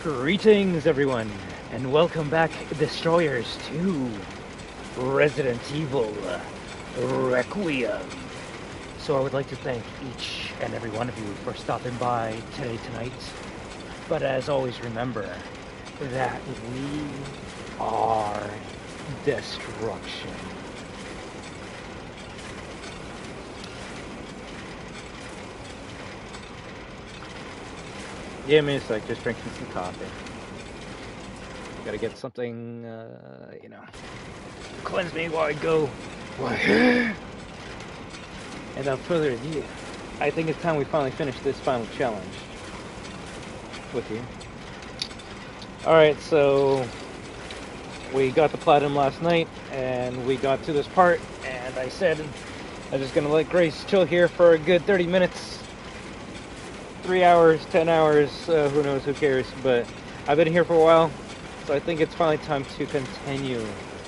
Greetings, everyone, and welcome back, Destroyers, to Resident Evil Requiem. So I would like to thank each and every one of you for stopping by tonight. But as always, remember that we are destruction. Yeah, man, it's like just drinking some coffee. Gotta get something, you know, cleanse me while I go. And without further ado, I think it's time we finally finish this final challenge with you. Alright, so we got the platinum last night, and we got to this part, and I said I'm just gonna let Grace chill here for a good 30 minutes. 3 hours, 10 hours, who knows, who cares, but I've been here for a while, so I think it's finally time to continue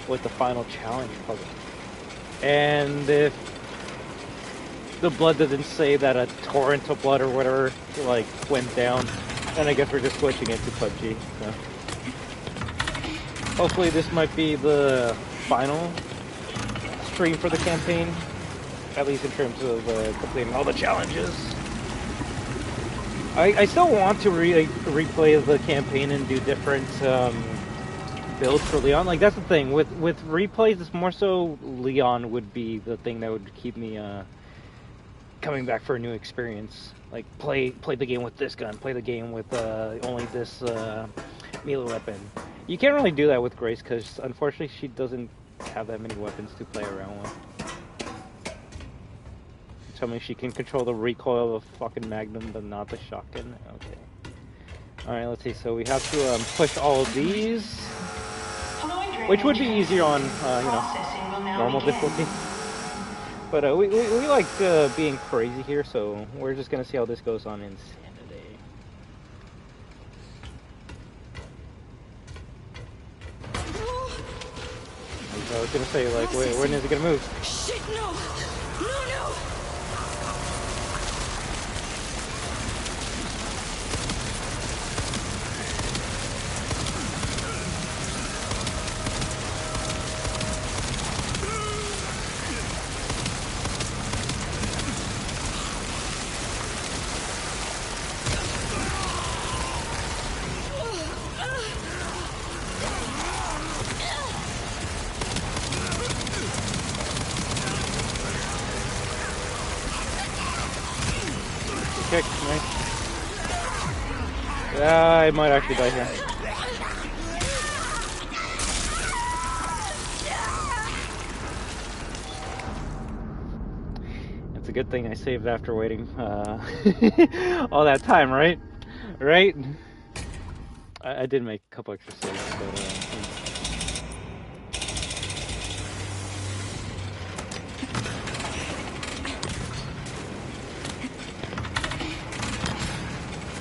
with the final challenge puzzle. And if the blood doesn't say that a torrent of blood or whatever, like, went down, then I guess we're just switching it to PUBG, so. Hopefully this might be the final stream for the campaign, at least in terms of completing all the challenges. I still want to replay the campaign and do different builds for Leon. Like, that's the thing with replays. It's more so Leon would be the thing that would keep me coming back for a new experience. Like play the game with this gun, play the game with only this melee weapon. You can't really do that with Grace because unfortunately she doesn't have that many weapons to play around with. Tell me she can control the recoil of a fucking Magnum, but not the shotgun? Okay. Alright, let's see. So we have to push all of these, which would be easier on, you know, normal difficulty. But we like being crazy here, so we're just gonna see how this goes on Insanity. I was gonna say, like, when is it gonna move? Shit, no! No! Kick, nice. I might actually die here. It's a good thing I saved after waiting all that time, right? Right? I did make a couple extra saves, but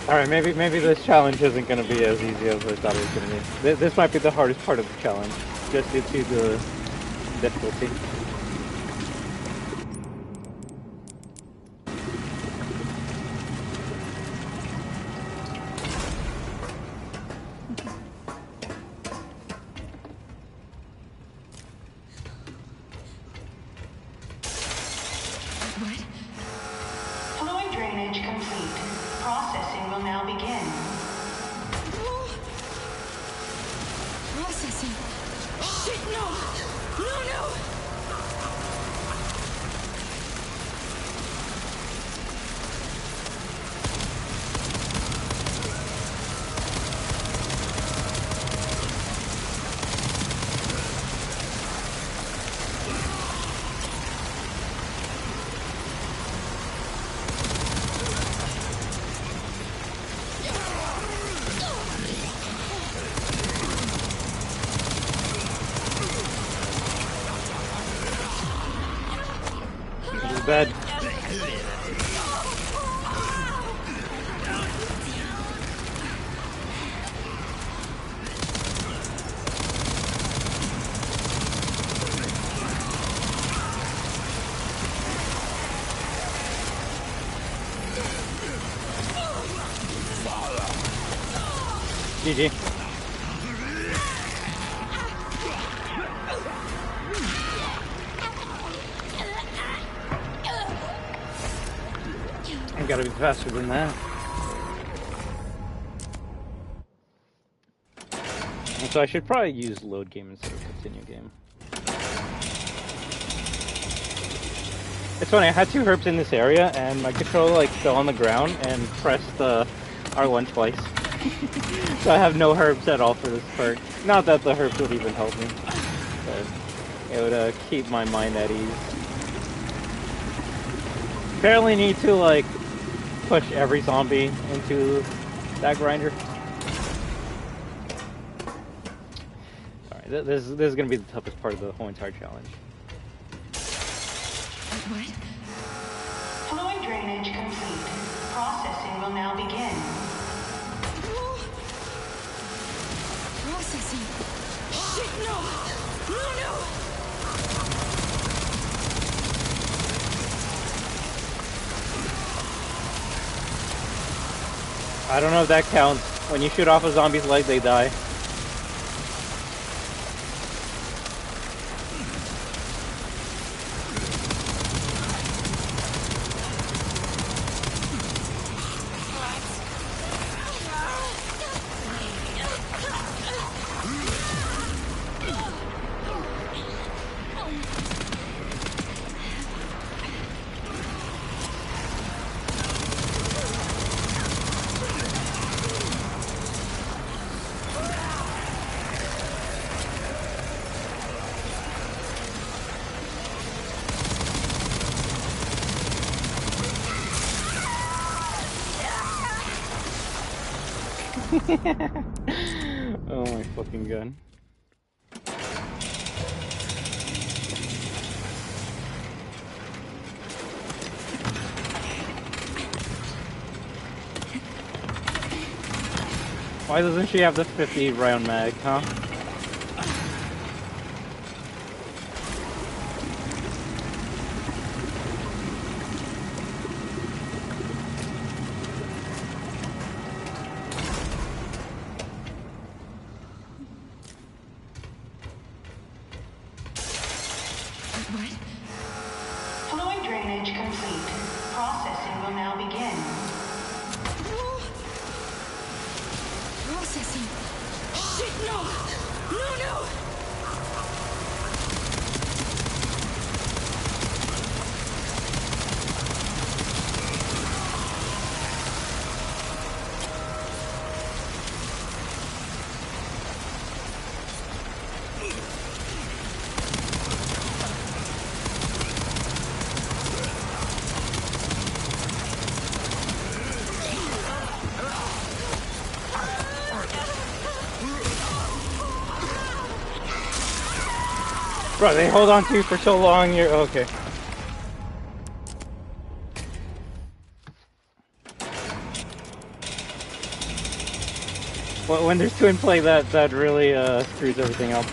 Alright, maybe this challenge isn't going to be as easy as I thought it was going to be. This might be the hardest part of the challenge, just due to the difficulty. Bad. GG. I gotta be faster than that. And so I should probably use load game instead of continue game. It's funny, I had 2 herbs in this area, and my controller like fell on the ground and pressed the R1 twice. So I have no herbs at all for this part. Not that the herbs would even help me, but it would keep my mind at ease. Apparently need to like push every zombie into that grinder. Alright, this is gonna be the toughest part of the whole entire challenge. What? Fluid drainage complete. Processing will now begin. Processing. Shit, no! No, no! I don't know if that counts. When you shoot off a zombie's leg, they die. Oh my fucking gun. Why doesn't she have the 50 round mag, huh? Fluid drainage complete. Processing will now begin. Processing. Shit, no! No, no! Bro, they hold on to you for so long, you're okay. Well, when there's 2 in play, that really screws everything up.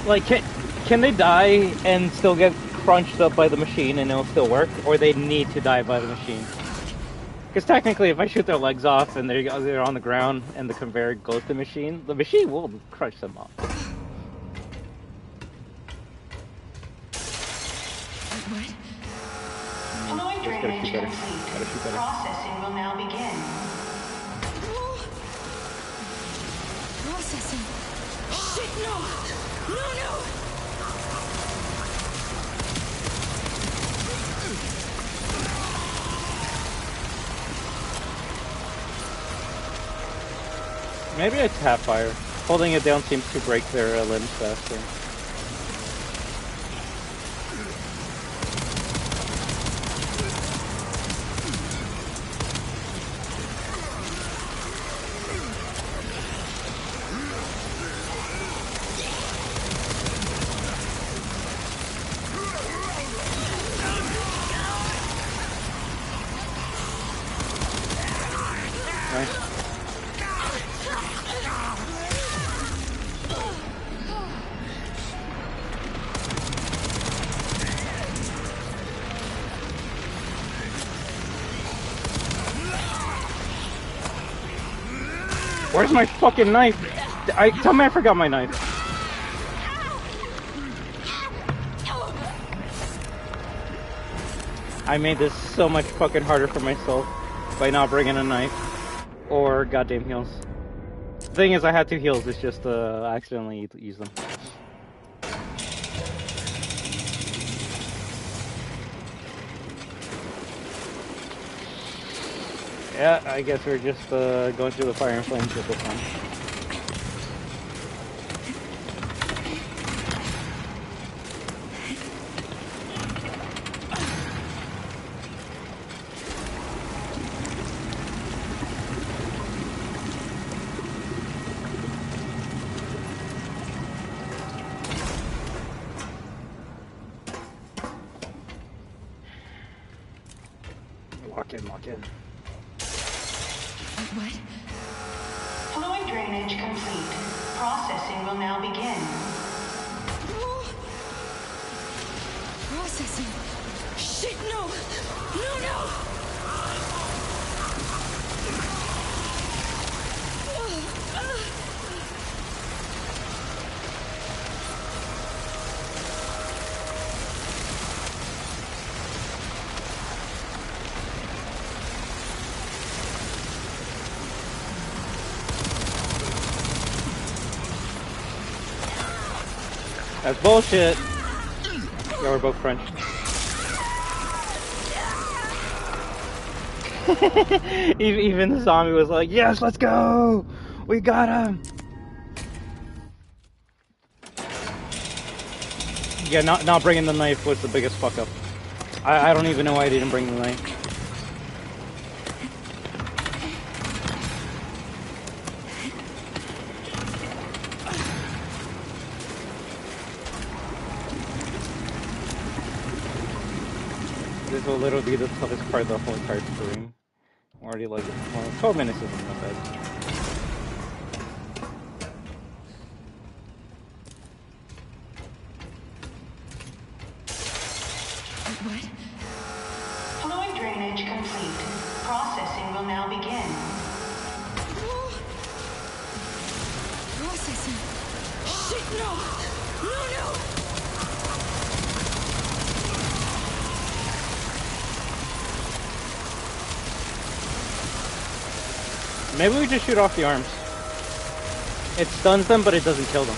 Like, can they die and still get crunched up by the machine and it'll still work, or they need to die by the machine? Because technically, if I shoot their legs off and they're on the ground and the conveyor goes to the machine will crunch them up. What? Fluid drainage better. complete. Gotta shoot better. Processing will now begin. Processing. Shit, no! No, no! Maybe a tap fire. Holding it down seems to break their limbs faster. Where's my fucking knife? Tell me I forgot my knife. I made this so much fucking harder for myself by not bringing a knife or goddamn heals. The thing is, I had 2 heals. It's just I accidentally used them. Yeah, I guess we're just going through the fire and flames with this one. Lock in. What? Fluid drainage complete. Processing will now begin. Processing. Shit, no! No, no! That's bullshit. Yeah, we're both French. Even the zombie was like, yes, let's go! We got him! Yeah, not bringing the knife was the biggest fuck up. I don't even know why I didn't bring the knife. This will literally be the toughest part of the whole entire stream. I'm already like, well, 12 minutes isn't that bad. What? Fluid drainage complete. Processing will now begin. Processing. Shit, no! No, no! Maybe we just shoot off the arms. It stuns them, but it doesn't kill them.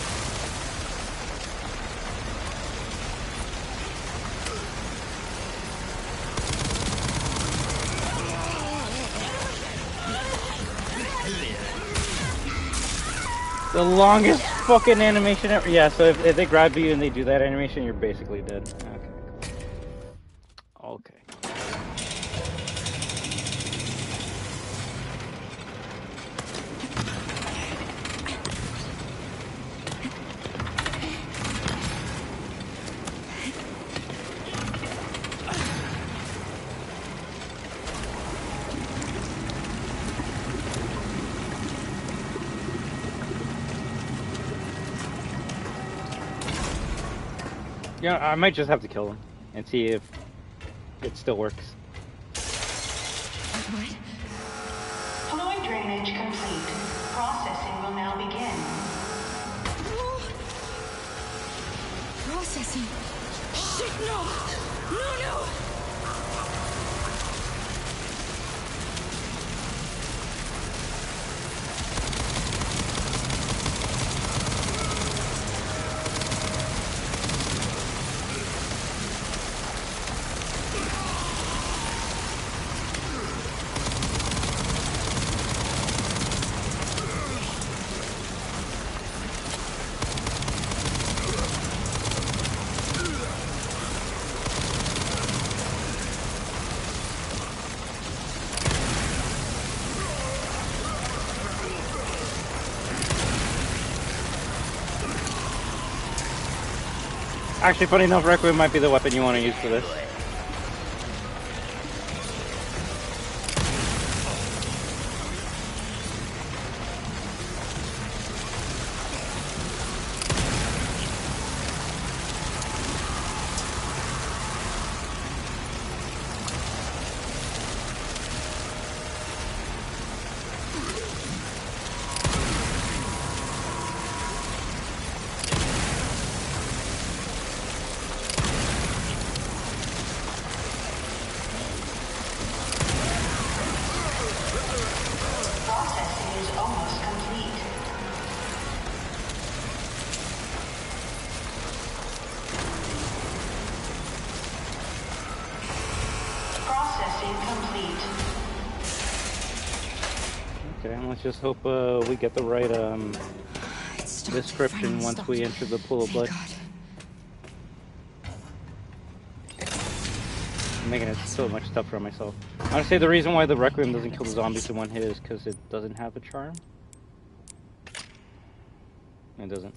The longest fucking animation ever. Yeah, so if they grab you and they do that animation, you're basically dead. Okay. Okay. Yeah, I might just have to kill him and see if it still works. What? Fluid drainage complete. Processing will now begin. Processing. Shit, no! No, no! Actually, funny enough, Requiem might be the weapon you want to use for this. Let's just hope we get the right description once we enter the pool of blood. I'm making it so much tougher on myself. Honestly, the reason why the Requiem doesn't kill the zombies in one hit is because it doesn't have a charm. It doesn't.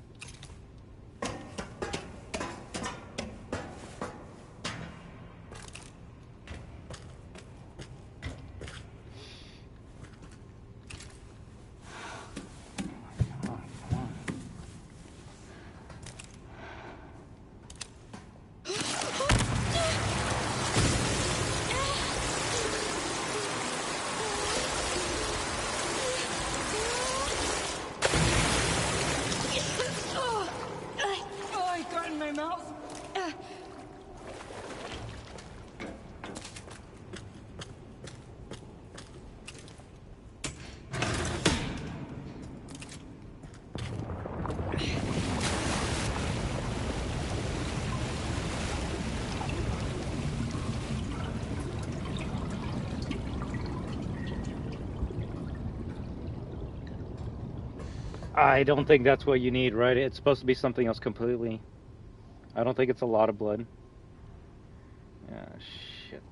I don't think that's what you need, right? It's supposed to be something else completely. I don't think it's a lot of blood. Yeah, shit.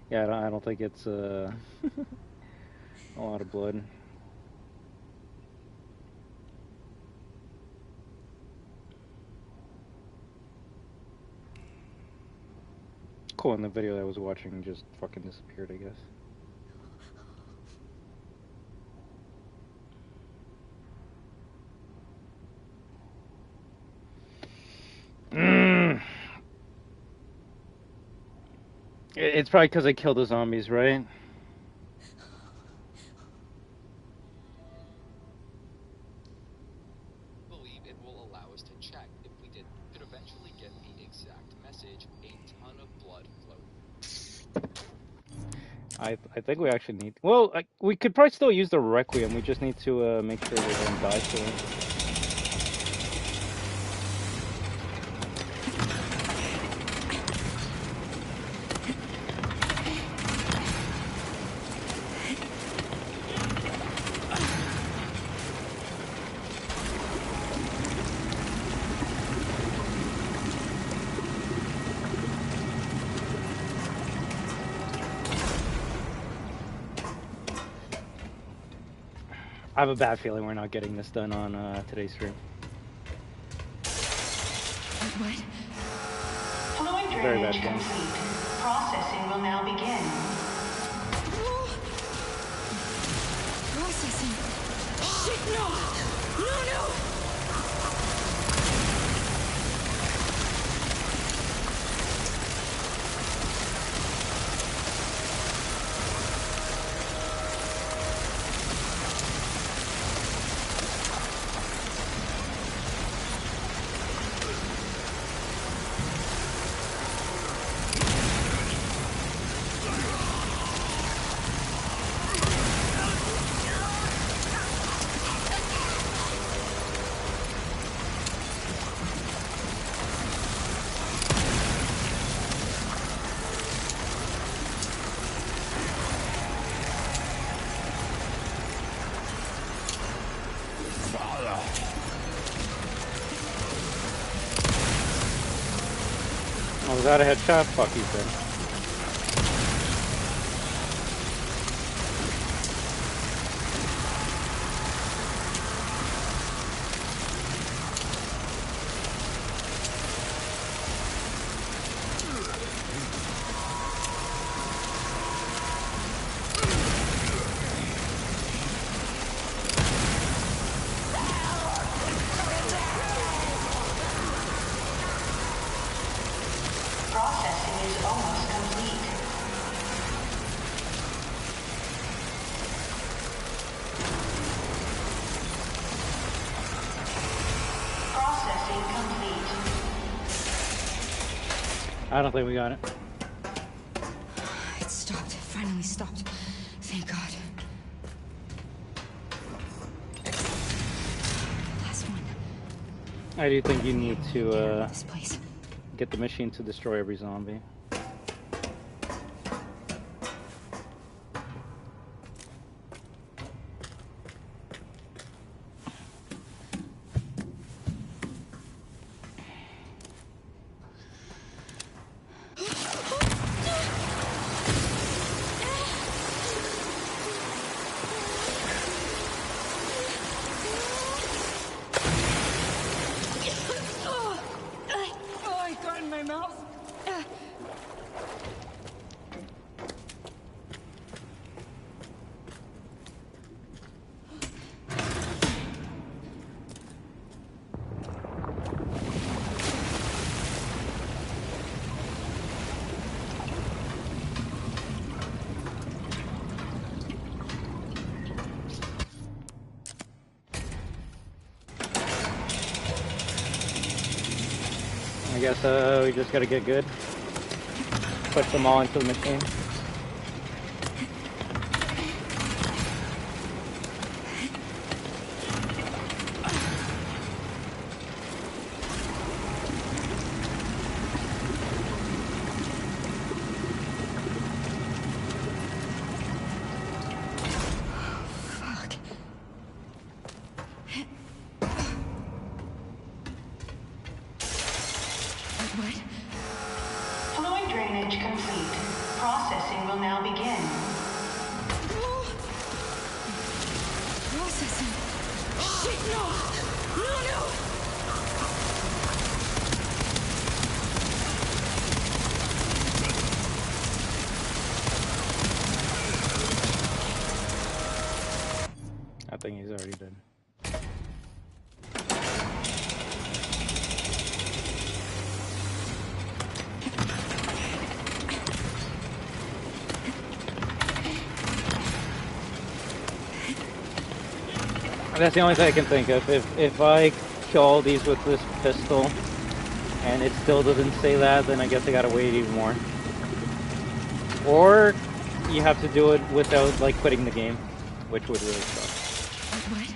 Yeah, I don't think it's a lot of blood. Cool, and the video that I was watching just fucking disappeared, I guess. It's probably because I killed the zombies, right? Believe it will allow us to check if we could eventually get the exact message, a ton of blood flowing. I think we actually need... Well, we could probably still use the Requiem. We just need to make sure they don't die to it. I have a bad feeling we're not getting this done on today's stream. What? Fluid Very bad drainage feeling. complete. Processing will now begin. Processing. Shit, no! No, no! Oh, was that a headshot? Fuck you, Ben. Processing is almost complete. Processing complete. I don't think we got it. It stopped. It finally stopped. Thank God. Last one. I do think you need to This place. get the machine to destroy every zombie. I guess we just gotta get good. Push them all into the machine. Fluid drainage complete. Processing will now begin. Processing. Shit, no! No, no! I think he's already dead. That's the only thing I can think of. If I kill all these with this pistol and it still doesn't say that, then I guess I gotta wait even more. Or you have to do it without like quitting the game, which would really suck. What?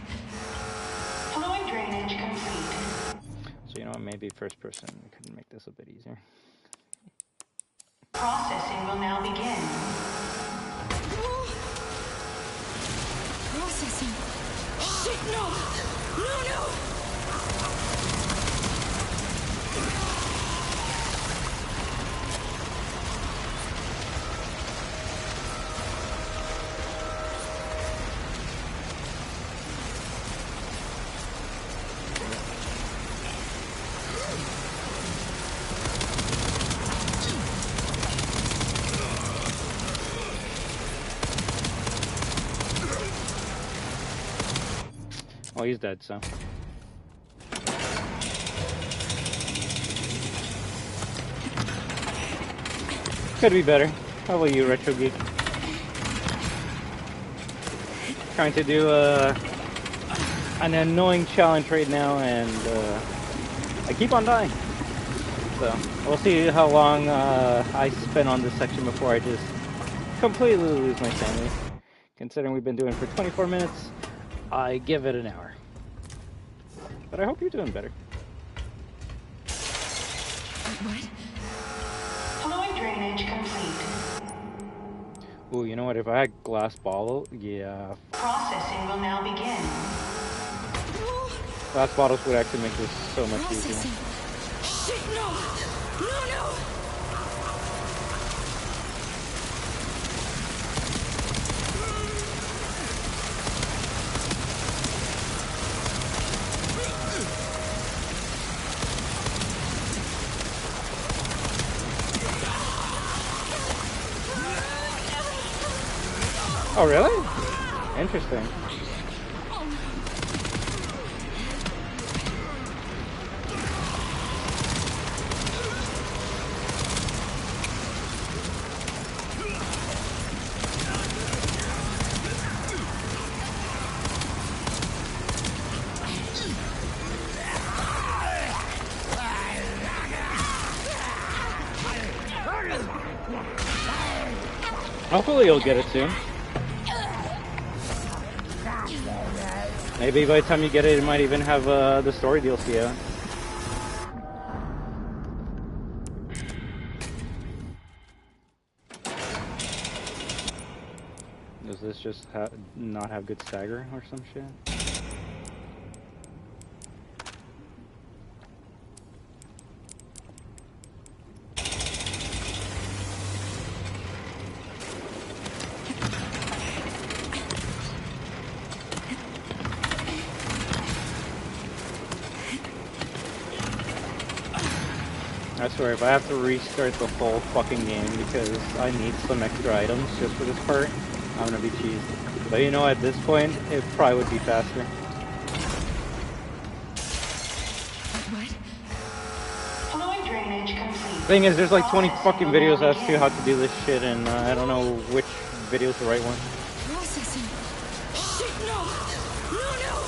Fluid drainage complete. So you know what, maybe first person could make this a bit easier. Processing will now begin. Processing. Shit, no! No, no! Oh, he's dead, so. Could be better. How about you, Retro Geek? Trying to do an annoying challenge right now, and I keep on dying. So, we'll see how long I spend on this section before I just completely lose my sanity. Considering we've been doing it for 24 minutes, I give it an hour. But I hope you're doing better. What? Fluid drainage complete. Ooh, you know what? If I had glass bottle, yeah. Processing will now begin. Glass bottles would actually make this so much Processing. easier. Shit, no! No, no! Oh, really? Interesting. Hopefully you'll get it soon. Maybe by the time you get it, it might even have the story DLC out. Does this just not have good stagger or some shit? I swear, if I have to restart the whole fucking game because I need some extra items just for this part, I'm gonna be cheesed. But you know, at this point, it probably would be faster. What? Fluid drainage complete. Thing is, there's like 20 Processing fucking will now videos as to begin. how to do this shit, and I don't know which video's the right one. Processing. Shit, no! No, no!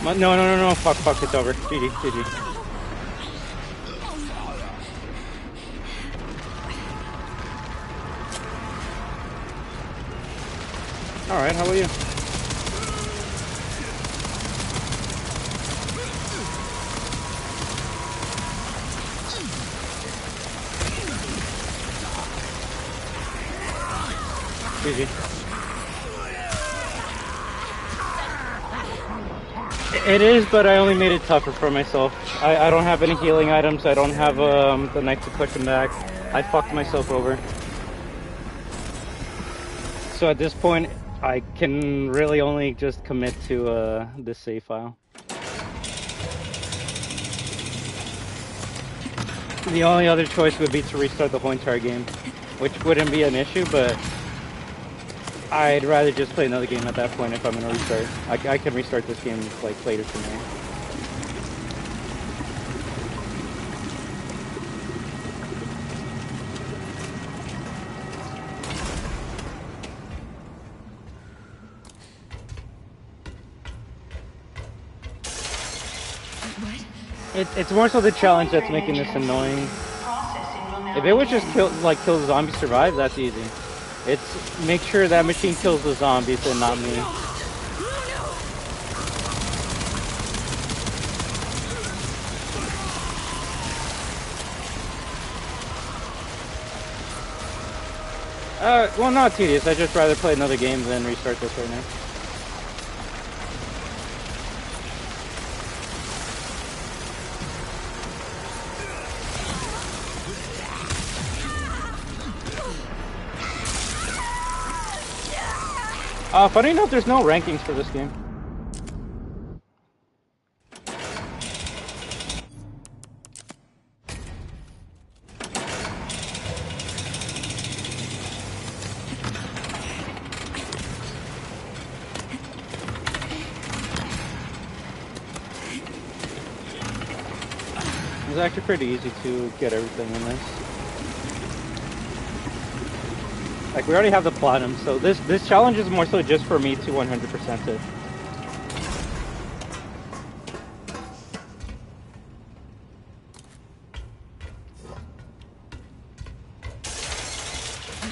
No. Fuck. It's over. GG. Alright, how are you? GG. It is, but I only made it tougher for myself. I don't have any healing items. I don't have the knife to push him back. I fucked myself over. So at this point, I can really only just commit to this save file. The only other choice would be to restart the whole entire game, which wouldn't be an issue, but I'd rather just play another game at that point if I'm gonna restart. I can restart this game like later tonight. It's more so the challenge that's making this annoying. If it was just kill the zombies, survive, that's easy. It's make sure that machine kills the zombies and not me. Well, not tedious. I'd just rather play another game than restart this right now. Funny enough, there's no rankings for this game. It's actually pretty easy to get everything in this. Like, we already have the platinum, so this challenge is more so just for me to 100% it.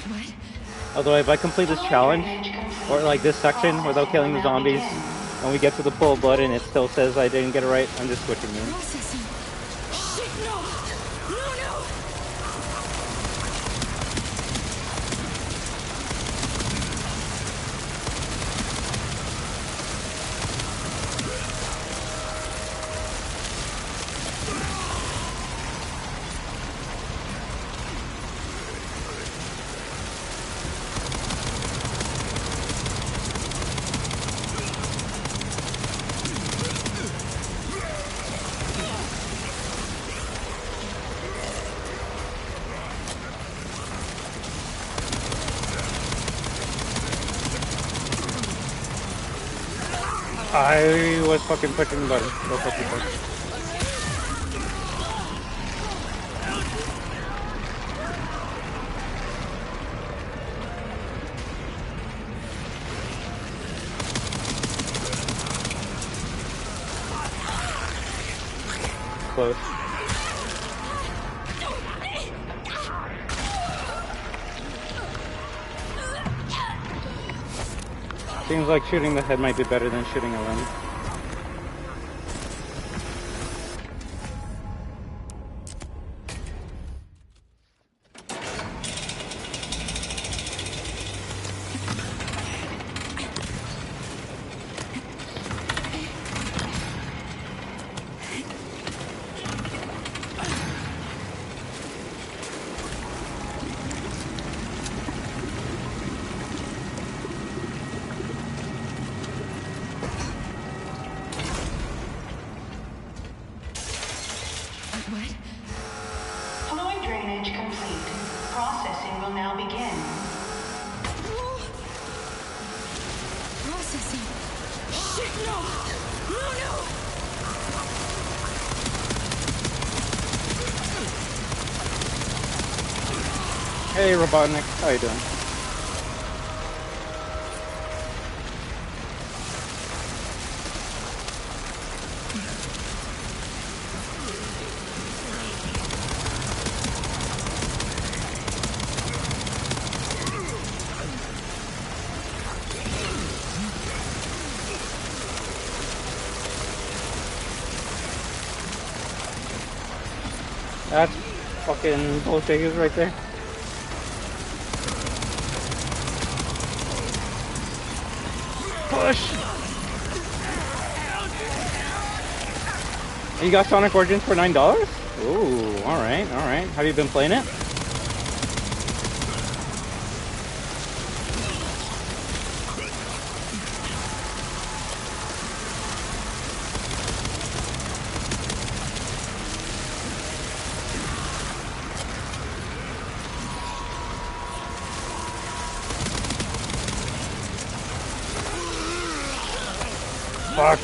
What? Although if I complete this challenge, or like this section without killing the zombies, and we get to the pull blood and it still says I didn't get it right, I'm just switching in. Processing. Shit, no! No! I was fucking pushing the button. Go fucking push. Close. Seems like shooting the head might be better than shooting a limb. Fluid drainage complete. Processing will now begin. Processing. Shit, no! No! Hey Robotnik, how you doing? fucking bull shakers right there. Push! You got Sonic Origins for $9? Ooh, alright, alright. Have you been playing it? Fuck.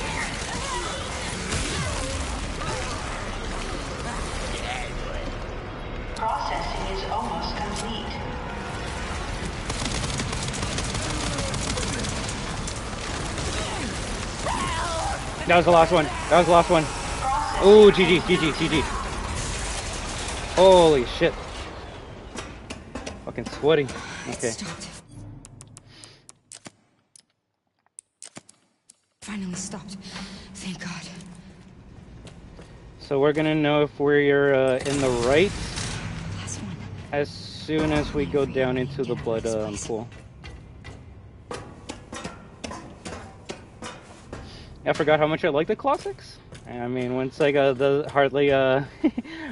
Processing is almost complete. That was the last one. That was the last one. Oh, GG, GG, GG. Holy shit. Fucking sweaty. Okay. Stopped. Finally stopped. Thank God. So we're gonna know if we're in the right Last one. as soon as we go down into the blood pool. I forgot how much I like the classics. I mean, once like the hardly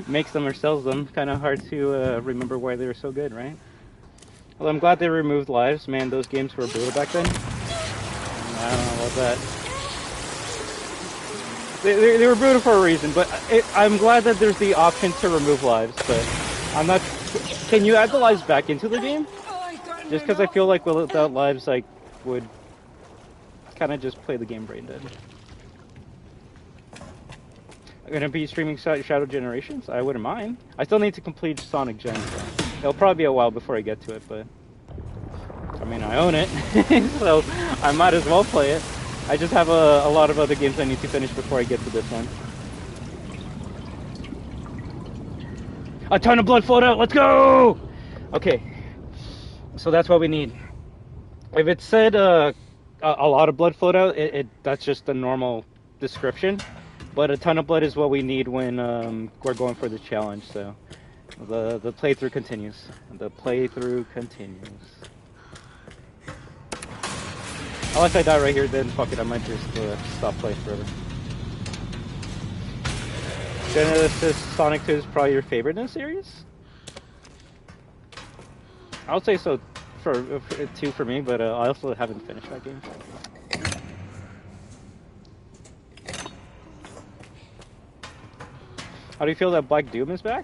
makes them or sells them, kind of hard to remember why they were so good, right? Well, I'm glad they removed lives. Man, those games were brutal back then. I don't know about that. They were brutal for a reason, but I'm glad that there's the option to remove lives, but I'm not... Can you add the lives back into the game? Just because I feel like without lives, I would kind of just play the game brain dead. I'm going to be streaming Shadow Generations? I wouldn't mind. I still need to complete Sonic Gen, so it'll probably be a while before I get to it, but... I mean, I own it, so I might as well play it. I just have a lot of other games I need to finish before I get to this one. A ton of blood flowed out, let's go! Okay, so that's what we need. If it said a lot of blood flowed out, that's just the normal description. But a ton of blood is what we need when we're going for the challenge, so the playthrough continues. The playthrough continues. Unless I die right here, then fuck it, I might just stop playing forever. Genesis Sonic 2 is probably your favorite in the series? I would say so for 2 for me, but I also haven't finished that game. How do you feel that Black Doom is back?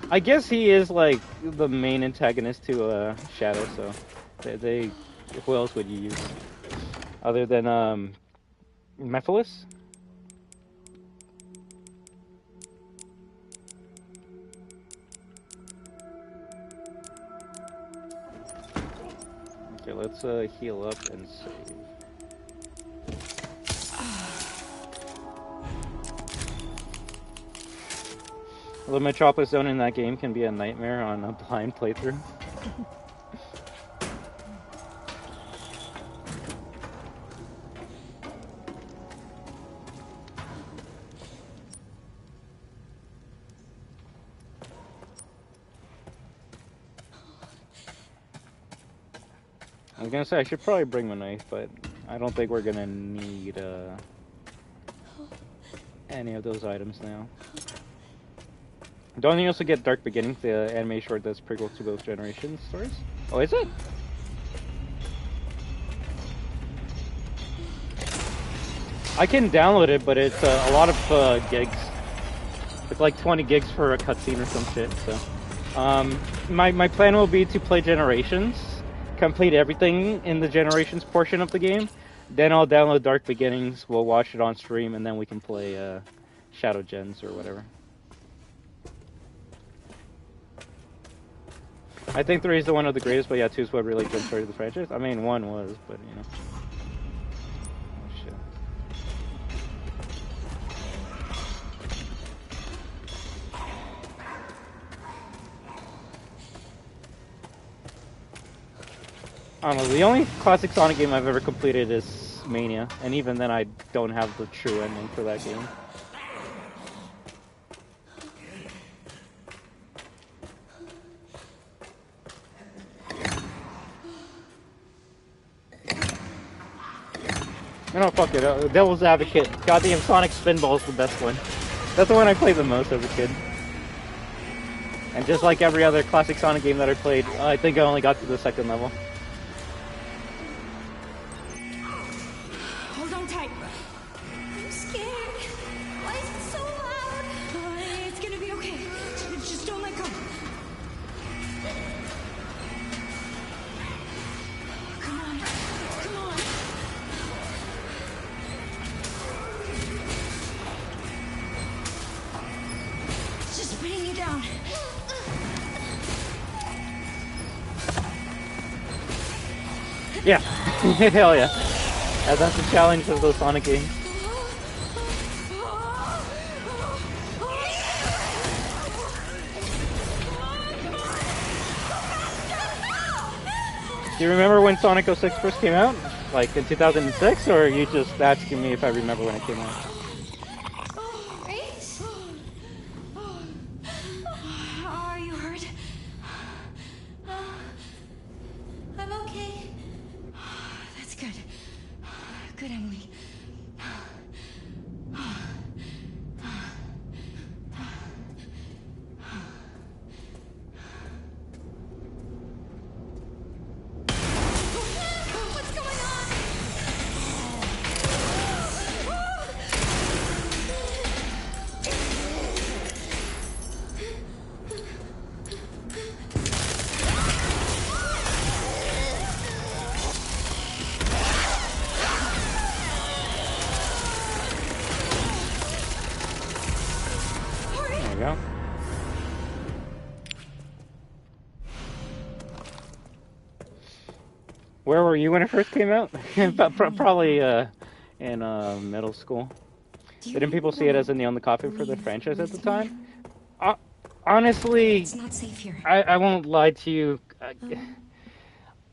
I guess he is like the main antagonist to Shadow, so who else would you use? Other than Mephiles? Okay, let's heal up and save. The Metropolis Zone in that game can be a nightmare on a blind playthrough. I was gonna say I should probably bring my knife, but I don't think we're gonna need any of those items now. Don't you also get Dark Beginnings, the anime short that's prequel to both Generations stories? Oh, is it? I can download it, but it's a lot of gigs. It's like 20 gigs for a cutscene or some shit, so... my plan will be to play Generations, complete everything in the Generations portion of the game, then I'll download Dark Beginnings, we'll watch it on stream, and then we can play Shadow Gens or whatever. I think 3 is the one of the greatest, but yeah, 2 is what really jump-started the franchise. I mean, 1 was, but you know. Oh shit. I don't know, the only classic Sonic game I've ever completed is Mania, and even then I don't have the true ending for that game. No, fuck it. Devil's Advocate. Goddamn Sonic Spinball's the best one. That's the one I played the most as a kid. And just like every other classic Sonic game that I played, I think I only got to the second level. Hold on tight. I'm scared. Why is it so loud? It's gonna be okay. Just don't let go. Come on. Come on. It's just bringing you down. Yeah. Hell yeah. That's the challenge of those Sonic games. Do you remember when Sonic 06 first came out? Like in 2006? Or are you just asking me if I remember when it came out? Grace? Are you hurt? I'm okay. That's good. Good, Emily. What's going on? There we go. Where were you when it first came out? Probably in middle school. Didn't people see it as a nail in the coffin for the franchise at the time? Honestly, It's not safe here. I won't lie to you.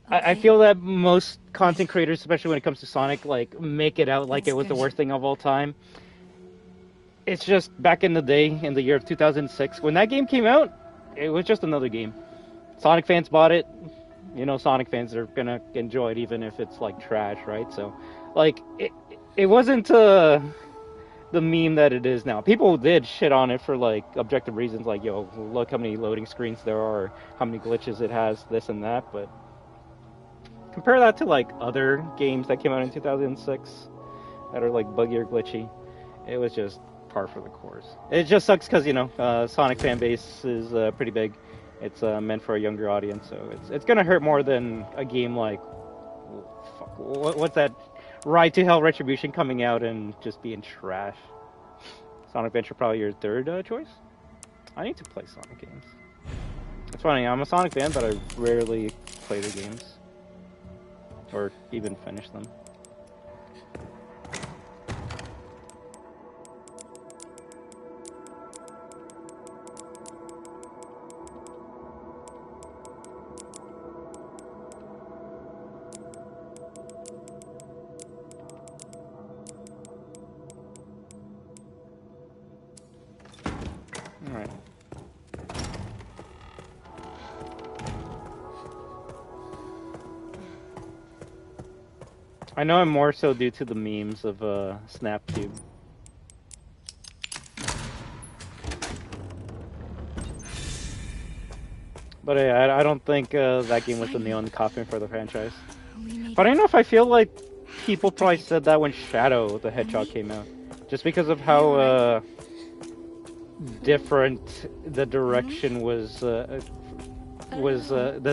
I feel that most content creators, especially when it comes to Sonic, like make it out like it was the worst thing of all time. It's just back in the day, in the year of 2006, when that game came out, it was just another game. Sonic fans bought it. You know, Sonic fans are gonna enjoy it even if it's like trash, right? So, like, it wasn't the meme that it is now. People did shit on it for like objective reasons, like, yo, look how many loading screens there are, or how many glitches it has, this and that. But compare that to like other games that came out in 2006 that are like buggy or glitchy. It was just par for the course. It just sucks because, you know, Sonic fan base is pretty big. It's meant for a younger audience, so it's gonna hurt more than a game like, fuck, what's that? Ride to Hell Retribution coming out and just being trash. Sonic Adventure probably your third choice? I need to play Sonic games. It's funny, I'm a Sonic fan, but I rarely play the games. Or even finish them. Alright. I know I'm more so due to the memes of SnapCube. But I don't think that game was the nail in the coffin for the franchise. But I don't know if I feel like people probably said that when Shadow the Hedgehog came out. Just because of how different the direction was the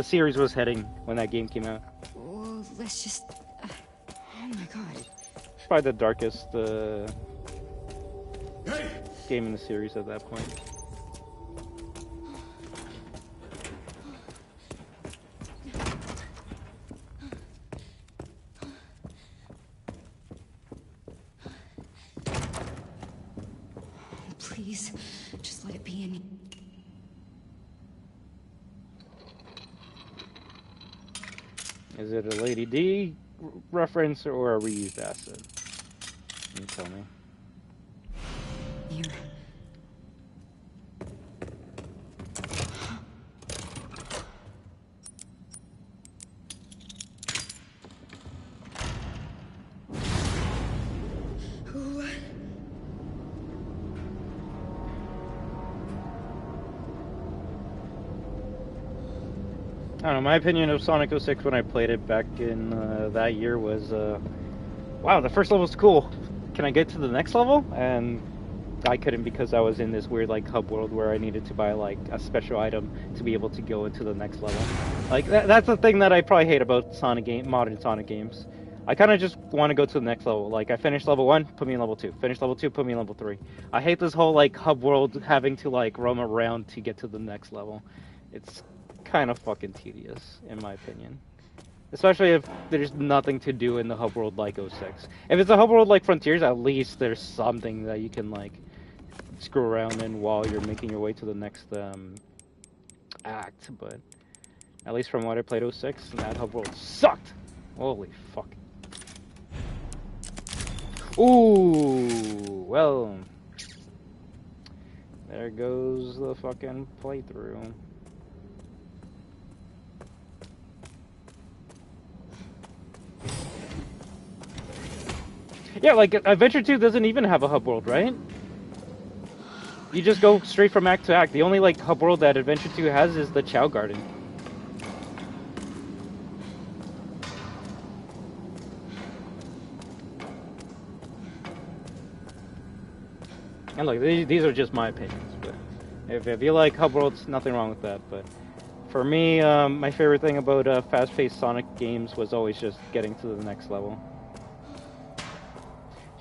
series was heading when that game came out. Well, let's just... oh my god. Probably the darkest game in the series at that point. Please, just let it be in. Is it a Lady D reference or a reused asset? You tell me. Here. I don't know, my opinion of Sonic 06 when I played it back in that year was, wow, the first level's cool. Can I get to the next level? And I couldn't because I was in this weird, like, hub world where I needed to buy, like, a special item to be able to go into the next level. Like, that's the thing that I probably hate about modern Sonic games. I kind of just want to go to the next level. Like, I finished level 1, put me in level 2. Finish level 2, put me in level 3. I hate this whole, like, hub world having to, like, roam around to get to the next level. It's kind of fucking tedious, in my opinion. Especially if there's nothing to do in the hub world like 06. If it's a hub world like Frontiers, at least there's something that you can, like, screw around in while you're making your way to the next act. But at least from what I played 06, that hub world sucked! Holy fuck. Ooh, well, there goes the fucking playthrough. Yeah, like, Adventure 2 doesn't even have a hub world, right? You just go straight from act to act. The only, like, hub world that Adventure 2 has is the Chow Garden. And look, these are just my opinions, but if you like hub worlds, nothing wrong with that. But for me, my favorite thing about fast-paced Sonic games was always just getting to the next level.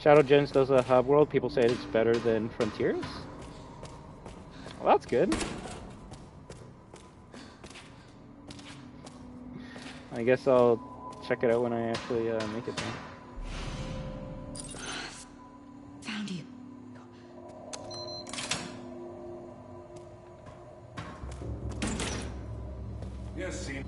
Shadow Gens does a hub world. People say it's better than Frontiers. Well, that's good. I guess I'll check it out when I actually make it there. Found you. Yes, see.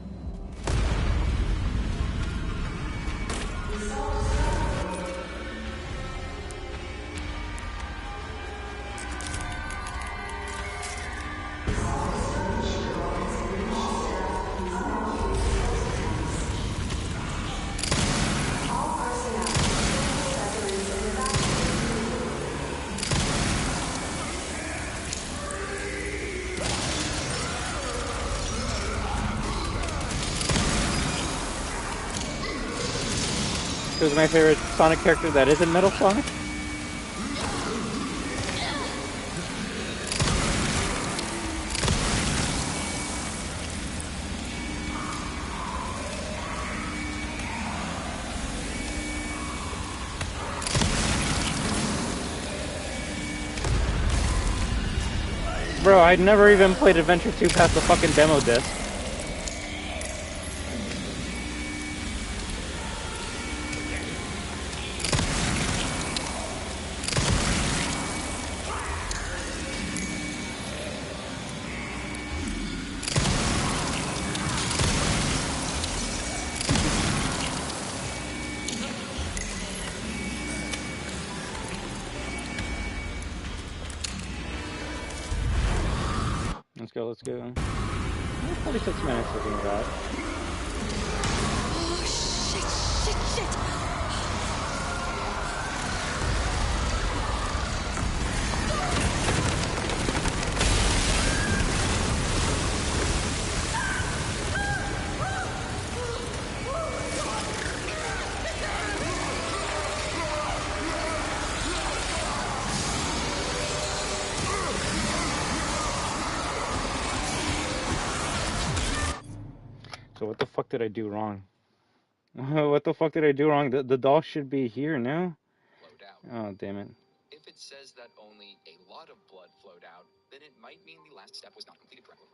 Who's my favorite Sonic character that isn't Metal Sonic? Bro, I'd never even played Adventure 2 past the fucking demo disc. Let's go. 46 minutes looking at that. Oh, shit. So what the fuck did I do wrong? What the fuck did I do wrong? The doll should be here now? Flowed out. Oh, damn it. If it says that only a lot of blood flowed out, then it might mean the last step was not completed correctly.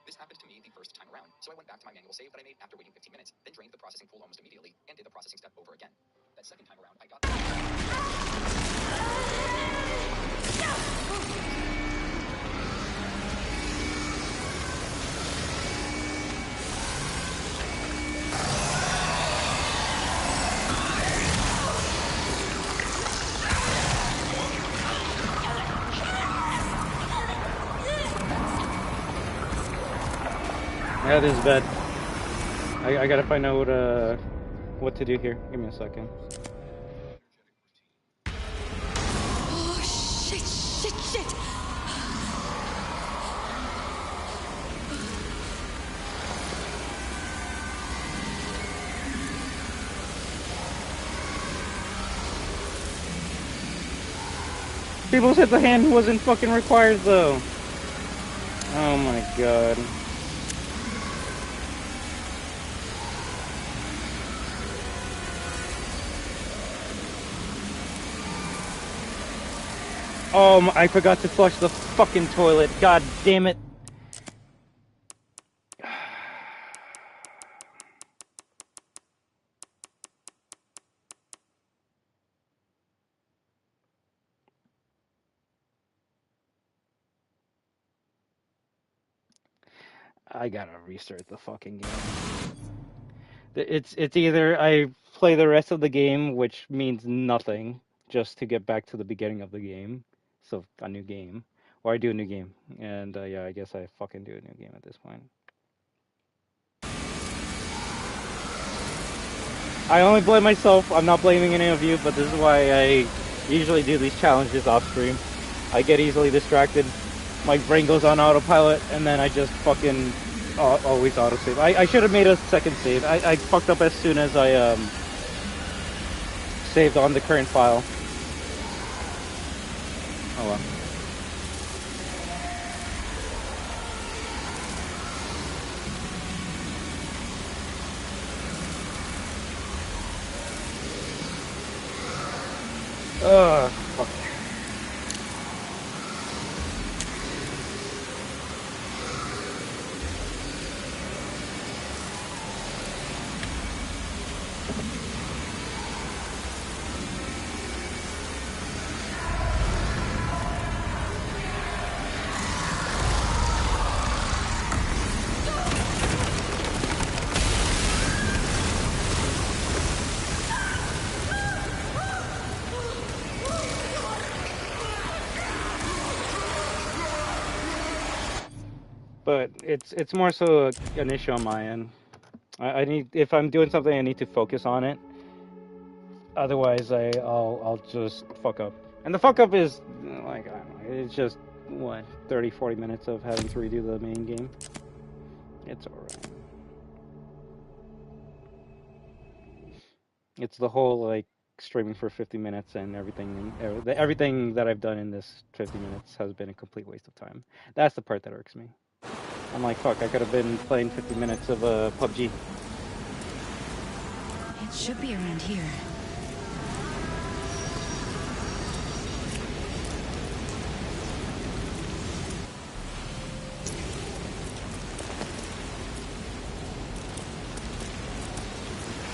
This happened to me the first time around, so I went back to my manual save that I made after waiting 15 minutes, then drained the processing pool almost immediately, and did the processing step over again. That second time around, I got... Yeah, this is bad. I gotta find out what to do here. Give me a second. Oh, shit. People said the hand wasn't fucking required though. Oh my god. Oh, I forgot to flush the fucking toilet. God damn it. I gotta restart the fucking game. It's either I play the rest of the game, which means nothing, just to get back to the beginning of the game, so a new game, or I do a new game, and yeah, I guess I fucking do a new game at this point. I only blame myself. I'm not blaming any of you, but this is why I usually do these challenges off stream. I get easily distracted. My brain goes on autopilot, and then I just fucking always autosave. I should have made a second save. I fucked up as soon as I saved on the current file. Oh well. Fuck. But it's more so an issue on my end. I need, if I'm doing something, I need to focus on it. Otherwise, I'll just fuck up. And the fuck up is like, I don't know, it's just what 30-40 minutes of having to redo the main game. It's alright. It's the whole like streaming for 50 minutes and everything that I've done in this 50 minutes has been a complete waste of time. That's the part that irks me. I'm like, fuck, I could have been playing 50 minutes of PUBG. It should be around here.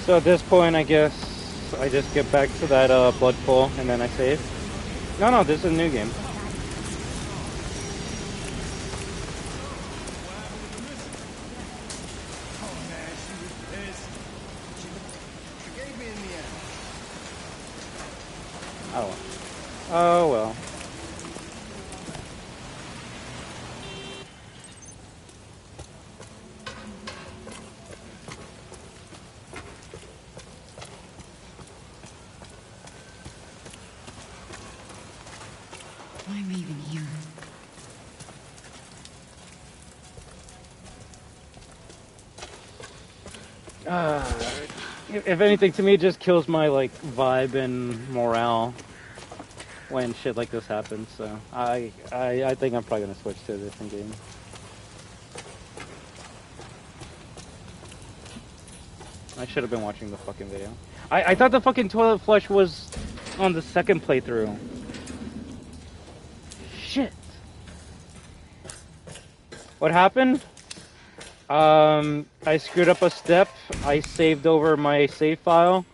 So at this point, I guess I just get back to that blood pool and then I save. No, this is a new game. Oh well. Why am I even here? If anything, to me, it just kills my like vibe and morale when shit like this happens. So I think I'm probably gonna switch to a different game. I should have been watching the fucking video. I thought the fucking toilet flush was on the second playthrough. Shit. What happened? I screwed up a step. I saved over my save file,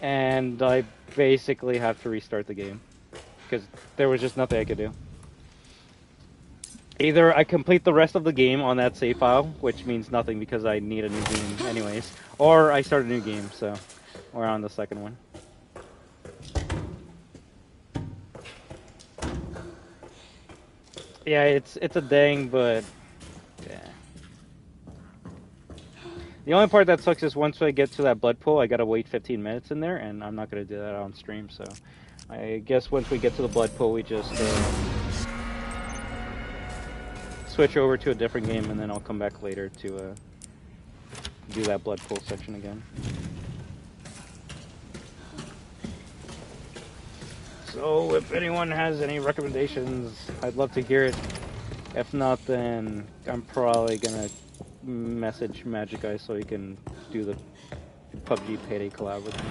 and I basically have to restart the game because there was just nothing I could do. Either I complete the rest of the game on that save file, which means nothing because I need a new game anyways, or I start a new game, so we're on the second one. Yeah, it's a dang, but yeah. The only part that sucks is once I get to that blood pool, I gotta wait 15 minutes in there, and I'm not gonna do that on stream, so I guess once we get to the blood pool, we just switch over to a different game, and then I'll come back later to do that blood pool section again. So if anyone has any recommendations, I'd love to hear it. If not, then I'm probably gonna message Magic Eye so he can do the PUBG Payday collab with me.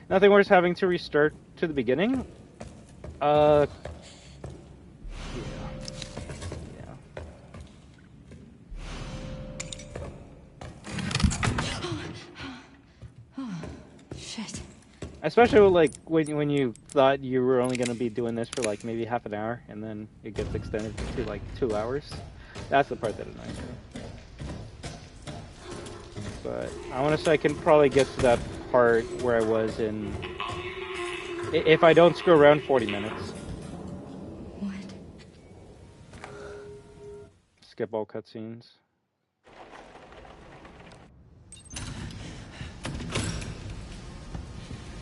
Nothing worse having to restart to the beginning. Yeah. Shit. Especially like when you thought you were only gonna be doing this for like maybe half an hour, and then it gets extended to like 2 hours. That's the part that annoys me. But I want to say I can probably get to that part where I was in, if I don't screw around, 40 minutes. What? Skip all cutscenes.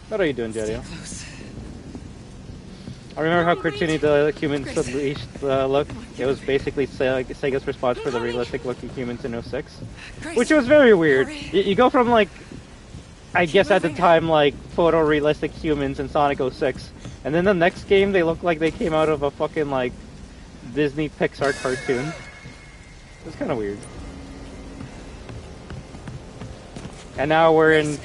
What are you doing, Jedio? I remember how cartoony the humans unleashed look. It was basically Sega's response for the realistic-looking humans in 06. Which was very weird. You go from, like, I guess at the time, like, photorealistic humans in Sonic 06, and then the next game they look like they came out of a fucking, like, Disney Pixar cartoon. It's kind of weird. And now we're in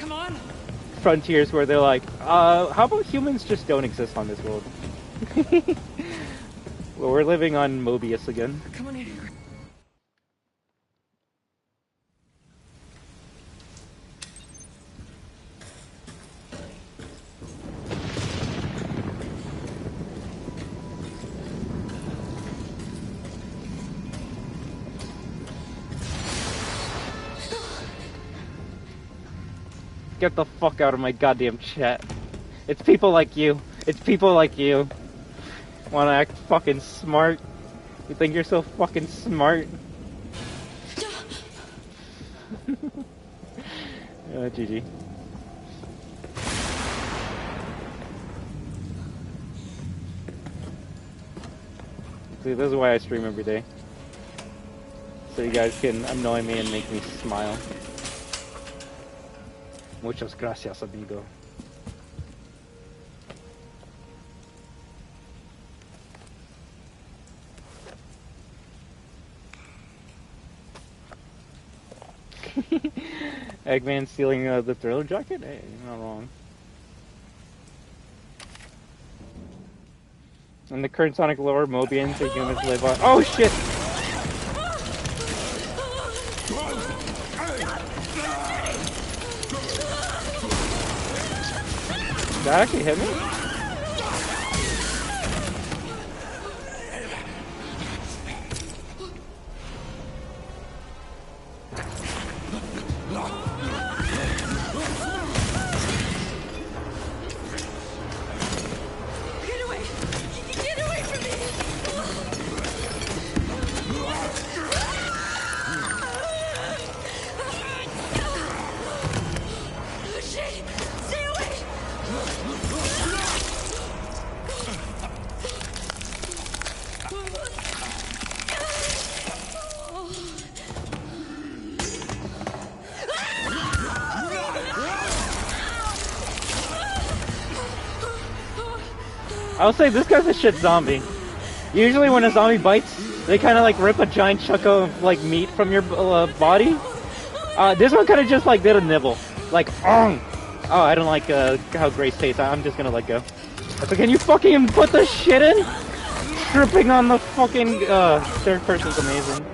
Frontiers where they're like, how about humans just don't exist on this world? Well, we're living on Mobius again. Come on in. Get the fuck out of my goddamn chat. It's people like you. It's people like you. Wanna act fucking smart? You think you're so fucking smart? GG. See, this is why I stream every day. So you guys can annoy me and make me smile. Muchas gracias, amigo. Eggman stealing the Thriller jacket? Hey, you're not wrong. In the current Sonic lore, Mobians and humans live on— oh shit! Did that actually hit me? I'll say this guy's a shit zombie. Usually when a zombie bites, they kind of like rip a giant chunk of like meat from your body. This one kind of just like did a nibble. Like, oh, I don't like how Grace tastes. I'm just gonna let go. So can you fucking put the shit in? Stripping on the fucking third person's amazing.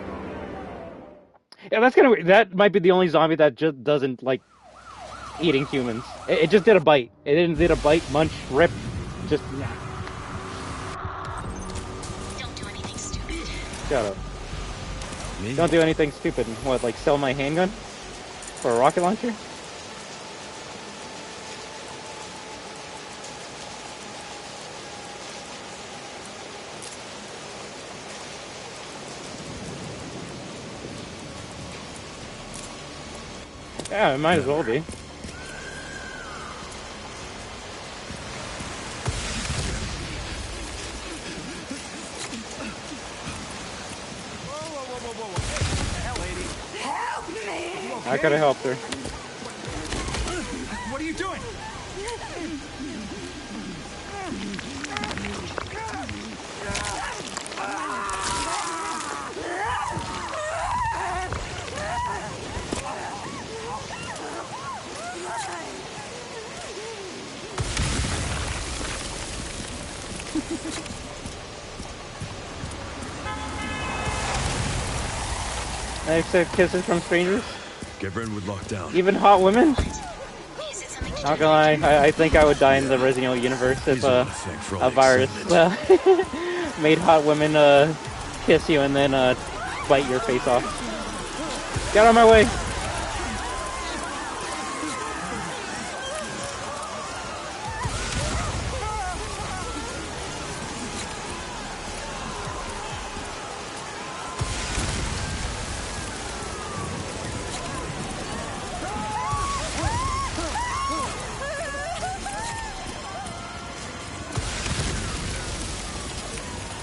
Yeah, that's kind of weird. That might be the only zombie that just doesn't like eating humans. It just did a bite. It didn't did a bite, munch, rip. Just nah. Don't do anything stupid. Shut up. Me? Don't do anything stupid. What, like sell my handgun? For a rocket launcher? Yeah, it might as well be. I could have helped her. doing? I accept kisses from strangers. Get Brentwood locked down. Even hot women. Is it something to Not do gonna with lie, I think I would die in the Resident Evil universe if a virus made hot women kiss you and then bite your face off. Get out of my way!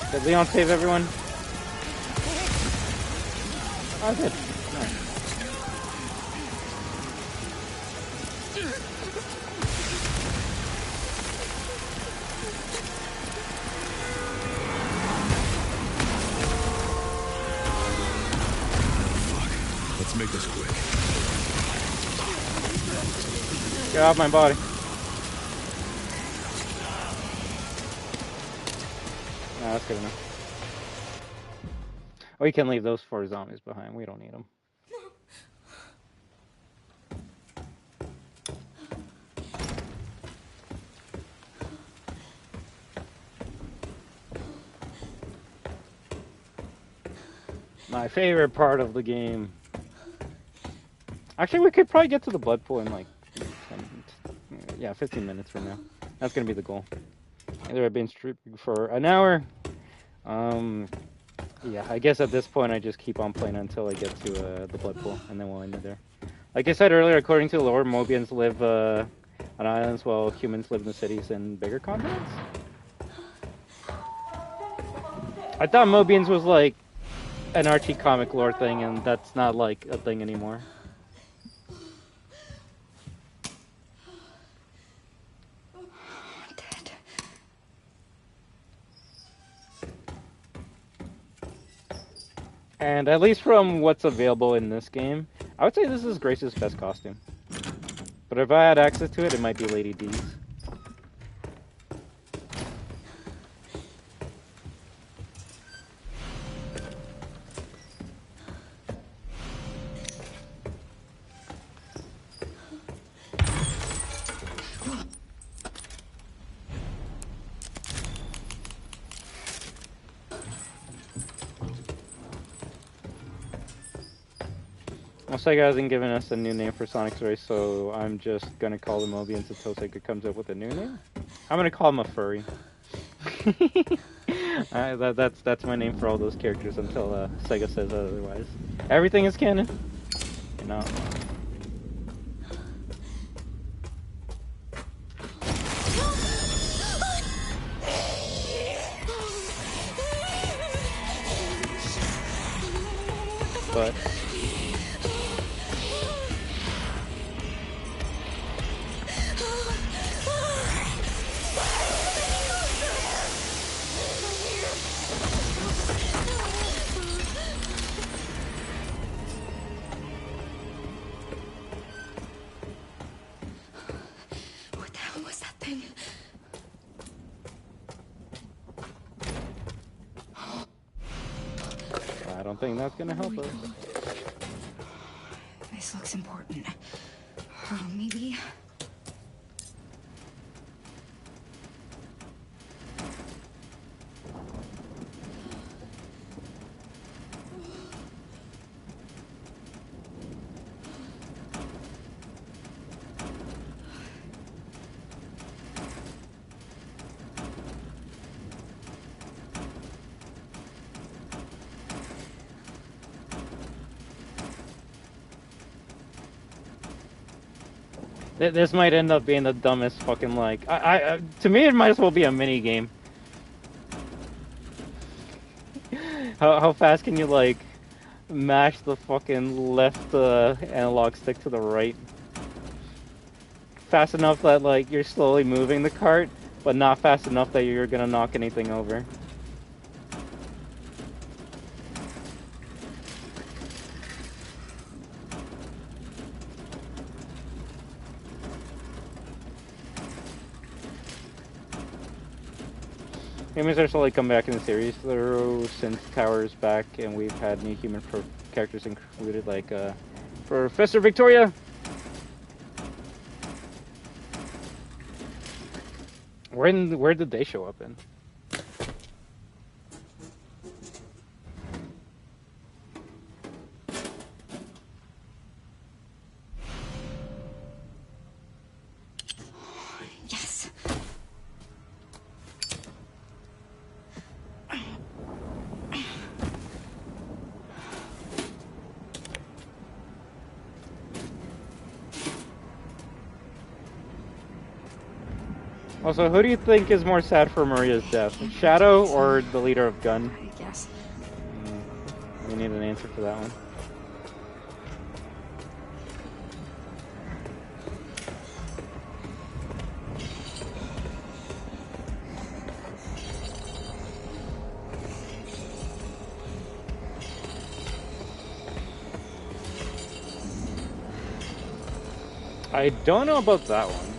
Did Leon save everyone? Oh, good. Nice. Fuck. Let's make this quick. Get off my body. No, that's good enough. We can leave those 4 zombies behind. We don't need them. My favorite part of the game. Actually, we could probably get to the blood pool in like 15 minutes from now. That's gonna be the goal. Either I've been streaming for an hour. Yeah, I guess at this point I just keep on playing until I get to the blood pool, and then we'll end it there. Like I said earlier, according to the lore, Mobians live on islands while humans live in the cities and bigger continents. I thought Mobians was like an Archie comic lore thing, and that's not like a thing anymore. And at least from what's available in this game, I would say this is Grace's best costume. But if I had access to it, it might be Lady D's. Sega hasn't given us a new name for Sonic's race, so I'm just gonna call them Mobians until Sega comes up with a new name. I'm gonna call him a furry. That's my name for all those characters until Sega says otherwise. Everything is canon. You know. But What the hell was that thing? I don't think that's gonna help us. This looks important. Maybe. This might end up being the dumbest fucking, like, to me it might as well be a mini game. How fast can you, like, mash the fucking left analog stick to the right? fast enough that like you're slowly moving the cart, but not fast enough that you're gonna knock anything over. Humans are slowly come back in the series though since Tower's back, and we've had new human characters included like Professor Victoria. Where did they show up in? Yes. Also, who do you think is more sad for Maria's death? Shadow or the leader of Gun? I guess. We need an answer for that one. I don't know about that one.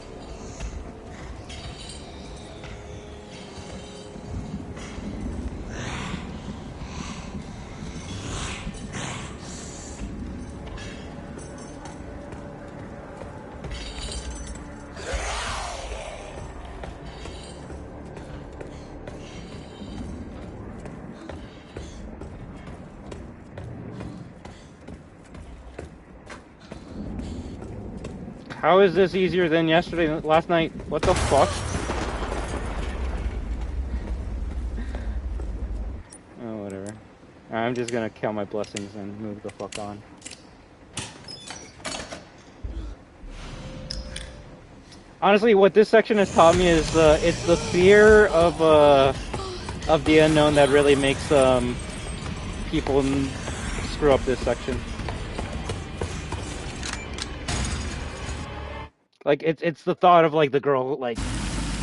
How is this easier than last night? What the fuck? Oh, whatever. I'm just gonna count my blessings and move the fuck on. Honestly, what this section has taught me is it's the fear of the unknown that really makes people screw up this section. Like it's the thought of like the girl like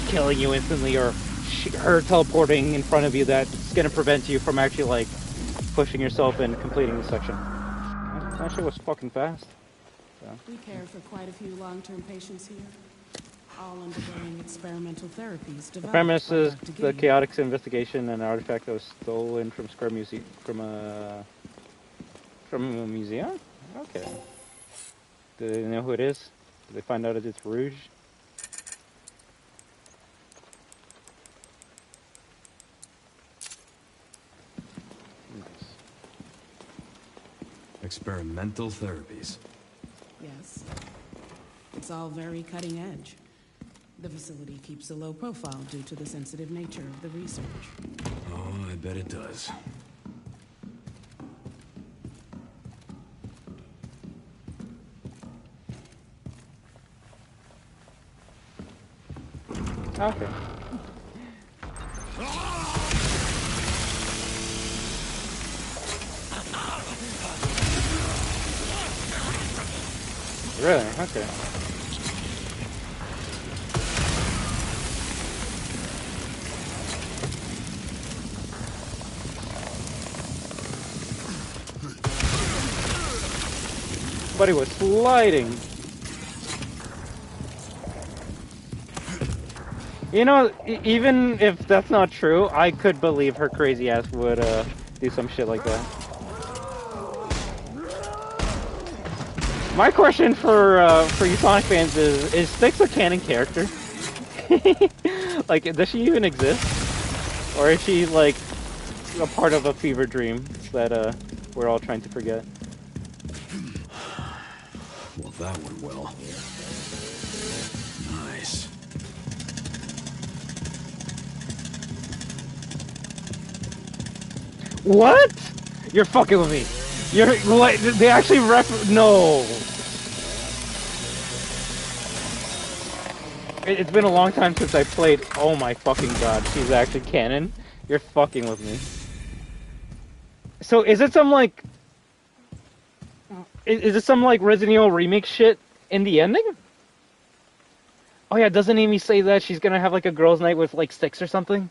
killing you instantly, or her teleporting in front of you that's gonna prevent you from actually like pushing yourself and completing the section. That shit was fucking fast. So. We care for quite a few long-term patients here, all undergoing experimental therapies. The premise is the chaotic investigation and an artifact that was stolen from from a museum. Okay. Do they know who it is? Did they find out it's Rouge? Nice. Experimental therapies. Yes. It's all very cutting edge. The facility keeps a low profile due to the sensitive nature of the research. Oh, I bet it does. Okay. Really? Okay. But he was sliding. You know, even if that's not true, I could believe her crazy ass would do some shit like that. My question for you Sonic fans is Styx a canon character? Like, does she even exist? Or is she, like, a part of a fever dream that we're all trying to forget? Well, that went well. Nice. What? You're fucking with me. You're what? They actually no. It's been a long time since I played. Oh my fucking god, she's actually canon. You're fucking with me. So is it some like? Is it some like Resident Evil remake shit in the ending? Oh yeah, doesn't Amy say that she's gonna have like a girls' night with like sticks or something?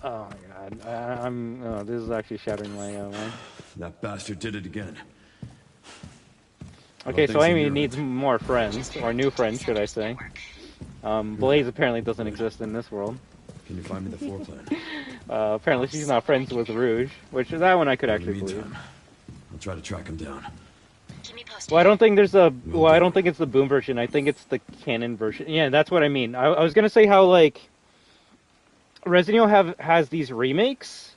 Oh my god, this is actually shattering my mind. That bastard did it again. Okay, Well, so things Amy in your needs end. more friends, or new friends, should I say. Blaze apparently doesn't exist in this world. Can you find me the floor plan? Apparently she's not friends with Rouge, which that one I could In the actually believe. meantime, I'll try to track him down. Keep me posted. Well, I don't think there's a. Will Well, I do. don't think it's the Boom version. I think it's the canon version. Yeah, that's what I mean. I was gonna say how like Resident Evil has these remakes,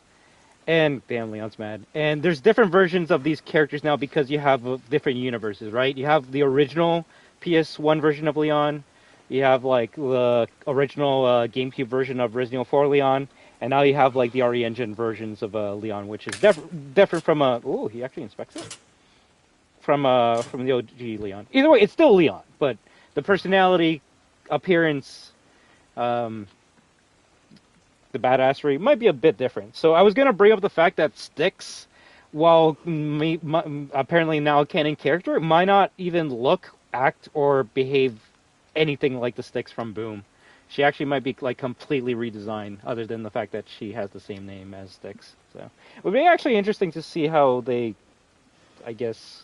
and damn, Leon's mad. And there's different versions of these characters now because you have different universes, right? You have the original PS1 version of Leon. You have like the original GameCube version of Resident Evil 4 Leon, and now you have like the RE Engine versions of Leon, which is different from a. Oh, he actually inspects it. From the OG Leon. Either way, it's still Leon, but the personality, appearance, the badassery might be a bit different. So I was gonna bring up the fact that Styx, while apparently now a canon character, might not even look, act, or behave anything like the Styx from Boom. She actually might be like completely redesigned, other than the fact that she has the same name as Styx. So it would be actually interesting to see how they, I guess,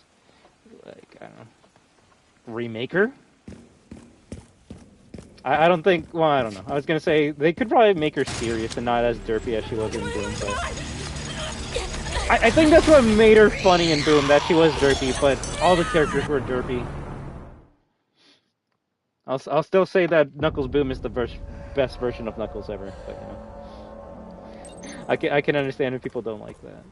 like, I don't know, remake her. I don't think, well, I don't know. I was going to say, they could probably make her serious and not as derpy as she was in Boom, but I think that's what made her funny in Boom, that she was derpy, but all the characters were derpy. I'll still say that Knuckles Boom is the best version of Knuckles ever, but you know. I can understand if people don't like that.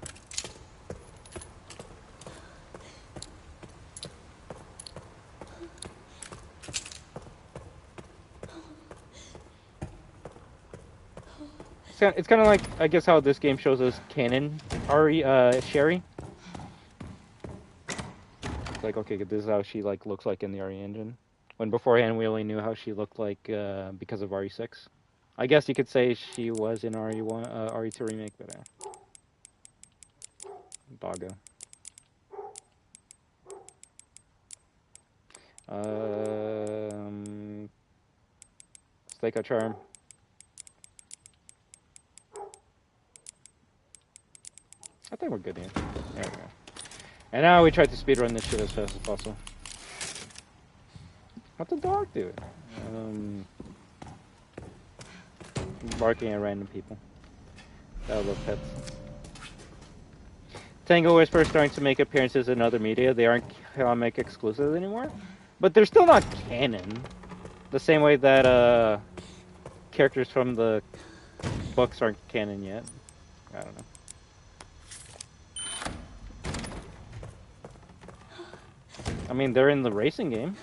It's kind of like, I guess, how this game shows us canon Sherry. It's like, okay, this is how she like looks like in the RE engine. When beforehand we only knew how she looked like because of RE6. I guess you could say she was in RE1, RE2 remake, but doggo. Stake a charm. I think we're good here. There we go. And now we try to speedrun this shit as fast as possible. What's the dog do? Barking at random people. I love pets. Tango Whisper is starting to make appearances in other media. They aren't comic exclusive anymore, but they're still not canon. The same way that characters from the books aren't canon yet. I don't know. I mean, they're in the racing game.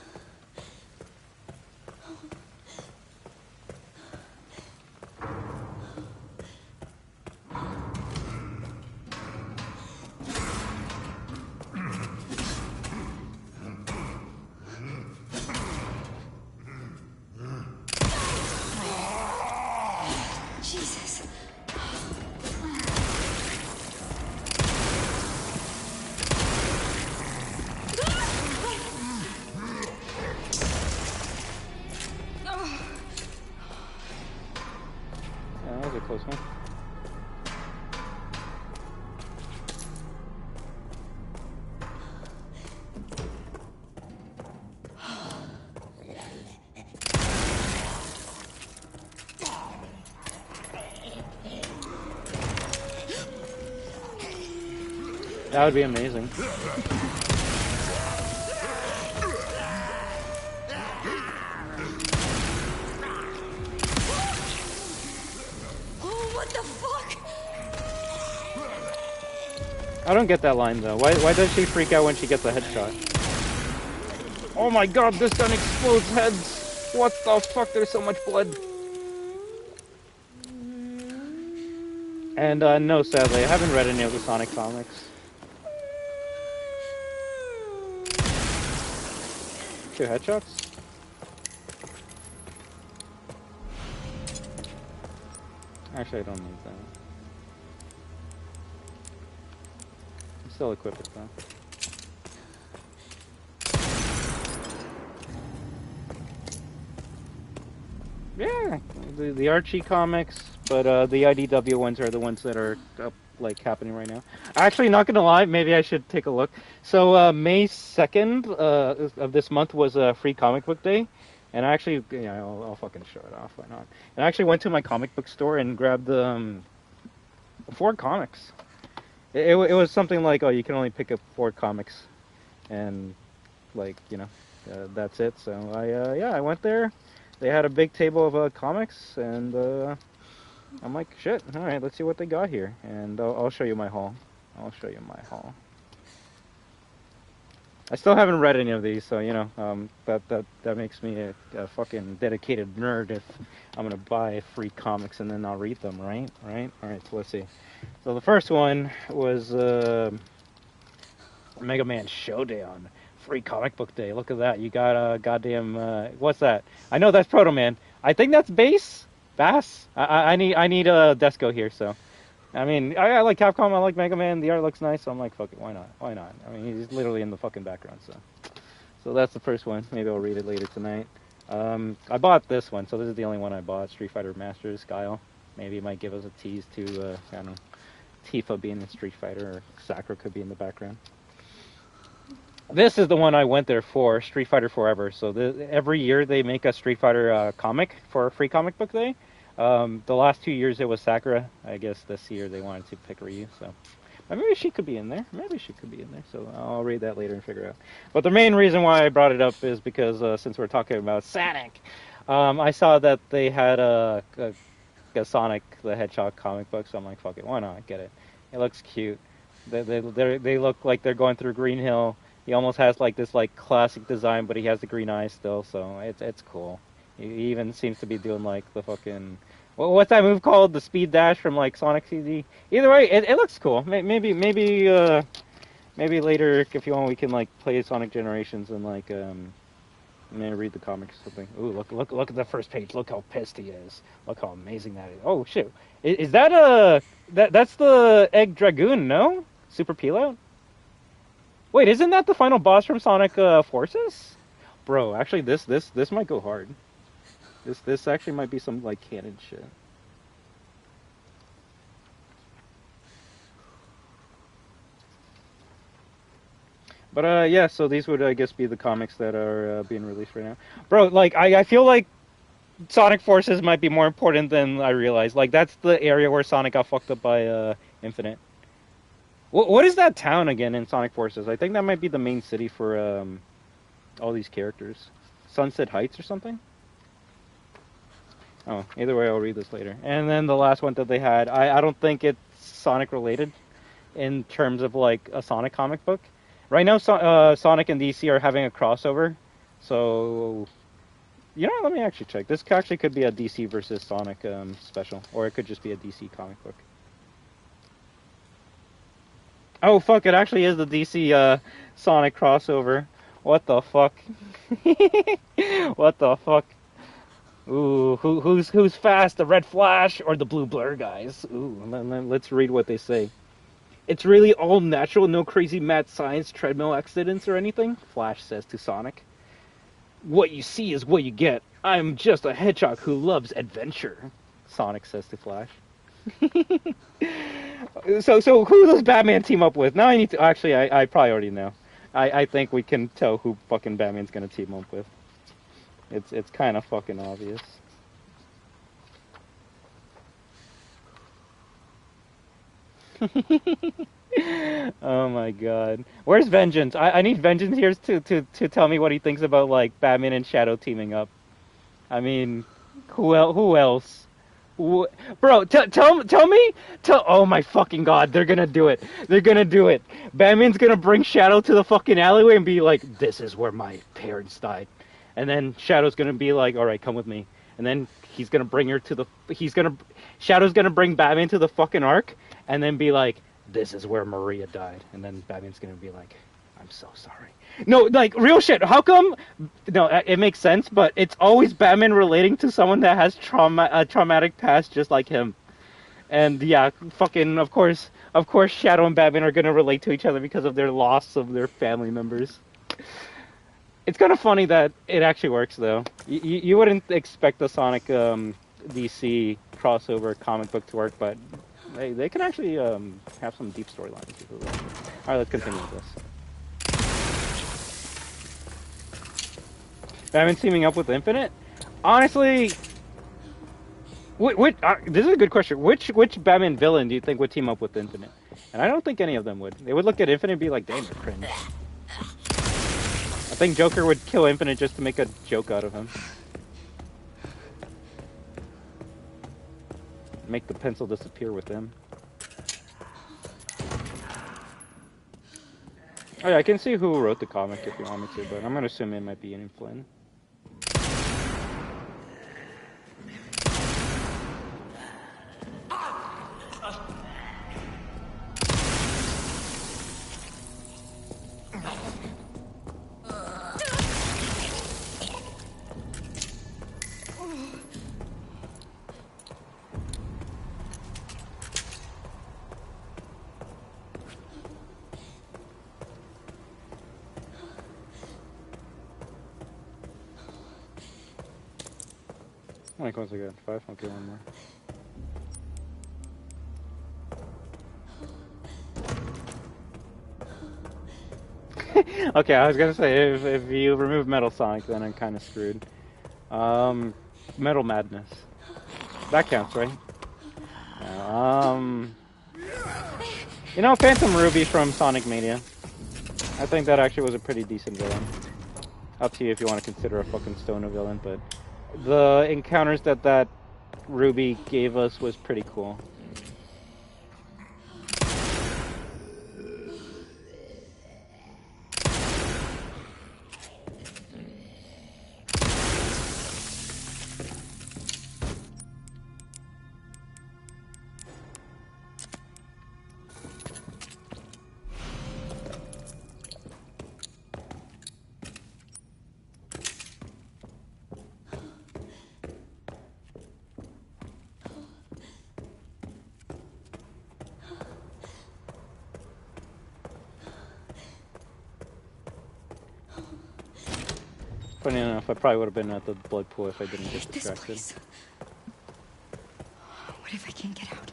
Jesus. Yeah, that was a close one. That would be amazing. Oh, what the fuck? I don't get that line though. Why does she freak out when she gets a headshot? Oh my god, this gun explodes heads! What the fuck? There's so much blood. And no, sadly, I haven't read any of the Sonic comics. 2 headshots? Actually, I don't need that. still equip it though. Yeah, the Archie comics, but the IDW ones are the ones that are like happening right now. Actually, not gonna lie, maybe I should take a look. So May 2nd of this month was a free comic book day, and I actually, I'll fucking show it off. Why not? And I actually went to my comic book store and grabbed the 4 comics. It was something like, oh, you can only pick up 4 comics, and like that's it. So I went there. They had a big table of comics, and I'm like, shit, alright, let's see what they got here. And I'll show you my haul. I still haven't read any of these, so, that makes me a fucking dedicated nerd if I'm gonna buy free comics and then I'll read them, right? Alright, so let's see. So the first one was Mega Man Showdown. Free comic book day. Look at that. You got a goddamn what's that? I know that's Proto Man. I think that's Bass. I need a Desco here. So, I mean, I like Capcom. I like Mega Man. The art looks nice. So I'm like, fuck it. Why not? I mean, he's literally in the fucking background. So that's the first one. Maybe I'll read it later tonight. I bought this one. So this is the only one I bought. Street Fighter Masters Guile. Maybe it might give us a tease to I don't know, Tifa being in Street Fighter, or Sakura could be in the background. This is the one I went there for, Street Fighter Forever. So every year they make a Street Fighter comic for a free comic book day. The last 2 years it was Sakura. I guess this year they wanted to pick Ryu. So maybe she could be in there. So I'll read that later and figure out. But the main reason why I brought it up is because since we're talking about Sonic, I saw that they had a Sonic the Hedgehog comic book. So I'm like, fuck it, why not? Get it. It looks cute. They look like they're going through Green Hill. He almost has like this like classic design, but he has the green eyes still, so it's cool. He even seems to be doing like the fucking what's that move called? The speed dash from like Sonic CD. Either way, it looks cool. Maybe later if you want we can like play Sonic Generations and like maybe read the comics or something. Ooh, look at the first page. Look how pissed he is. Look how amazing that is. Oh shit, is that that's the Egg Dragoon? No, Super Peel Out. Wait, isn't that the final boss from Sonic Forces? Bro, actually this might go hard. This actually might be some like canon shit. But yeah, so these would I guess be the comics that are being released right now. Bro, like I feel like Sonic Forces might be more important than I realized. Like that's the area where Sonic got fucked up by Infinite. What is that town again in Sonic Forces? I think that might be the main city for all these characters. Sunset Heights or something? Oh, either way, I'll read this later. And then the last one that they had, I don't think it's Sonic related in terms of like a Sonic comic book. Right now, Sonic and DC are having a crossover. So, let me actually check. This actually could be a DC versus Sonic special, or it could just be a DC comic book. Oh, fuck, it actually is the DC Sonic crossover. What the fuck? What the fuck? Ooh, who's fast, the Red Flash or the Blue Blur guys? Ooh, let's read what they say. It's really all natural, no crazy mad science, treadmill accidents or anything, Flash says to Sonic. What you see is what you get. I'm just a hedgehog who loves adventure, Sonic says to Flash. So who does Batman team up with? Now I need to... Actually, I probably already know. I think we can tell who fucking Batman's gonna team up with. It's kind of fucking obvious. Oh my god. Where's Vengeance? I need Vengeance here to tell me what he thinks about like Batman and Shadow teaming up. I mean, who else? Bro, tell me. Oh my fucking god, they're gonna do it. They're gonna do it. Batman's gonna bring Shadow to the fucking alleyway and be like, this is where my parents died. And then Shadow's gonna be like, alright, come with me. And then he's gonna bring her to the... Shadow's gonna bring Batman to the fucking Ark, and then be like, this is where Maria died. And then Batman's gonna be like, I'm so sorry. No, like, real shit. How come... No, it makes sense, but it's always Batman relating to someone that has a traumatic past just like him. And yeah, fucking, of course, Shadow and Batman are gonna relate to each other because of their loss of their family members. It's kind of funny that it actually works, though. You wouldn't expect the Sonic DC crossover comic book to work, but they can actually have some deep storylines. All right, let's continue with this. Batman teaming up with Infinite? Honestly, this is a good question. Which Batman villain do you think would team up with Infinite? And I don't think any of them would. They would look at Infinite and be like, damn, you're cringe. I think Joker would kill Infinite just to make a joke out of him. Make the pencil disappear with him. Oh yeah, I can see who wrote the comic if you want me to, but I'm gonna assume it might be Ian Flynn. How many coins I got? 5? Okay, one more. Okay, I was gonna say, if you remove Metal Sonic, then I'm kinda screwed. Metal Madness. That counts, right? You know, Phantom Ruby from Sonic Mania. I think that actually was a pretty decent villain. Up to you if you want to consider a fucking stone a villain, but the encounters that Ruby gave us was pretty cool. Funny enough, I probably would have been at the blood pool if I didn't get distracted. This place. What if I can't get out?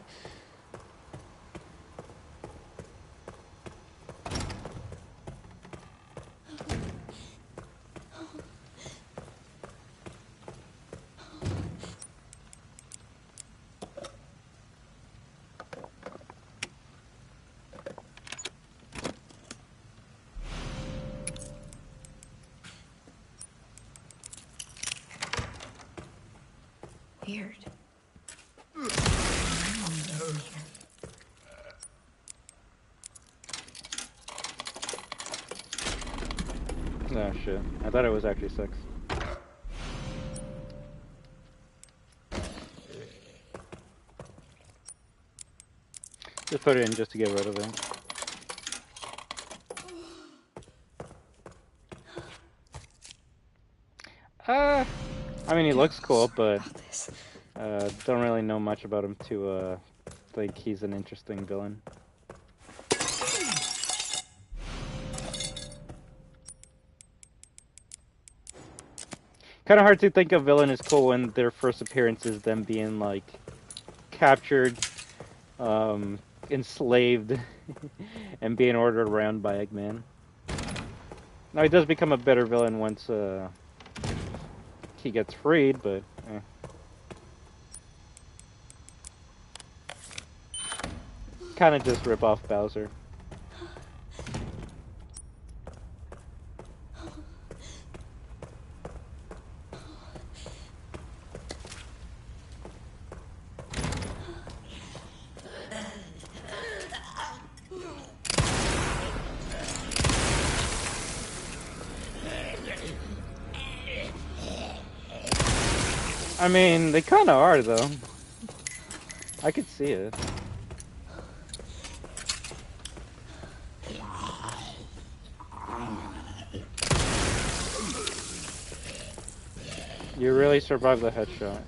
Weird. Oh shit, I thought it was actually 6. Just put it in just to get rid of it. I mean, he looks cool, but don't really know much about him to think he's an interesting villain. Kind of hard to think a villain is cool when their first appearance is them being like captured, enslaved, and being ordered around by Eggman. Now he does become a better villain once he gets freed, but kind of just rip off Bowser. I mean, they kind of are, though. I could see it. You really survived the headshot.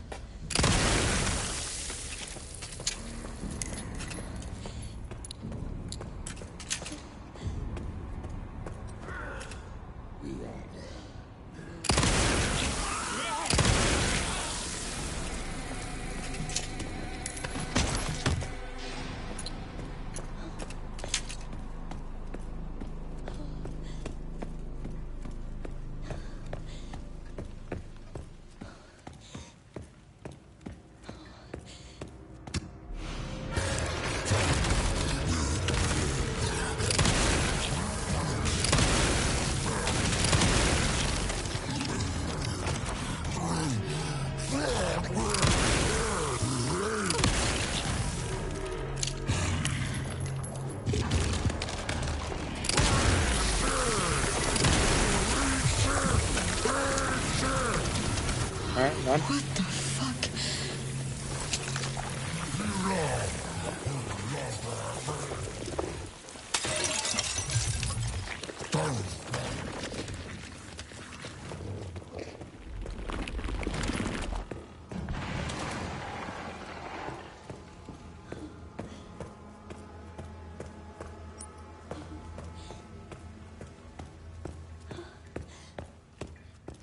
Alright, done. What the fuck?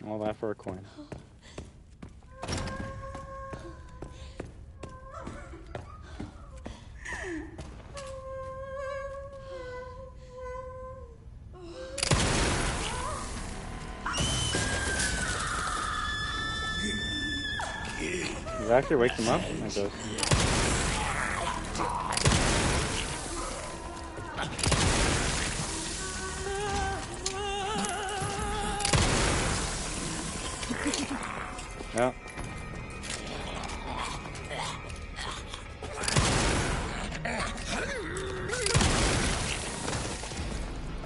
All that for a coin. Does that actually wake them up? It does. Yeah.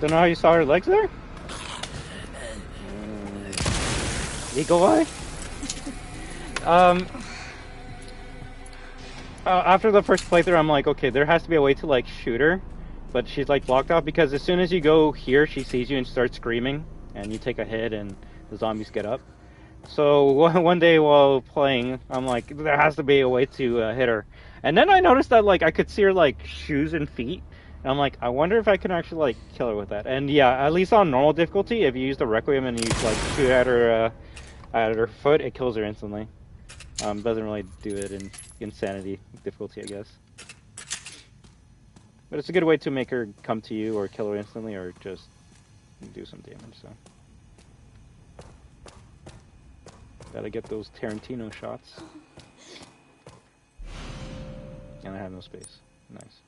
Don't know how you saw her legs there? Eagle eye? After the first playthrough, I'm like, okay, there has to be a way to like shoot her, but she's like blocked off because as soon as you go here, she sees you and starts screaming, and you take a hit, and the zombies get up. So one day while playing, I'm like, there has to be a way to hit her, and then I noticed that like I could see her like shoes and feet, and I'm like, I wonder if I can actually like kill her with that. And yeah, at least on normal difficulty, if you use the Requiem and you like shoot at her foot, it kills her instantly. Doesn't really do it in insanity difficulty, I guess. But it's a good way to make her come to you or kill her instantly or just do some damage, so. Gotta get those Tarantino shots. And I have no space. Nice.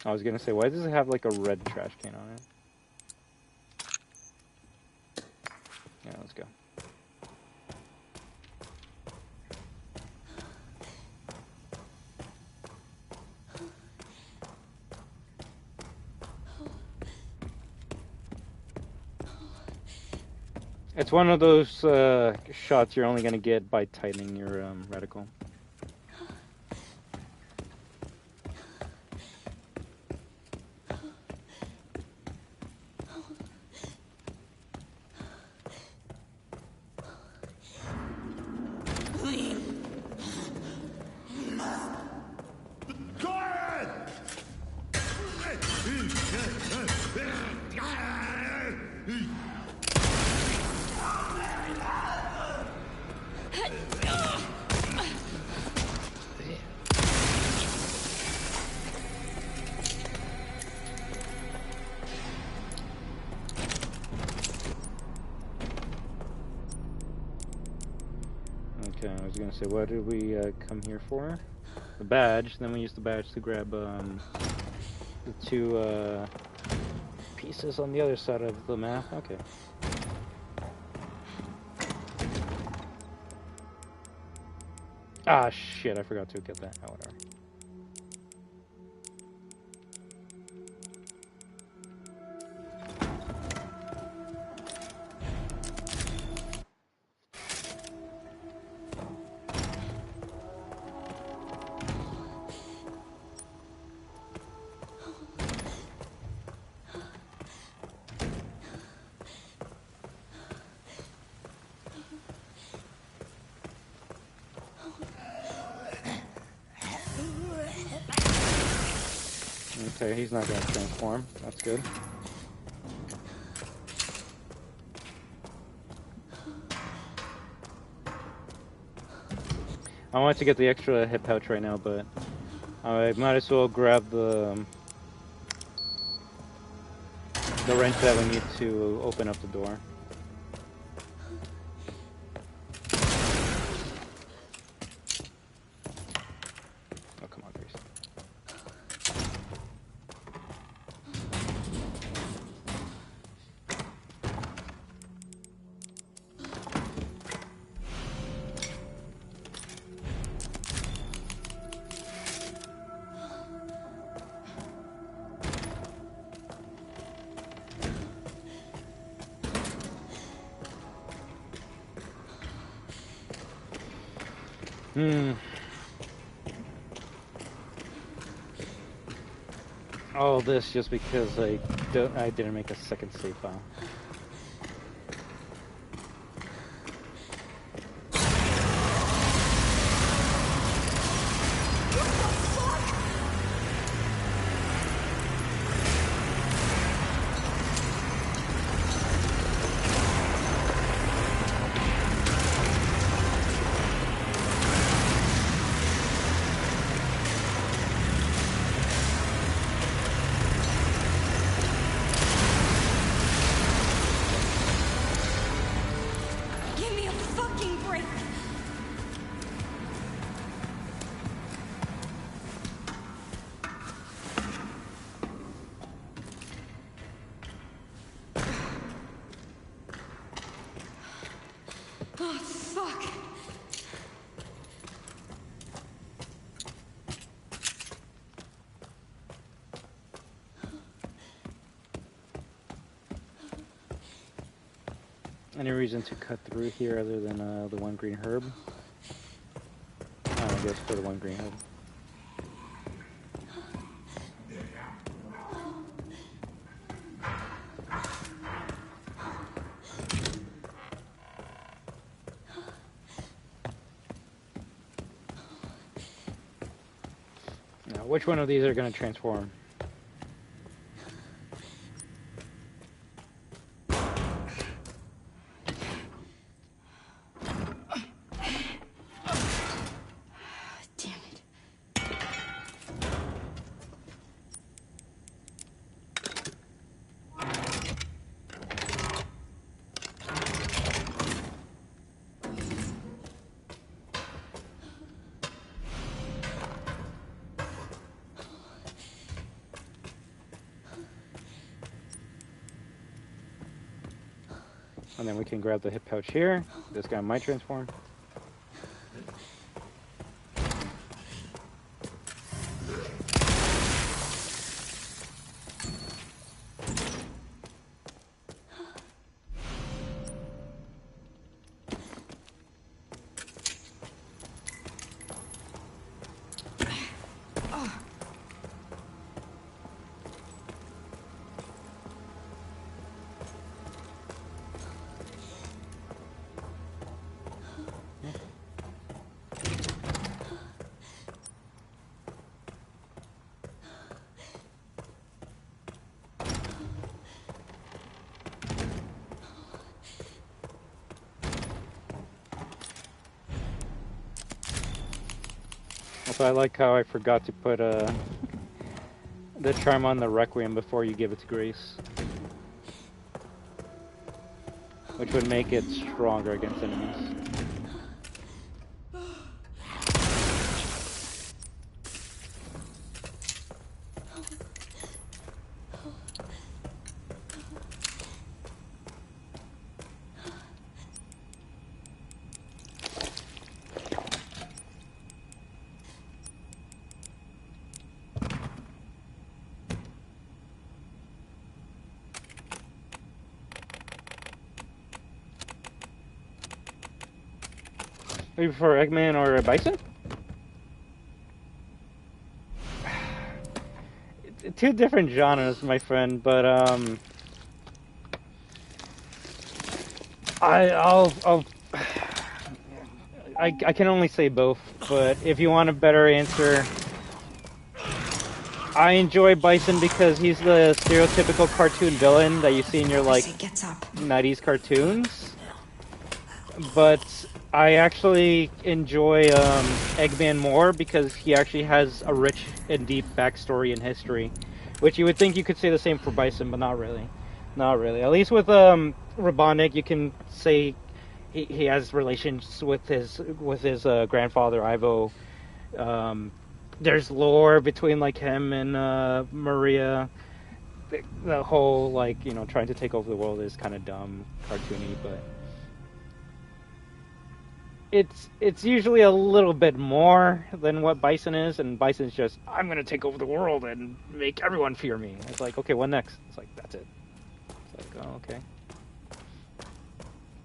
I was gonna say, why does it have like a red trash can on it? Yeah, let's go. It's one of those shots you're only gonna get by tightening your reticle. Okay, I was gonna say, what did we come here for? The badge. Then we used the badge to grab the two pieces on the other side of the map. Okay. Ah, shit! I forgot to get that. Oh, whatever. Okay, he's not going to transform. That's good. I wanted to get the extra hip pouch right now, but I might as well grab the wrench that we need to open up the door. Oh, come on, Grace. All this just because I didn't make a second save file. Give me a fucking break. Oh, fuck. Any reason to cut through here other than the one green herb? I guess for the one green herb. Now, which one of these are going to transform? Damn it. And then we can grab the hip pouch here. This guy might transform. Also, I like how I forgot to put the charm on the Requiem before you give it to Grace, which would make it stronger against enemies. Maybe for Eggman or a Bison? Two different genres, my friend, but I can only say both, but if you want a better answer, I enjoy Bison because he's the stereotypical cartoon villain that you see in your, like, 90s cartoons. But I actually enjoy Eggman more because he actually has a rich and deep backstory and history, which you would think you could say the same for Bison, but not really. Not really. At least with Robotnik, you can say he has relations with his grandfather Ivo. There's lore between, like, him and Maria. The whole, like, you know, trying to take over the world is kind of dumb, cartoony, but it's usually a little bit more than what Bison is, and Bison's just, I'm gonna take over the world and make everyone fear me. It's like, okay, what next? It's like, that's it. It's like, oh, okay.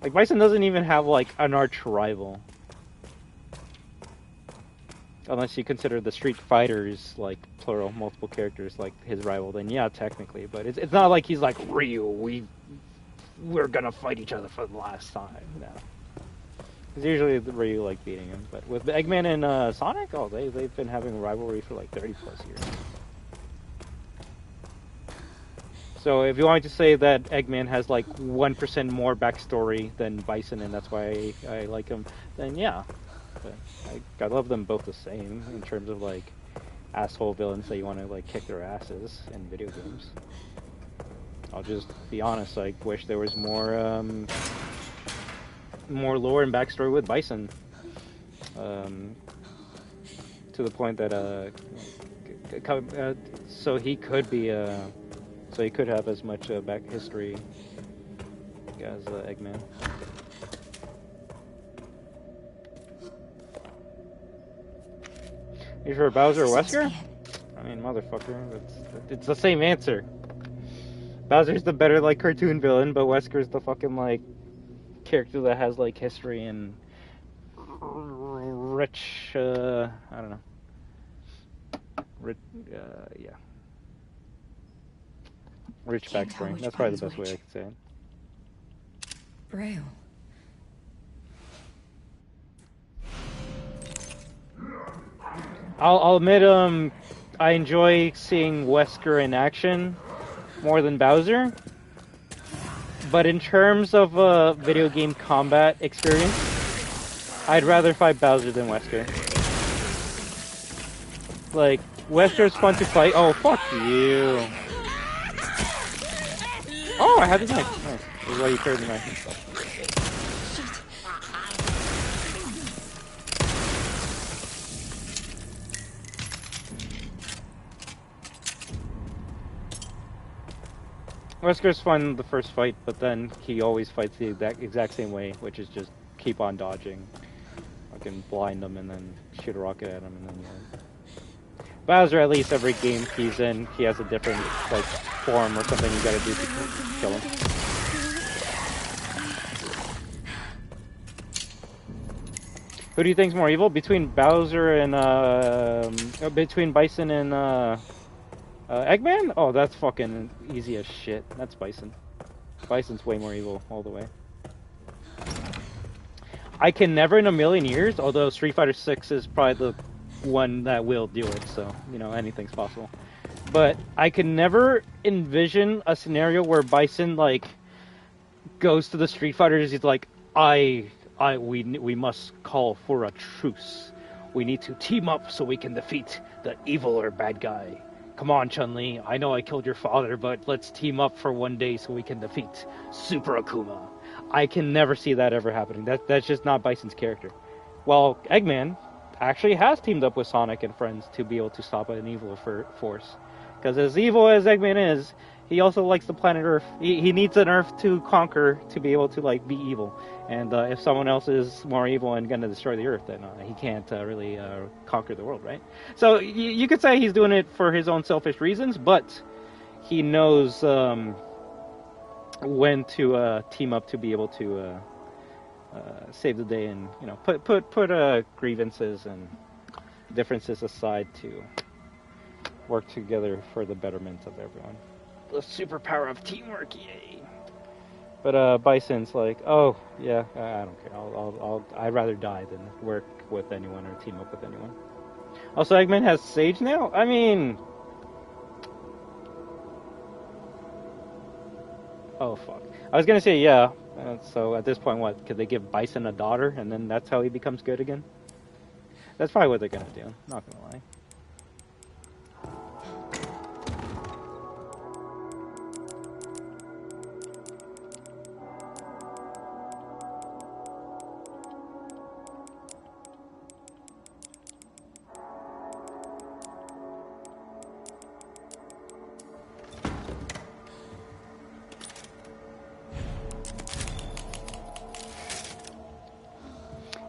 Like, Bison doesn't even have, like, an arch rival. Unless you consider the Street Fighters, like, plural, multiple characters, like, his rival, then yeah, technically. But it's not like he's like, Ryu, we're gonna fight each other for the last time. No. It's usually Ryu, like, beating him. But with Eggman and Sonic, oh, they've been having a rivalry for, like, 30+ years. So if you wanted to say that Eggman has, like, 1% more backstory than Bison, and that's why I like him, then yeah. But I love them both the same in terms of like asshole villains that you want to like kick their asses in video games. I'll just be honest, I wish there was more more lore and backstory with Bison. To the point that so he could be so he could have as much back history as Eggman. You for Bowser or Wesker? I mean, motherfucker, it's the same answer. Bowser's the better, like, cartoon villain, but Wesker's the fucking, like, character that has, like, history and rich, I don't know. Yeah. Rich backstory. That's probably the best way I could say it. Braille. I'll admit, I enjoy seeing Wesker in action more than Bowser. But in terms of video game combat experience, I'd rather fight Bowser than Wesker. Like, Wesker's fun to fight. Oh, fuck you. Oh, I had the knife. Nice. This is why you carried the knife. Wesker's fun the first fight, but then he always fights the exact same way, which is just keep on dodging. I can blind him and then shoot a rocket at him and then Bowser, at least every game he's in, he has a different like form or something you gotta do to kill him. Who do you think's more evil between Bowser and between Bison and Eggman? Oh, that's fucking easy as shit. That's Bison. Bison's way more evil all the way. I can never in a million years, although Street Fighter 6 is probably the one that will do it, so, you know, anything's possible. But I can never envision a scenario where Bison, like, goes to the Street Fighters, he's like, we must call for a truce. We need to team up so we can defeat the evil or bad guy. Come on, Chun-Li, I know I killed your father, but let's team up for one day so we can defeat Super Akuma. I can never see that ever happening. That's just not Bison's character. Well, Eggman actually has teamed up with Sonic and friends to be able to stop an evil force. Because as evil as Eggman is, he also likes the planet Earth. He needs an Earth to conquer to be able to like be evil. And if someone else is more evil and gonna destroy the Earth, then he can't really conquer the world, right? So you could say he's doing it for his own selfish reasons, but he knows when to team up to be able to save the day, and you know put grievances and differences aside to work together for the betterment of everyone. The superpower of teamwork, yay! But Bison's like, oh yeah, I don't care. I'd rather die than work with anyone or team up with anyone. Also, Eggman has Sage now. I mean, oh fuck. I was gonna say yeah. So at this point, what could they give Bison a daughter, and then that's how he becomes good again? That's probably what they're gonna do. Not gonna lie.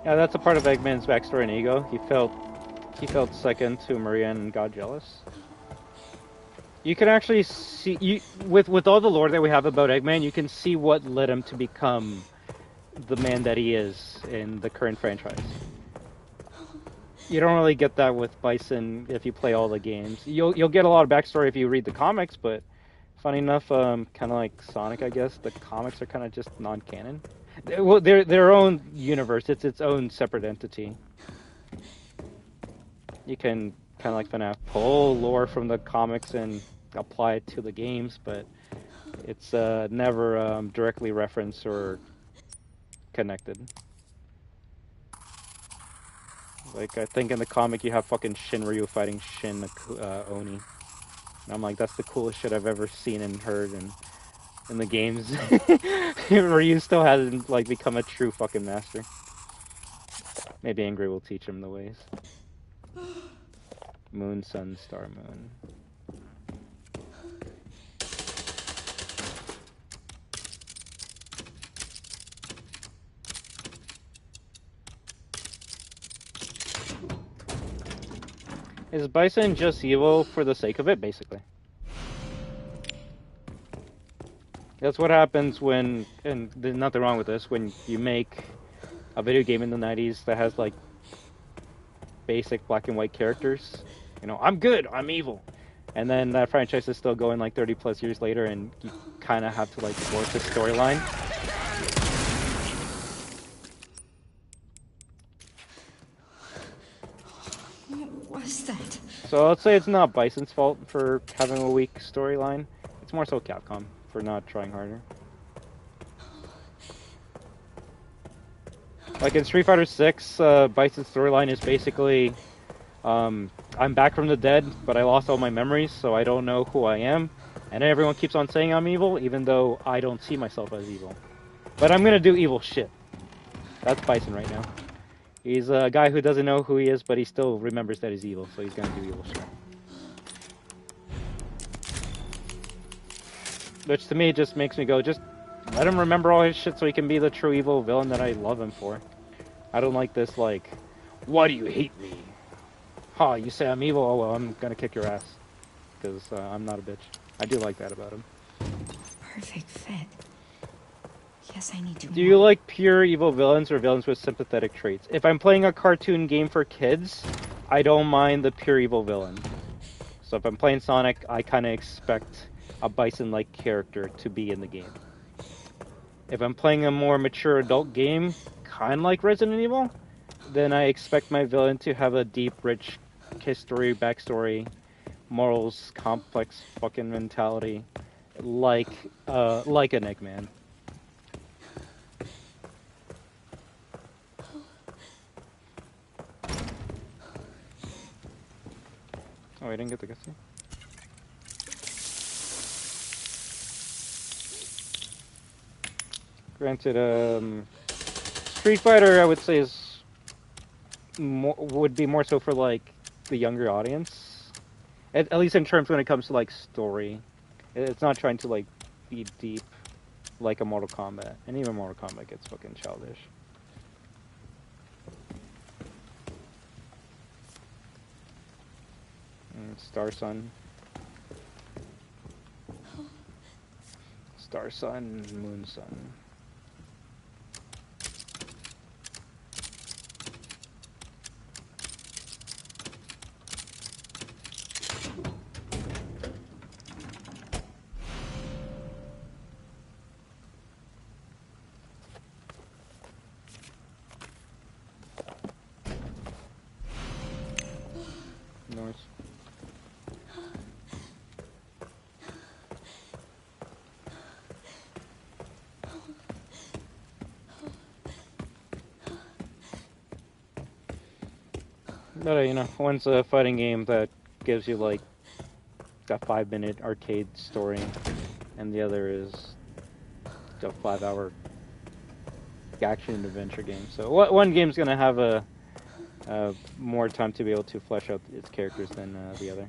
Yeah, that's a part of Eggman's backstory and ego. He felt second to Maria and got jealous. You can actually see with all the lore that we have about Eggman, you can see what led him to become the man that he is in the current franchise. You don't really get that with Bison if you play all the games. You'll get a lot of backstory if you read the comics, but funny enough, kind of like Sonic, I guess the comics are kind of just non-canon. Well, they're their own universe. It's its own separate entity. You can kind of like FNAF pull lore from the comics and apply it to the games, but it's never directly referenced or connected. Like, I think in the comic you have fucking Shinryu fighting Oni. And I'm like, that's the coolest shit I've ever seen and heard in the games. Ryu still hasn't, like, become a true fucking master. Maybe Angry will teach him the ways. Moon, sun, star, moon. Is Bison just evil for the sake of it, basically? That's what happens when, and there's nothing wrong with this, when you make a video game in the 90s that has, like, basic black and white characters. You know, I'm good, I'm evil. And then that franchise is still going, like, 30 plus years later, and you kind of have to, like, force the storyline. What was that? So let's say it's not Bison's fault for having a weak storyline. It's more so Capcom for not trying harder. Like in Street Fighter 6, Bison's storyline is basically, I'm back from the dead, but I lost all my memories, so I don't know who I am. And everyone keeps on saying I'm evil, even though I don't see myself as evil. But I'm gonna do evil shit. That's Bison right now. He's a guy who doesn't know who he is, but he still remembers that he's evil, so he's gonna do evil shit. Which to me just makes me go, just let him remember all his shit so he can be the true evil villain that I love him for. I don't like this, like, why do you hate me? Ha, you say I'm evil? Oh well, I'm gonna kick your ass. Because I'm not a bitch. I do like that about him. Perfect fit. Yes, I need to. Do you like pure evil villains or villains with sympathetic traits? If I'm playing a cartoon game for kids, I don't mind the pure evil villain. So if I'm playing Sonic, I kind of expect a Bison-like character to be in the game. If I'm playing a more mature adult game, kind of like Resident Evil, then I expect my villain to have a deep, rich history, backstory, morals, complex fucking mentality, like an Eggman. Oh, I didn't get the cutscene. Granted, Street Fighter, I would say, would be more so for like the younger audience, at least in terms when it comes to like story. It's not trying to like be deep like a Mortal Kombat, and even Mortal Kombat gets fucking childish. Star Sun. Star Sun, Moon Sun. Nice. But you know, one's a fighting game that gives you like a 5-minute arcade story, and the other is a 5-hour action adventure game. So one game's gonna have a more time to be able to flesh out its characters than the other.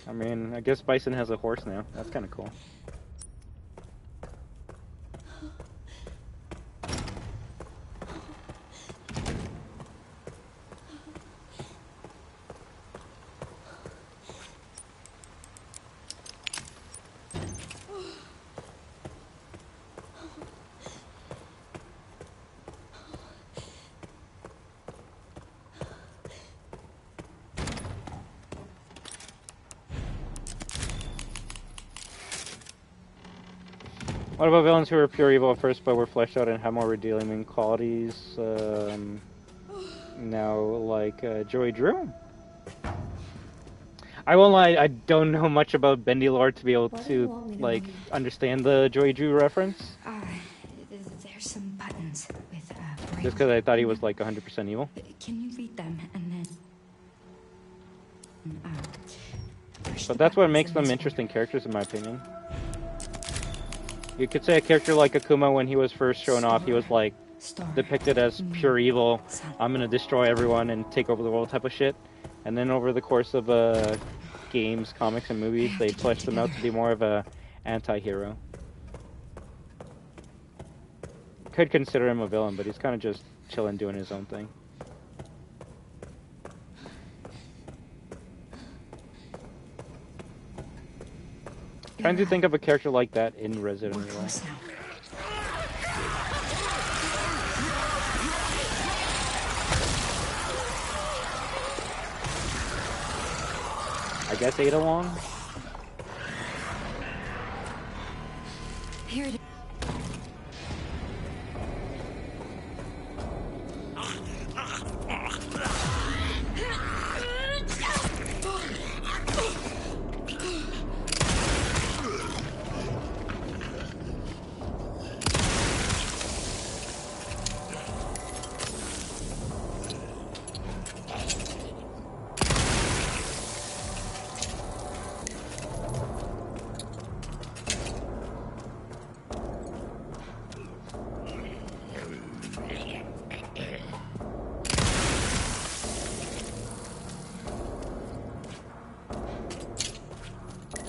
I mean, I guess Bison has a horse now. That's kind of cool. What about villains who were pure evil at first but were fleshed out and have more redeeming qualities? Now, like Joey Drew? I won't lie, I don't know much about Bendy lore to be able to, like, understand the Joey Drew reference. There's some buttons with Just because I thought he was, like, 100% evil. Can you read them and then... But that's what makes them interesting characters, in my opinion. You could say a character like Akuma, when he was first shown off, he was like depicted as pure evil. I'm gonna destroy everyone and take over the world type of shit. And then over the course of games, comics, and movies, they fleshed him out to be more of a anti-hero. Could consider him a villain, but he's kind of just chilling, doing his own thing. Trying to think of a character like that in Resident Evil. I guess Ada Wong? Here it is.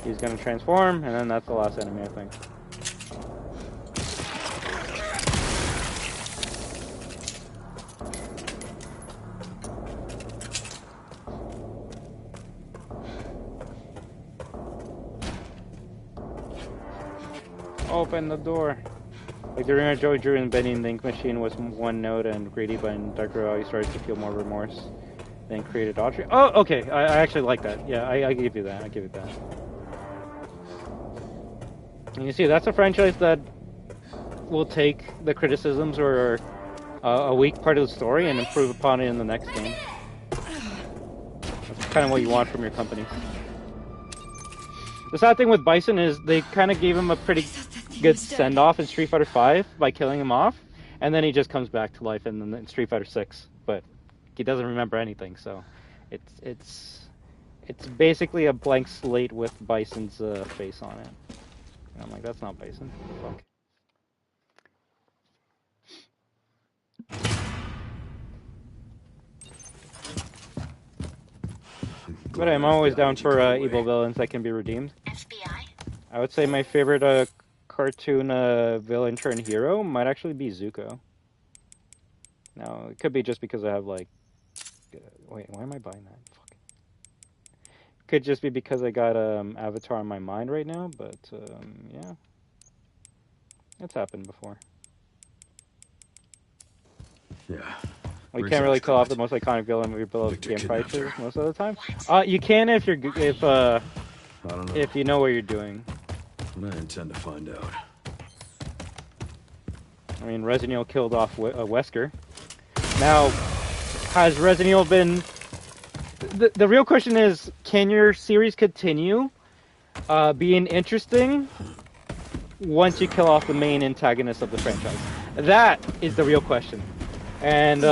He's gonna transform, and then that's the last enemy, I think. Open the door. Like the Ringer Joey Drew and bending the ink machine was one note, and Grady by Darker he started to feel more remorse. Then created Audrey. Oh, okay. I actually like that. Yeah, I give you that. I give it that. And you see, that's a franchise that will take the criticisms or a weak part of the story and improve upon it in the next game. That's kind of what you want from your company. The sad thing with Bison is they kind of gave him a pretty good send-off in Street Fighter V by killing him off, and then he just comes back to life in Street Fighter VI, but he doesn't remember anything, so it's basically a blank slate with Bison's face on it. And I'm like, that's not Bison. Fuck. But I'm always down for evil villains that can be redeemed. FBI? I would say my favorite cartoon villain turned hero might actually be Zuko. Now, it could be just because I have like... wait, why am I buying that? Fuck. Could just be because I got Avatar on my mind right now, but yeah. It's happened before. Yeah. We can't really kill off the most iconic villain we build game fighters most of the time. You can if you're I don't know. if you know what you're doing. But I intend to find out. I mean, Resident Evil killed off Wesker. Now, has Resident Evil been... The real question is, can your series continue being interesting once you kill off the main antagonist of the franchise? That is the real question. And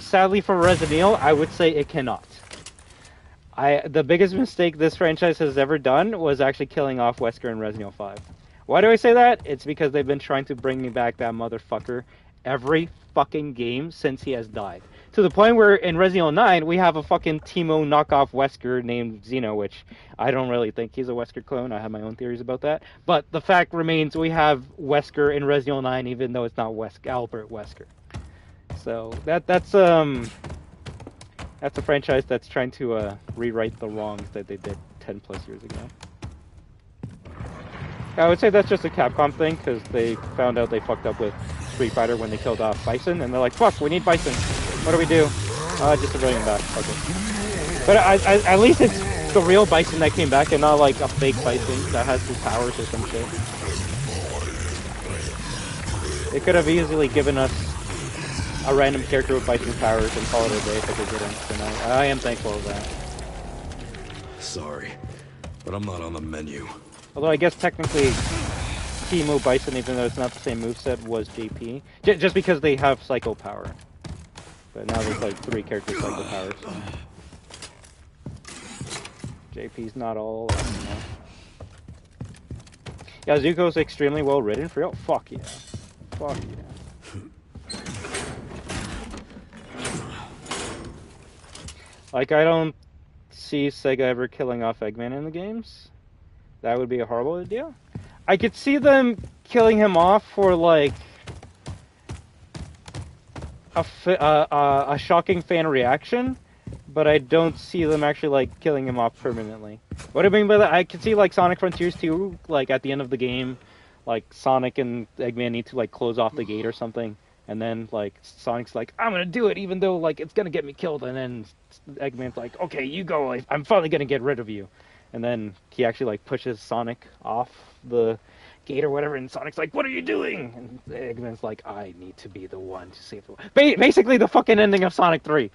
sadly for Resident Evil, I would say it cannot. The biggest mistake this franchise has ever done was actually killing off Wesker in Resident Evil 5. Why do I say that? It's because they've been trying to bring me back that motherfucker every fucking game since he has died. To the point where in Resident Evil 9, we have a fucking Teemo knockoff Wesker named Xeno, which I don't really think he's a Wesker clone. I have my own theories about that. But the fact remains we have Wesker in Resident Evil 9, even though it's not Albert Wesker. So that's a franchise that's trying to rewrite the wrongs that they did 10 plus years ago. I would say that's just a Capcom thing, because they found out they fucked up with Street Fighter when they killed off Bison, and they're like, fuck, we need Bison. What do we do? Just a million back. Okay. But at least it's the real Bison that came back, and not like a fake Bison that has his powers or some shit. They could have easily given us a random character with Bison powers and call it a day if they didn't, and I am thankful of that. Sorry, but I'm not on the menu. Although I guess technically Teemo Bison, even though it's not the same moveset, was JP. Just because they have Psycho Power. But now there's like 3 characters Psycho Power, so... JP's not all... Yeah, Zuko's extremely well written for real. Fuck yeah. Fuck yeah. Like, I don't see Sega ever killing off Eggman in the games. That would be a horrible idea. I could see them killing him off for, like, a shocking fan reaction, but I don't see them actually, like, killing him off permanently. What I mean by that, I could see, like, Sonic Frontiers 2, like, at the end of the game, like, Sonic and Eggman need to, like, close off the gate or something, and then, like, Sonic's like, I'm gonna do it, even though, like, it's gonna get me killed, and then Eggman's like, okay, you go, I'm finally gonna get rid of you. And then he actually, like, pushes Sonic off the gate or whatever, and Sonic's like, what are you doing? And Eggman's like, I need to be the one to save the world. Basically the fucking ending of Sonic 3.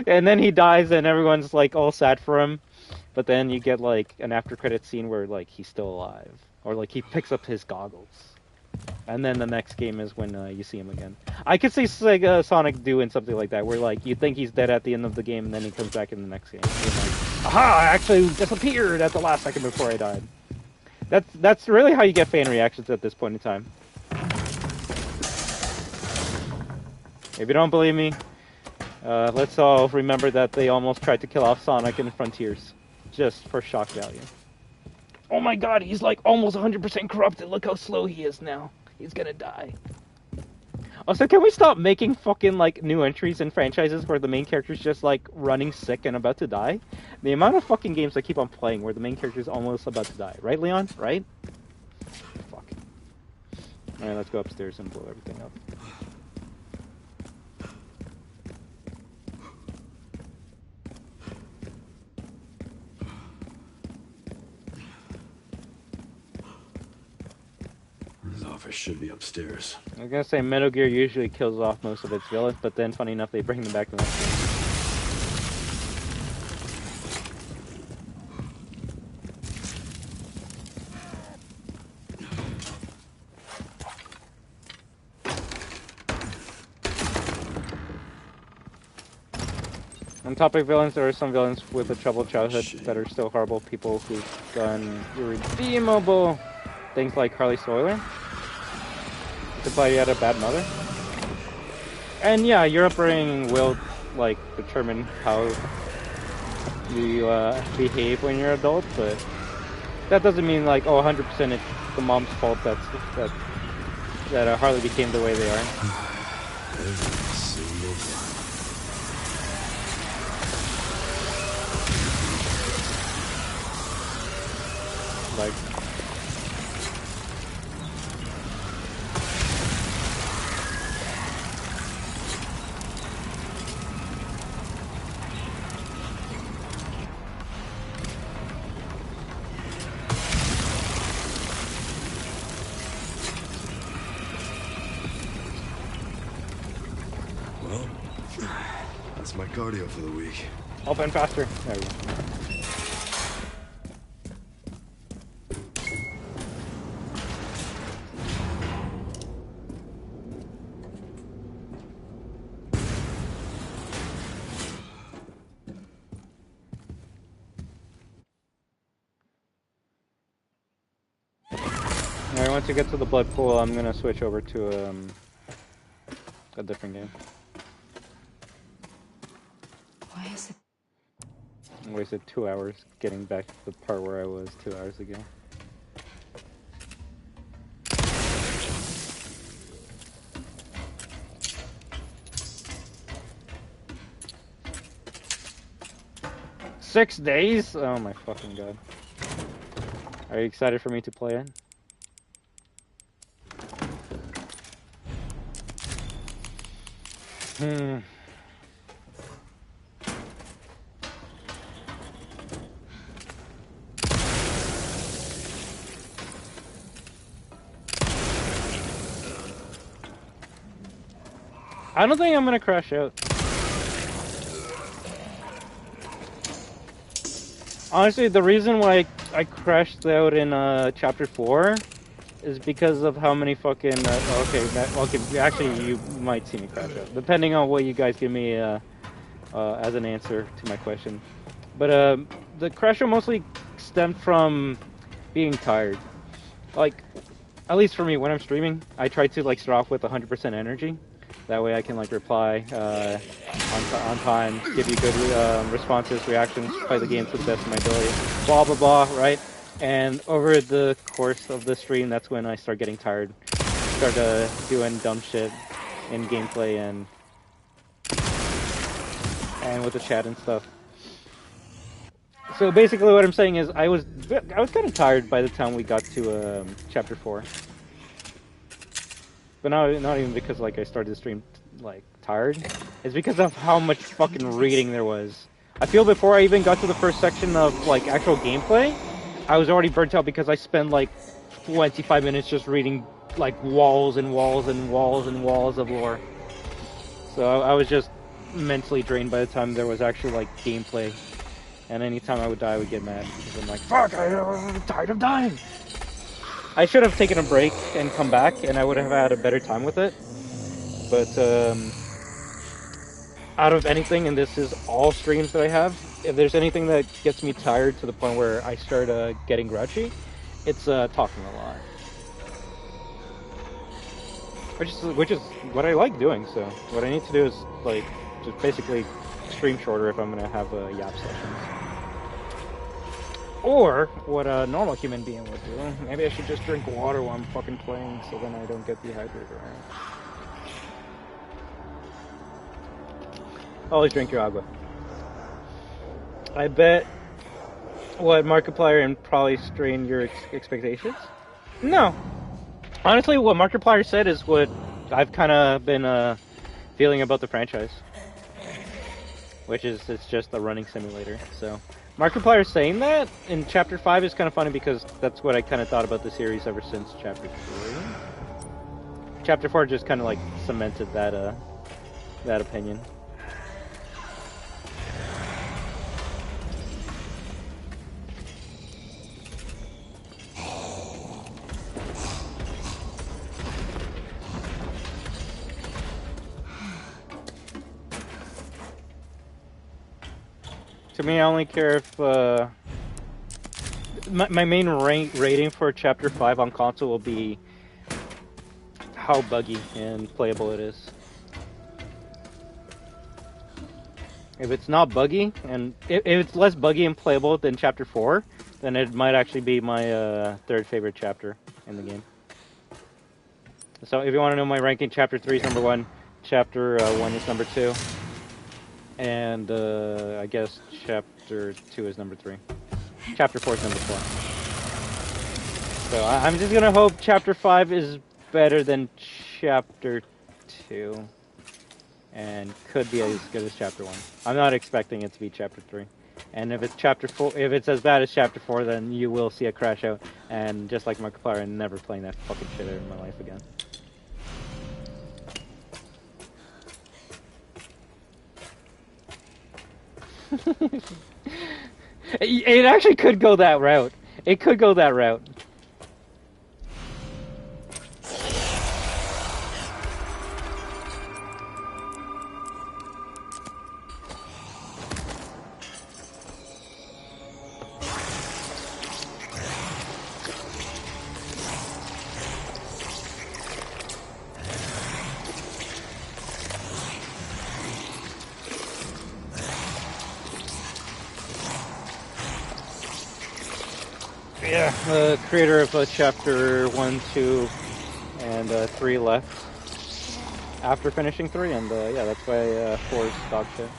And then he dies, and everyone's, like, all sad for him. But then you get, like, an after-credits scene where, like, he's still alive. Or, like, he picks up his goggles. And then the next game is when you see him again. I could see Sonic doing something like that, where, like, you think he's dead at the end of the game, and then he comes back in the next game. Being like, aha, I actually disappeared at the last second before I died. That's really how you get fan reactions at this point in time. If you don't believe me, let's all remember that they almost tried to kill off Sonic in Frontiers, just for shock value. Oh my god, he's like almost 100% corrupted. Look how slow he is now. He's gonna die. Also, can we stop making fucking, like, new entries in franchises where the main character's just, like, running sick and about to die? The amount of fucking games I keep on playing where the main character's almost about to die. Right, Leon? Right? Fuck. Alright, let's go upstairs and blow everything up. His office should be upstairs. I was gonna say Metal Gear usually kills off most of its villains, but then, funny enough, they bring them back to the next game. On topic villains, there are some villains with a troubled childhood that are still horrible people who've done irredeemable things like Harley Soiler. It's implied you had a bad mother. And yeah, your upbringing will, like, determine how you behave when you're an adult, but that doesn't mean, like, oh, 100% it's the mom's fault that Harley became the way they are. Every single time. Like, Well, that's my cardio for the week. open faster. There we go. Alright, once you get to the blood pool, I'm gonna switch over to a different game. Why is it? I wasted 2 hours getting back to the part where I was 2 hours ago. $6 days? Oh my fucking god. Are you excited for me to play it? I don't think I'm gonna crash out. Honestly, the reason why I crashed out in chapter 4 is because of how many fucking okay, actually you might see me crash out, depending on what you guys give me as an answer to my question. But the crash out mostly stemmed from being tired. Like, at least for me, when I'm streaming, I try to like start off with 100% energy. That way I can like reply on time, give you good responses, reactions, play the game to the best of my ability, blah blah blah, right? And over the course of the stream, that's when I start getting tired, start doing dumb shit in gameplay and with the chat and stuff. So basically, what I'm saying is, I was kind of tired by the time we got to chapter 4. But not even because like I started the stream like tired. It's because of how much fucking reading there was. I feel before I even got to the first section of like actual gameplay, I was already burnt out because I spent like 25 minutes just reading like walls and walls and walls and walls of lore. So I was just mentally drained by the time there was actually like gameplay. And anytime I would die, I would get mad because I'm like, fuck, I'm tired of dying. I should have taken a break and come back, and I would have had a better time with it. But out of anything, and this is all streams that I have, if there's anything that gets me tired to the point where I start getting grouchy, it's talking a lot. Which is what I like doing. So what I need to do is like just basically stream shorter if I'm gonna have yap sessions. Or what a normal human being would do. Maybe I should just drink water while I'm fucking playing so then I don't get dehydrated, right? Always drink your agua. I bet what Markiplier and probably strained your expectations? No. Honestly, what Markiplier said is what I've kind of been feeling about the franchise. Which is, it's just a running simulator, so... Markiplier saying that in Chapter 5 is kind of funny because that's what I kind of thought about the series ever since Chapter 3. Chapter 4 just kind of like cemented that opinion. To me, I only care if my main rating for Chapter 5 on console will be how buggy and playable it is. If it's not buggy, and if it's less buggy and playable than Chapter 4, then it might actually be my third favorite chapter in the game. So if you want to know my ranking, Chapter 3 is number 1, Chapter 1 is number 2. And I guess Chapter 2 is number 3. Chapter 4 is number 4. So I'm just gonna hope Chapter 5 is better than Chapter 2. And could be as good as Chapter 1. I'm not expecting it to be Chapter 3. And if it's Chapter 4, if it's as bad as Chapter 4, then you will see a crash out. And just like Markiplier, I'm never playing that fucking shit out in my life again. It actually could go that route. It could go that route. yeah, the creator of chapter 1, 2, and 3 left after finishing 3, and yeah, that's why 4 is dog shit.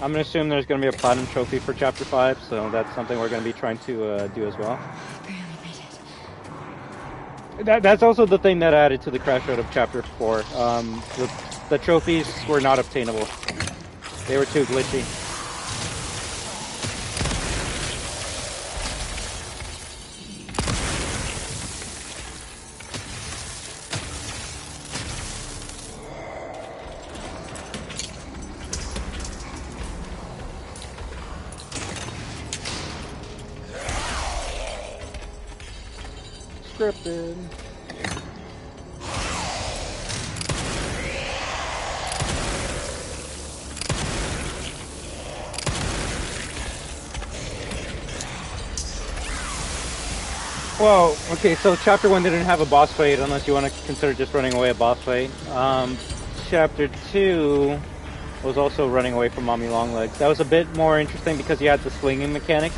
I'm gonna assume there's gonna be a platinum trophy for chapter 5, so that's something we're gonna be trying to do as well. That's also the thing that added to the crash out of chapter 4. The trophies were not obtainable. They were too glitchy. Scripted. Well, okay, so chapter 1 didn't have a boss fight unless you want to consider just running away a boss fight. Chapter 2 was also running away from Mommy Longlegs. That was a bit more interesting because you had the swinging mechanics.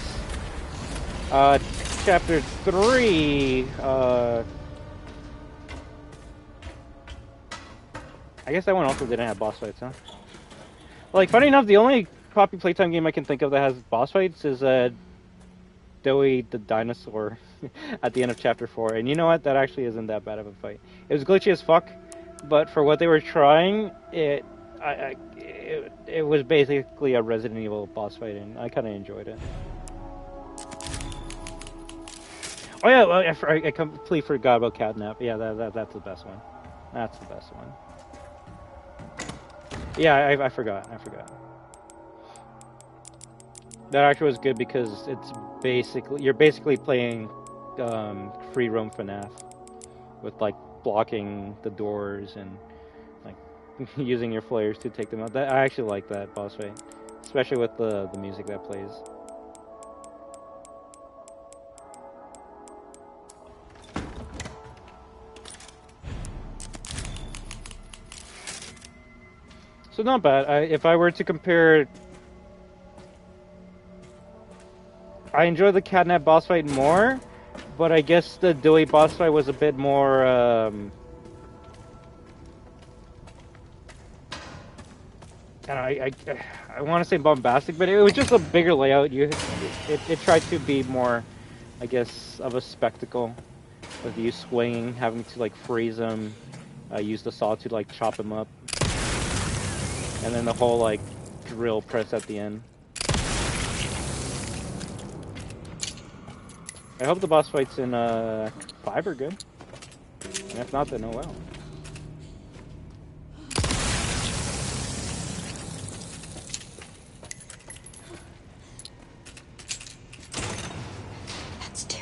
Chapter 3, I guess that one also didn't have boss fights, huh? Like, funny enough, the only Poppy Playtime game I can think of that has boss fights is Doey the Dinosaur at the end of chapter 4. And you know what? That actually isn't that bad of a fight. It was glitchy as fuck, but for what they were trying, it was basically a Resident Evil boss fight, and I kind of enjoyed it. Oh yeah, well, I completely forgot about Catnap. Yeah, that's the best one. That's the best one. Yeah, I forgot. That actually was good because you're basically playing free roam FNAF with like blocking the doors and like using your flares to take them out. I actually like that boss fight, especially with the music that plays. So not bad. If I were to compare, I enjoy the Catnap boss fight more, but I guess the Dewey boss fight was a bit more. I want to say bombastic, but it was just a bigger layout. It tried to be more, I guess, of a spectacle, with you swinging, having to like freeze them, use the saw to like chop them up. And then the whole, like, drill press at the end. I hope the boss fights in 5 are good. And if not, then oh well. That's 2.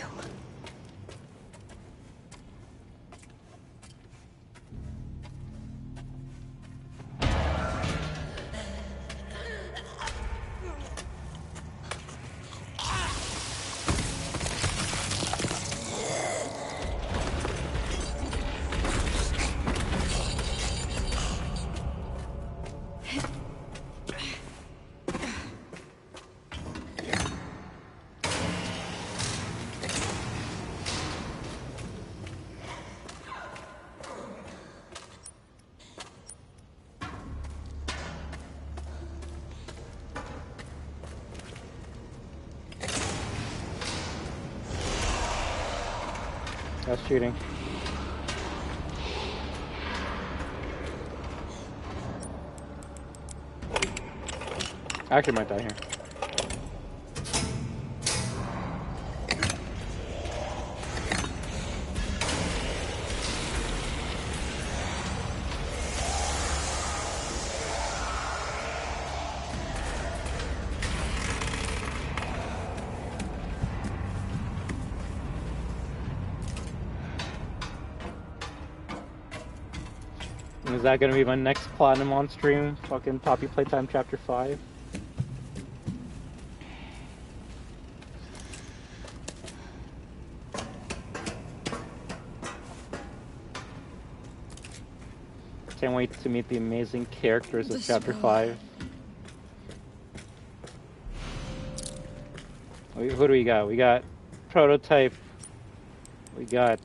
That's cheating. I actually might die here. Is that gonna be my next platinum on stream? Fucking Poppy Playtime Chapter 5? Can't wait to meet the amazing characters of The Chapter scroll. 5. Who do we got? We got Prototype. We got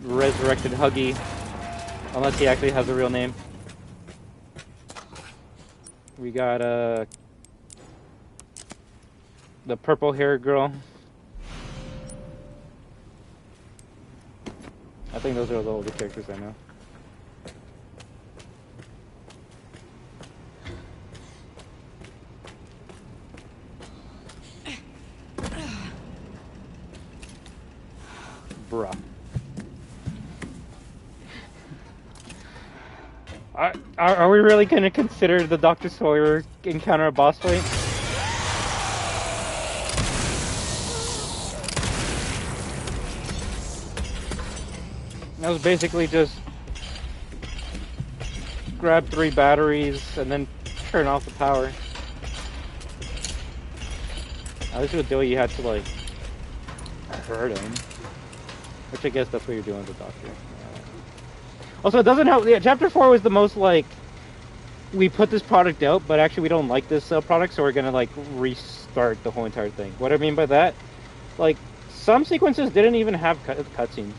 Resurrected Huggy. Unless he actually has a real name. We got the purple hair girl. I think those are the older characters I know. Bruh. Are we really gonna consider the Dr. Sawyer encounter a boss fight? That was basically just grab 3 batteries and then turn off the power. At least with Dewey you had to like hurt him. Which I guess that's what you're doing with the Doctor. Also, it doesn't help. Yeah, Chapter 4 was the most like, we put this product out, but actually we don't like this product, so we're gonna like restart the whole entire thing. What I mean by that, like, some sequences didn't even have cutscenes.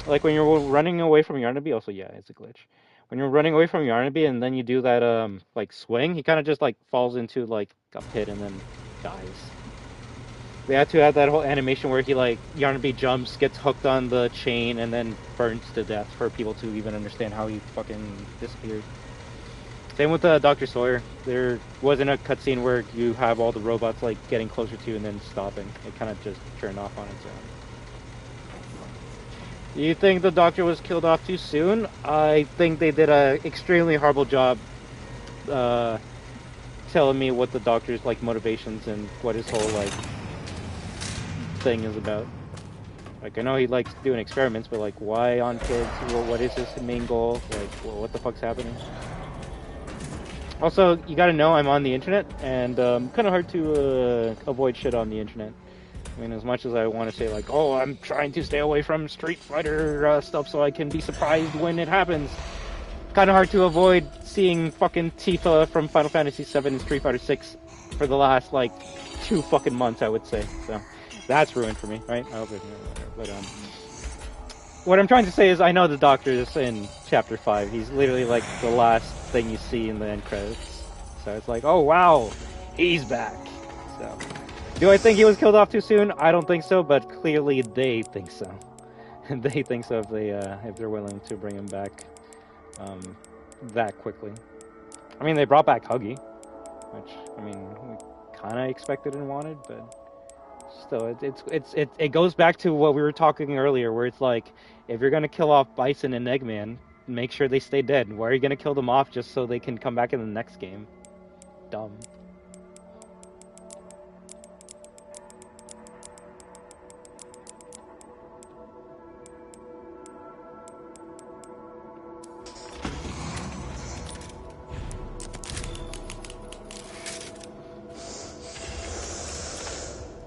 Like when you're running away from Yarnaby, also, yeah, it's a glitch. When you're running away from Yarnaby and then you do that, like, swing, he kind of just, like, falls into, like, a pit and then dies. We had to have that whole animation where he, like, Yarnaby jumps, gets hooked on the chain, and then burns to death for people to even understand how he fucking disappeared. Same with Dr. Sawyer. There wasn't a cutscene where you have all the robots, like, getting closer to you and then stopping. It kind of just turned off on its own. Do you think the Doctor was killed off too soon? I think they did a extremely horrible job telling me what the Doctor's like motivations and what his whole like thing is about. Like, I know he likes doing experiments, but like, why on kids? What is his main goal? Like, what the fuck's happening? Also, you gotta know I'm on the internet, and kind of hard to avoid shit on the internet. I mean, as much as I want to say, like, oh, I'm trying to stay away from Street Fighter stuff so I can be surprised when it happens. Kind of hard to avoid seeing fucking Tifa from Final Fantasy VII and Street Fighter 6 for the last, like, 2 fucking months, I would say. So, that's ruined for me, right? I hope it, but, what I'm trying to say is I know the Doctor is in Chapter 5. He's literally, like, the last thing you see in the end credits. So it's like, oh, wow, he's back. So... do I think he was killed off too soon? I don't think so, but clearly they think so. They think so if they're willing to bring him back that quickly. I mean, they brought back Huggy, which, I mean, we kind of expected and wanted, but still, it goes back to what we were talking earlier, where it's like, if you're gonna kill off Bison and Eggman, make sure they stay dead. Why are you gonna kill them off just so they can come back in the next game? Dumb.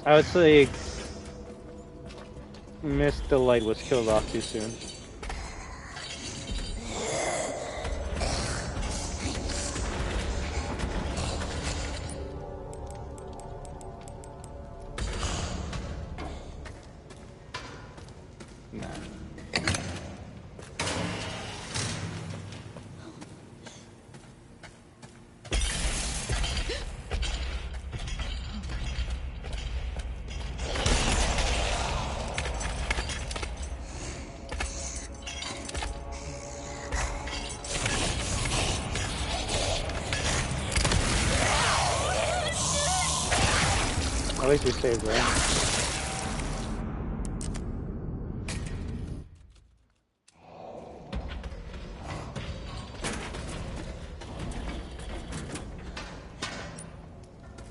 I would say Miss Delight was killed off too soon. Nah. At least we saved, right?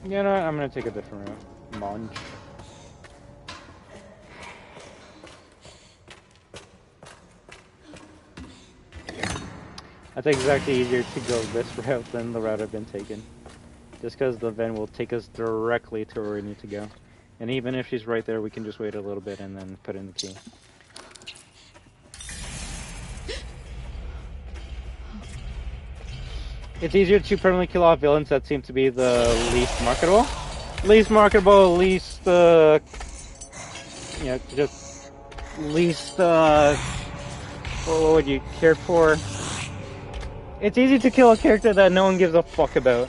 You know what? I'm gonna take a different route. Munch. I think it's actually easier to go this route than the route I've been taking. Just because the Ven will take us directly to where we need to go. And even if she's right there, we can just wait a little bit and then put in the key. It's easier to permanently kill off villains that seem to be the least marketable. Least marketable, least, you know, just least, what would you care for? It's easy to kill a character that no one gives a fuck about.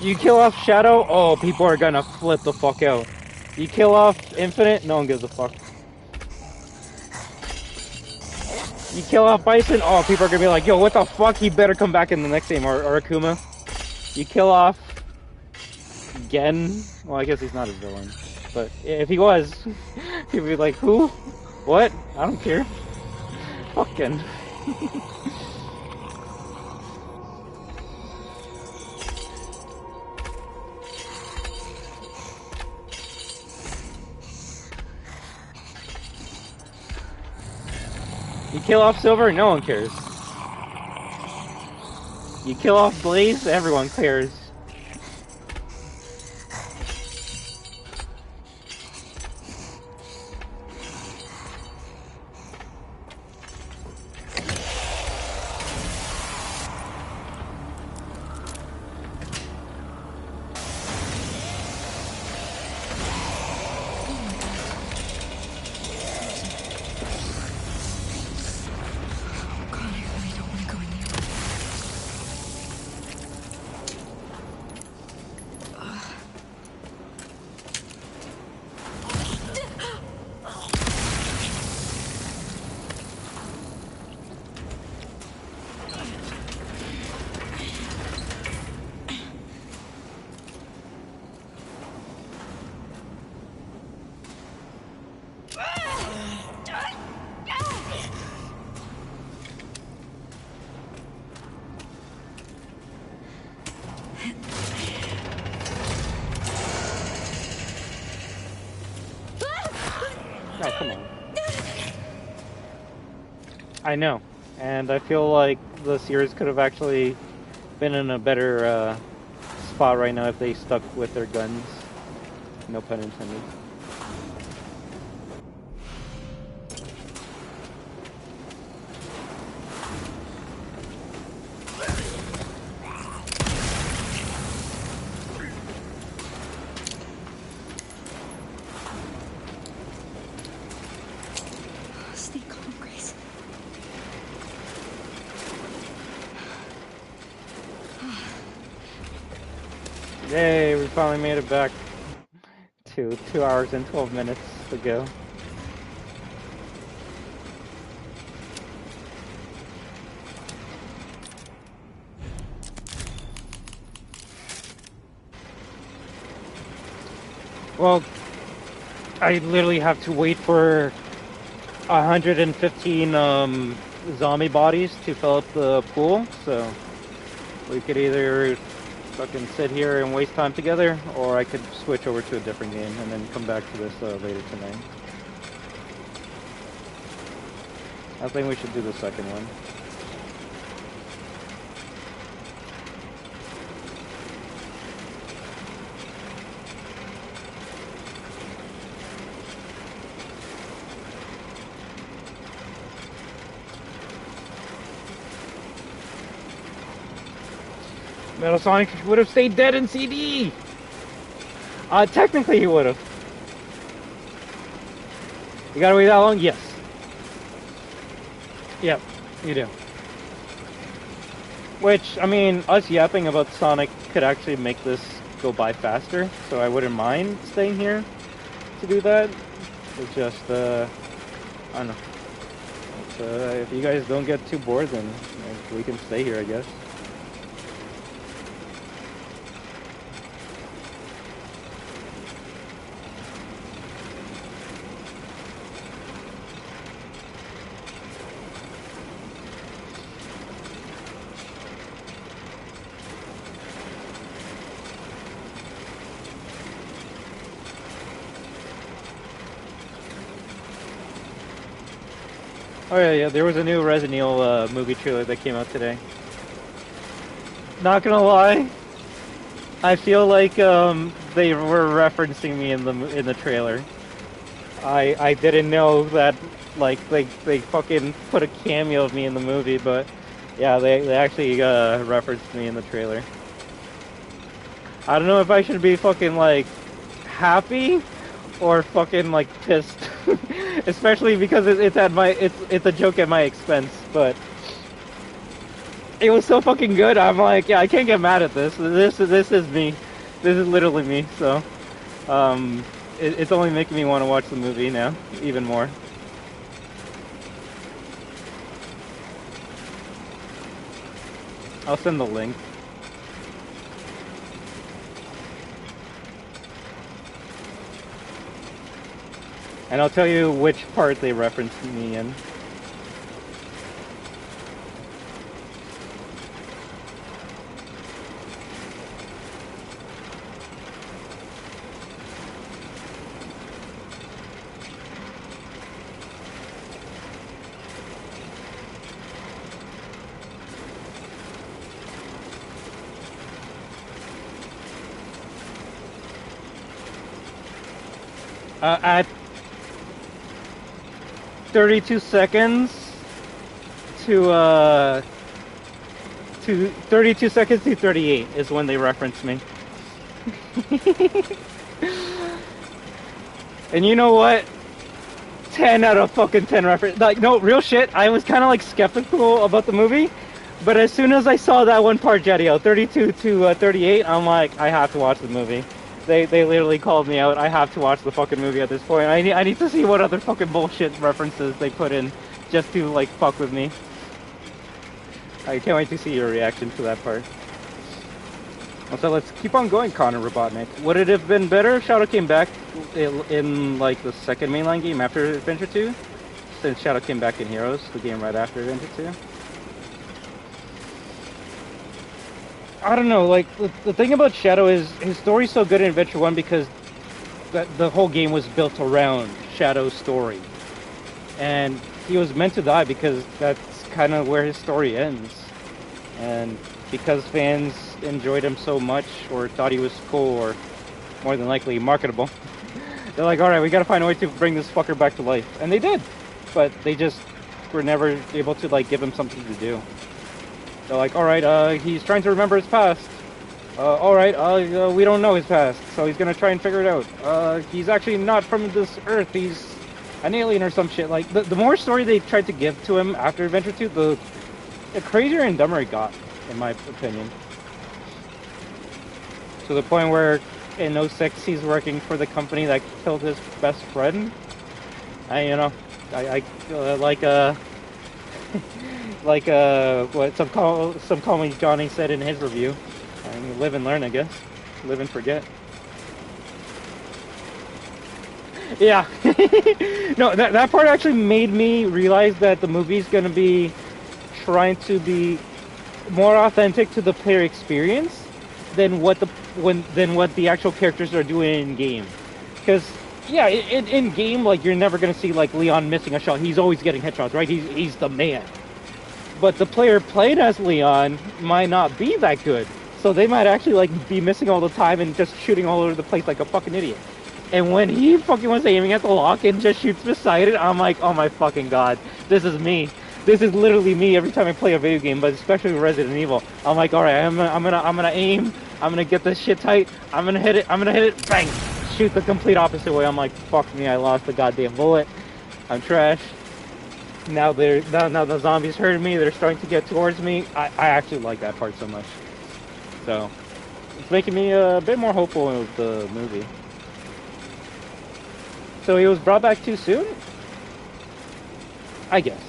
You kill off Shadow, oh, people are gonna flip the fuck out. You kill off Infinite, no one gives a fuck. You kill off Bison, oh, people are gonna be like, yo, what the fuck, he better come back in the next game, or Akuma. You kill off Gen, well, I guess he's not a villain, but if he was, he'd be like, who? What? I don't care. Fuck Gen. You kill off Silver, no one cares. You kill off Blaze, everyone cares. Oh, come on. I know, and I feel like the series could have actually been in a better spot right now if they stuck with their guns. No pun intended. Stay calm, Grace. Yay, we finally made it back to 2 hours and 12 minutes ago. Well, I literally have to wait for 115 zombie bodies to fill up the pool, so we could either fucking sit here and waste time together, or I could switch over to a different game and then come back to this later tonight. I think we should do the second one. Metal Sonic would have stayed dead in CD! Technically he would have. You gotta wait that long? Yes. Yep, you do. Which, I mean, us yapping about Sonic could actually make this go by faster, so I wouldn't mind staying here to do that. It's just, I don't know. It's, if you guys don't get too bored, then we can stay here, I guess. Oh yeah, there was a new Resident Evil movie trailer that came out today. Not gonna lie, I feel like they were referencing me in the trailer. I didn't know that like they fucking put a cameo of me in the movie, but Yeah, they actually referenced me in the trailer. I don't know if I should be fucking like happy or fucking like pissed, especially because it's at my it's a joke at my expense. But it was so fucking good. I'm like, yeah, I can't get mad at this. This is me. This is literally me. So, it's only making me want to watch the movie now even more. I'll send the link. And I'll tell you which part they referenced me in. At 32 seconds to 32 seconds to 38 is when they reference me. And you know what? 10 out of fucking 10 reference. Like, no, real shit. I was kind of like skeptical about the movie, but as soon as I saw that one part, Jetio, 32 to 38, I'm like, I have to watch the movie. They literally called me out. I have to watch the fucking movie at this point. I need to see what other fucking bullshit references they put in just to like fuck with me. I can't wait to see your reaction to that part. So let's keep on going, Connor Robotnik. Would it have been better if Shadow came back in like the second mainline game after Adventure 2? Since Shadow came back in Heroes, the game right after Adventure 2? I don't know, like, the thing about Shadow is his story's so good in Adventure 1 because the whole game was built around Shadow's story. And he was meant to die because that's kind of where his story ends. And because fans enjoyed him so much, or thought he was cool, or more than likely marketable, they're like, alright, we gotta find a way to bring this fucker back to life. And they did. But they just were never able to, like, give him something to do. They're like, alright, he's trying to remember his past. Alright, we don't know his past, so he's gonna try and figure it out. He's actually not from this Earth, he's an alien or some shit. Like, the more story they tried to give to him after Adventure 2, the crazier and dumber it got, in my opinion. To the point where, in 06, he's working for the company that killed his best friend. What some call me Johnny said in his review. I mean, live and learn, I guess. Live and forget. Yeah. No, that part actually made me realize that the movie's gonna be trying to be more authentic to the player experience than what the actual characters are doing in game. Because yeah, in game, like, you're never gonna see like Leon missing a shot. He's always getting headshots, right? He's the man. But the player playing as Leon might not be that good. So they might actually like be missing all the time and just shooting all over the place like a fucking idiot. And when he fucking was aiming at the lock and just shoots beside it, I'm like, oh my fucking god, this is me. This is literally me every time I play a video game, but especially with Resident Evil. I'm like, alright, I'm gonna aim, I'm gonna get this shit tight, I'm gonna hit it, bang! Shoot the complete opposite way. I'm like, fuck me, I lost the goddamn bullet. I'm trash. Now the zombies heard me, they're starting to get towards me. I actually like that part so much. So, it's making me a bit more hopeful of the movie. So he was brought back too soon? I guess.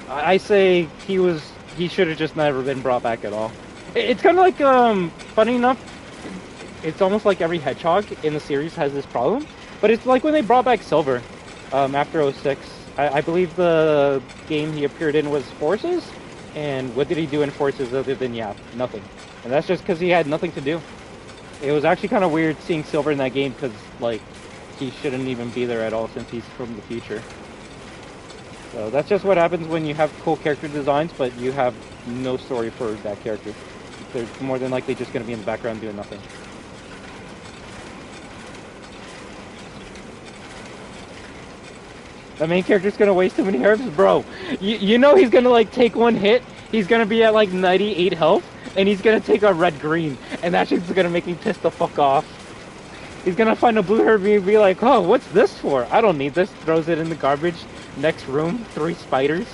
I say he should have just never been brought back at all. It's kind of like, funny enough, it's almost like every hedgehog in the series has this problem. But it's like when they brought back Silver, after 06. I believe the game he appeared in was Forces, and what did he do in Forces other than, yeah, nothing. And that's just because he had nothing to do. It was actually kind of weird seeing Silver in that game, because, like, he shouldn't even be there at all since he's from the future. So that's just what happens when you have cool character designs, but you have no story for that character. They're more than likely just going to be in the background doing nothing. The main character's gonna waste too many herbs? Bro, you know he's gonna like take one hit he's gonna be at like 98 health, and he's gonna take a red-green, and that shit's gonna make me piss the fuck off. He's gonna find a blue Herbie and be like, oh, what's this for? I don't need this. Throws it in the garbage. Next room, 3 spiders.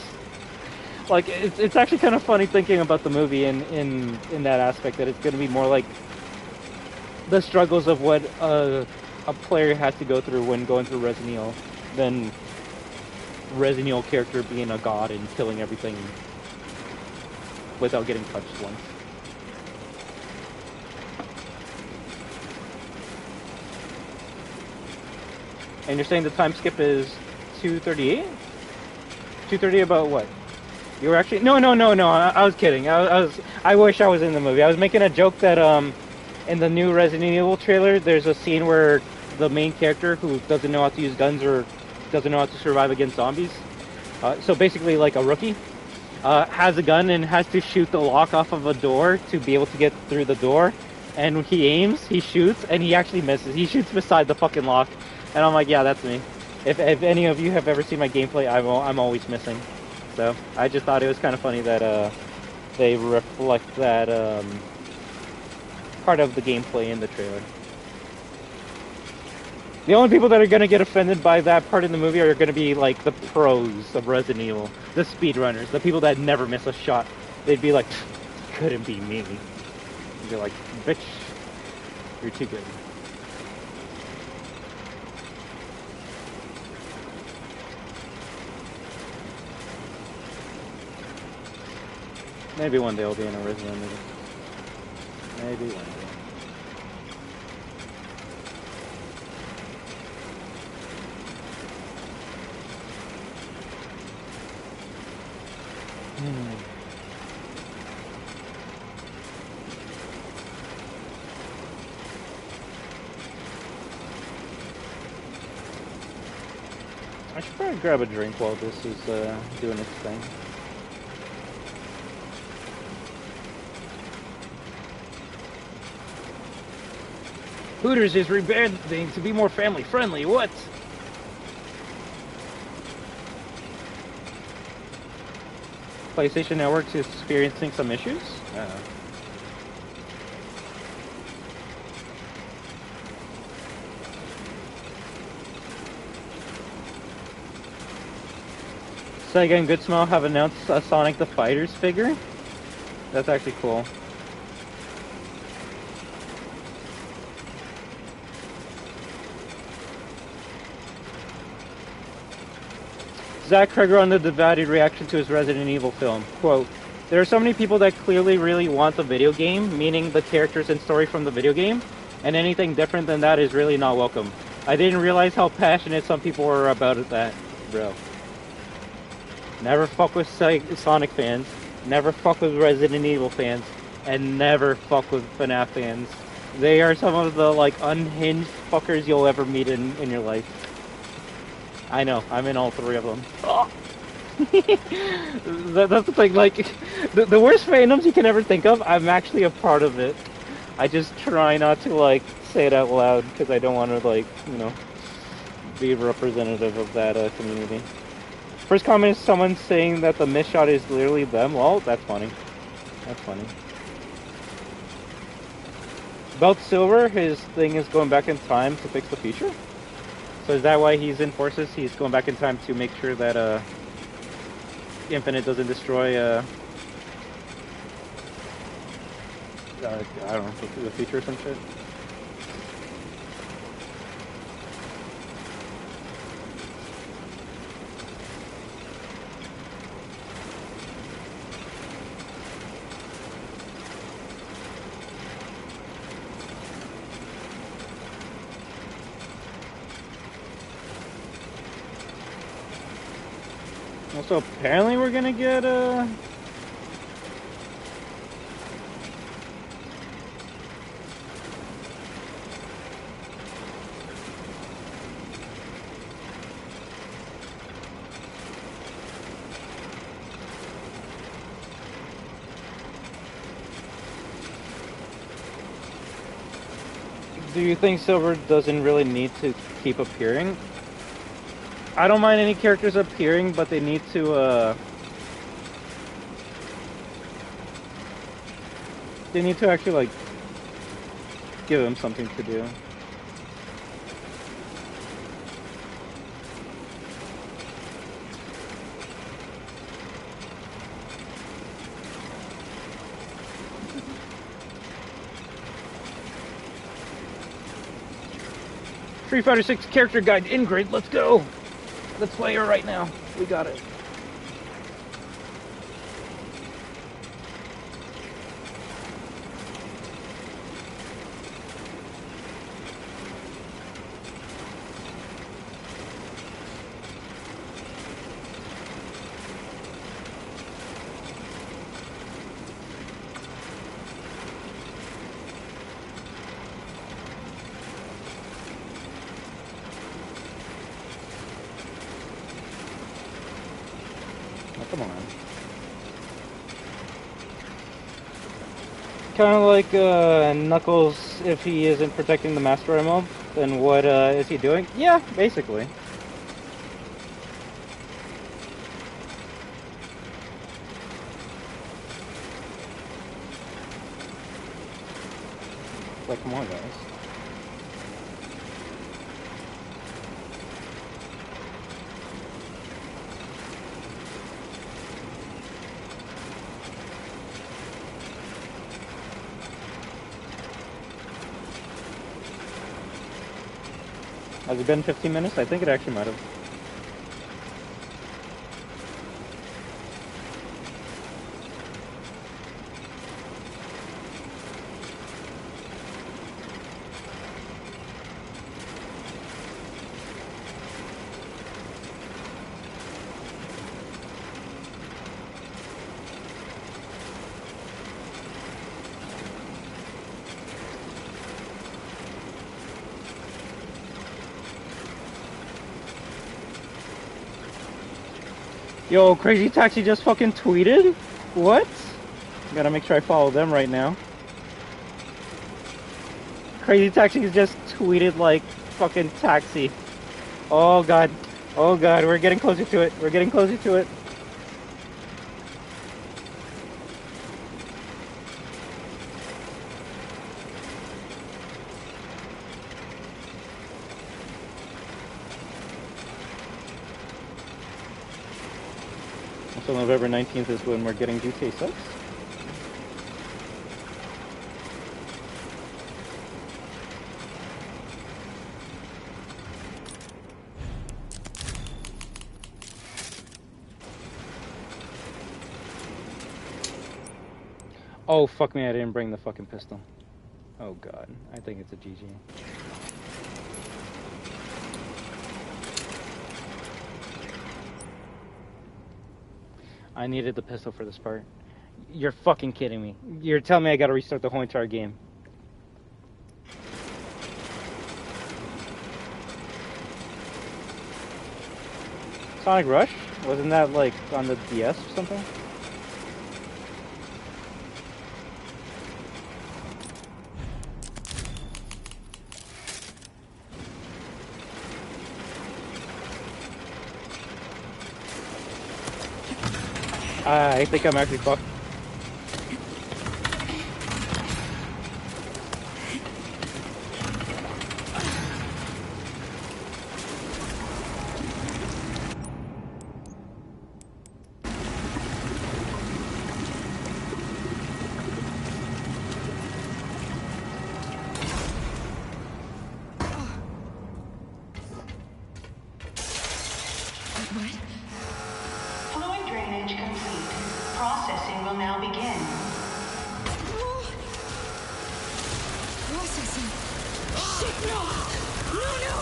Like, it's actually kind of funny thinking about the movie in that aspect, that it's gonna be more like the struggles of what a player has to go through when going through Resident Evil than Resident Evil character being a god and killing everything without getting touched once. And you're saying the time skip is 2:38? 2:30 about what? You were actually no. I was kidding. I wish I was in the movie. I was making a joke that in the new Resident Evil trailer, there's a scene where the main character who doesn't know how to use guns or doesn't know how to survive against zombies, so basically like a rookie, has a gun and has to shoot the lock off of a door to be able to get through the door. And when he aims, he shoots, and he actually misses. He shoots beside the fucking lock. And I'm like, yeah, that's me. If any of you have ever seen my gameplay, I'm always missing. So I just thought it was kind of funny that they reflect that part of the gameplay in the trailer. The only people that are going to get offended by that part in the movie are going to be like the pros of Resident Evil, the speedrunners, the people that never miss a shot. They'd be like, couldn't be me. And be like, bitch, you're too good. Maybe one day I'll be in a Resident movie. Maybe one day. I should probably grab a drink while this is doing its thing. Hooters is rebranding to be more family friendly. What? PlayStation Network is experiencing some issues? Sega and Good Smell have announced a Sonic the Fighters figure. That's actually cool. Zach Kreger on the divided reaction to his Resident Evil film. Quote, there are so many people that clearly really want the video game, meaning the characters and story from the video game, and anything different than that is really not welcome. I didn't realize how passionate some people were about that, bro. Never fuck with Sonic fans, never fuck with Resident Evil fans, and never fuck with FNAF fans. They are some of the, like, unhinged fuckers you'll ever meet in your life. I know, I'm in all 3 of them. Oh. That's the thing, like, the worst fandoms you can ever think of, I'm actually a part of it. I just try not to, like, say it out loud, because I don't want to, like, you know, be representative of that community. First comment is someone saying that the miss shot is literally them. Well, that's funny. That's funny. Belt Silver, his thing is going back in time to fix the future? So is that why he's in Forces? He's going back in time to make sure that Infinite doesn't destroy I don't know, the future or some shit? Also, apparently we're gonna get do you think Silver doesn't really need to keep appearing? I don't mind any characters appearing, but they need to They need to actually, like, give him something to do. Street Fighter 6 character guide Ingrid, let's go! Let's play her right now. We got it. Come on. Kind of like Knuckles, if he isn't protecting the Master Emerald, then what is he doing? Yeah, basically. Like, come on, guys. Has it been 15 minutes? I think it actually might have. Yo, Crazy Taxi just fucking tweeted? What? Gotta make sure I follow them right now. Crazy Taxi just tweeted like fucking taxi. Oh god. Oh god, we're getting closer to it. We're getting closer to it. So November 19th is when we're getting GTA 6. Oh, fuck me, I didn't bring the fucking pistol. Oh god, I think it's a GG. I needed the pistol for this part. You're fucking kidding me. You're telling me I gotta restart the whole entire game. Sonic Rush? Wasn't that like on the DS or something? I think I'm actually fucked. Fluid drainage complete. Processing will now begin. Processing. Shit, no! No, no!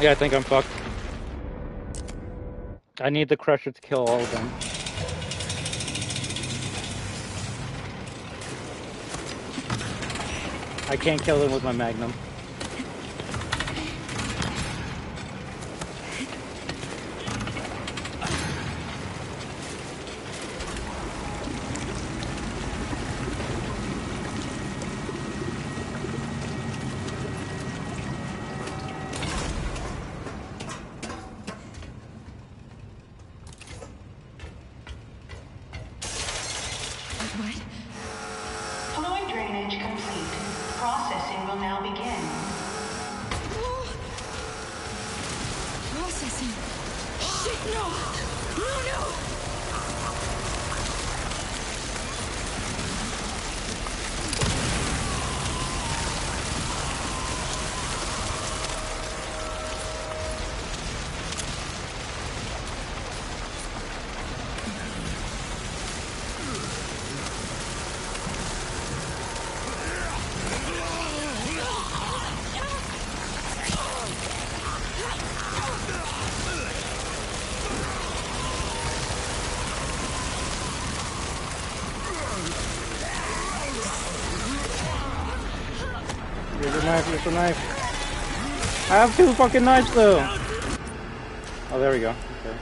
Yeah, I think I'm fucked. I need the Crusher to kill all of them. I can't kill them with my magnum. Fluid drainage complete. Processing will now begin. Processing. Shit, no! No, no! Here's a knife, here's a knife. I have 2 fucking knives though! Oh, there we go. Okay.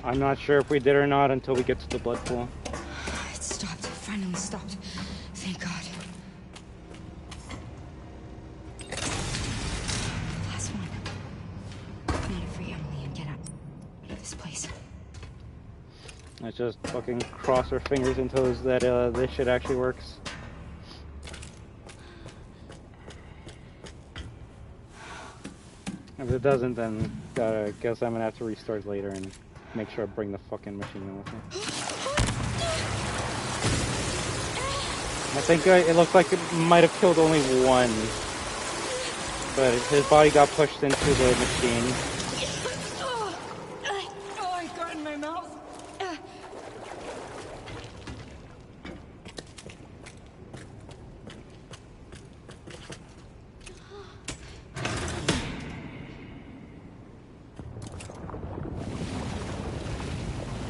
I'm not sure if we did or not until we get to the blood pool. It stopped. It finally stopped. Thank God. Last one. We need to free Emily and get out of this place. Let's just fucking cross our fingers and toes that this shit actually works. If it doesn't, then guess I'm gonna have to restart later and make sure I bring the fucking machine in with me. I think it looks like it might have killed only one, but his body got pushed into the machine. Oh, I got in my mouth.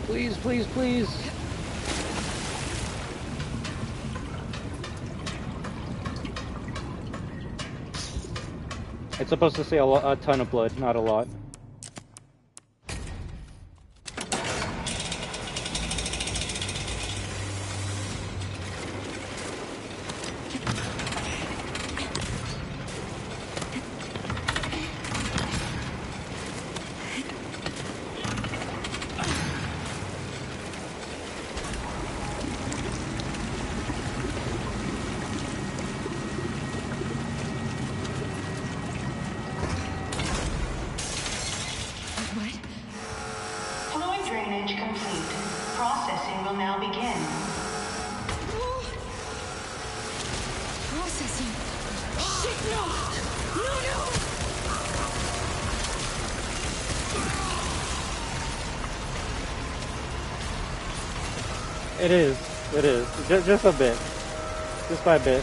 Please, please, please. It's supposed to say a ton of blood, not a lot. Fluid drainage complete. Processing will now begin. Processing. Shit, no! No, no! It is. It is. Just a bit. Just by a bit.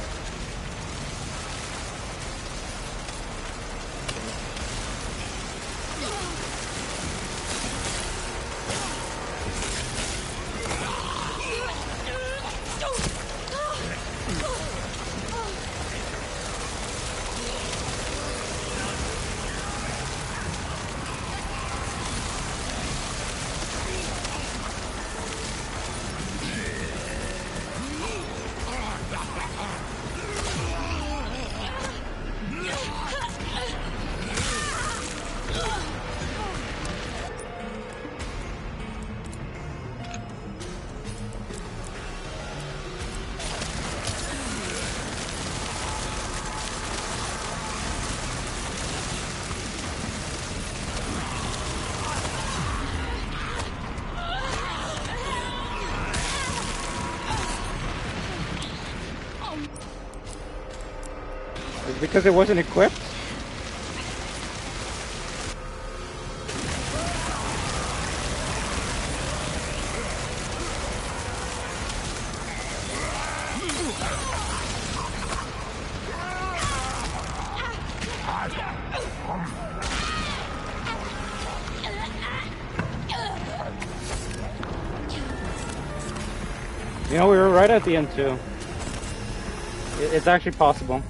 Because it wasn't equipped? You know, we were right at the end too. It's actually possible.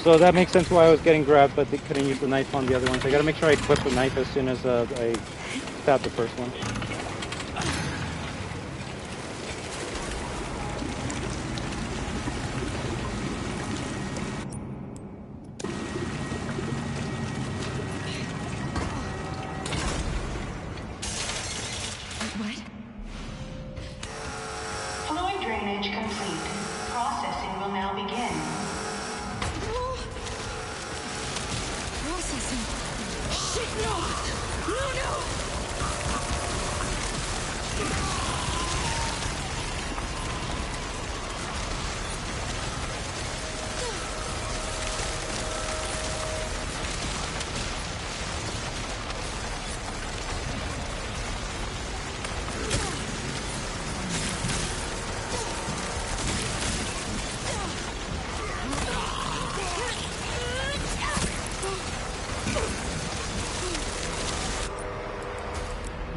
So that makes sense why I was getting grabbed, but they couldn't use the knife on the other ones. I gotta make sure I equip the knife as soon as I stab the first one. What? Fluid drainage complete. Processing will now begin. Processing. Shit, no! No, no!